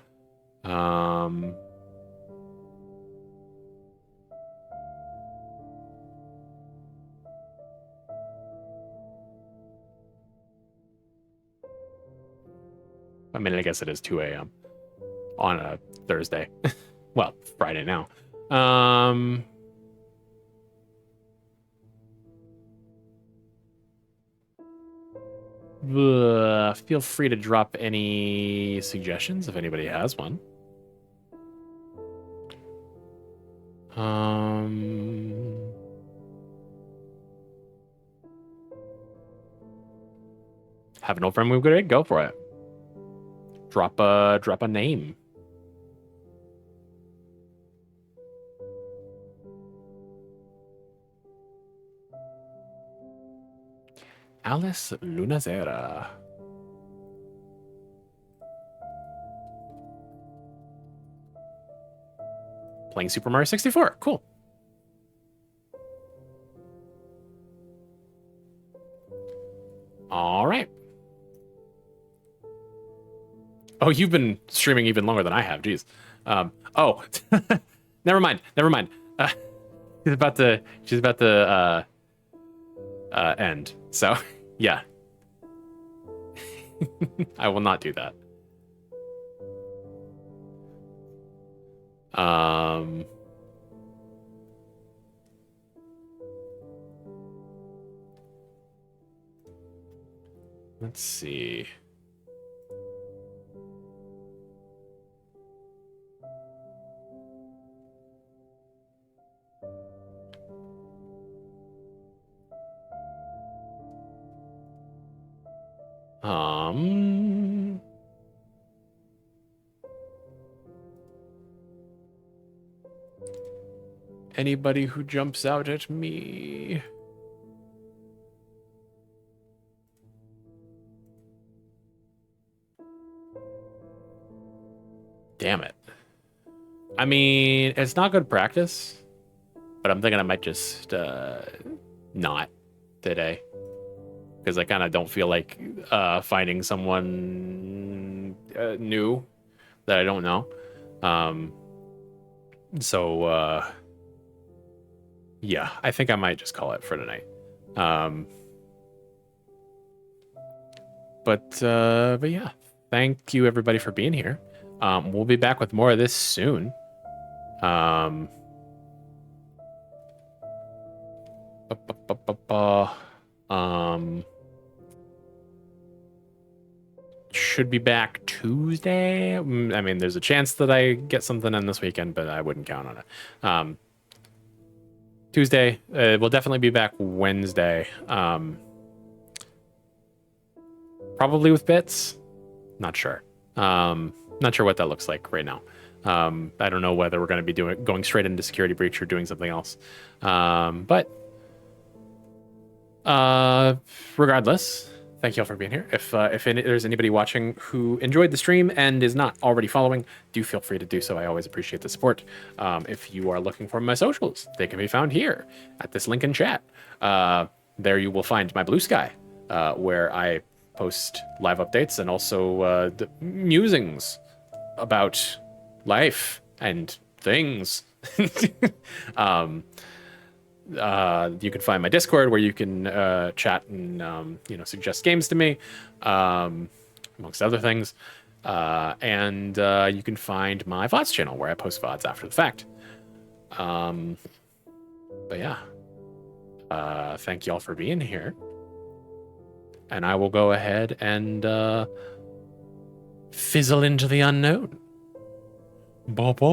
I mean, I guess it is 2 a.m. on a Thursday. Well, Friday now. Feel free to drop any suggestions if anybody has one. Have an old friend move good? Go for it. Drop a name. Alice Lunazera. Playing Super Mario 64. Cool. All right. Oh, you've been streaming even longer than I have. Jeez. Oh, never mind. She's about to end. So, yeah. I will not do that. Let's see. Anybody who jumps out at me. Damn it. I mean, it's not good practice, but I'm thinking I might just not today. because I kind of don't feel like finding someone new that I don't know. So yeah, I think I might just call it for tonight. But yeah, thank you everybody for being here. We'll be back with more of this soon. Should be back Tuesday. I mean, there's a chance that I get something in this weekend, but I wouldn't count on it. Tuesday. We'll definitely be back Wednesday. Probably with bits. Not sure. Not sure what that looks like right now. I don't know whether we're going to be going straight into security breach or doing something else. But regardless, thank you all for being here. If there's anybody watching who enjoyed the stream and is not already following, do feel free to do so. I always appreciate the support. If you are looking for my socials, they can be found here at this link in chat. There you will find my Blue Sky, where I post live updates and also the musings about life and things. You can find my Discord where you can chat and suggest games to me, amongst other things. And you can find my VODs channel where I post VODs after the fact. But yeah, thank you all for being here. And I will go ahead and fizzle into the unknown. Bye-bye.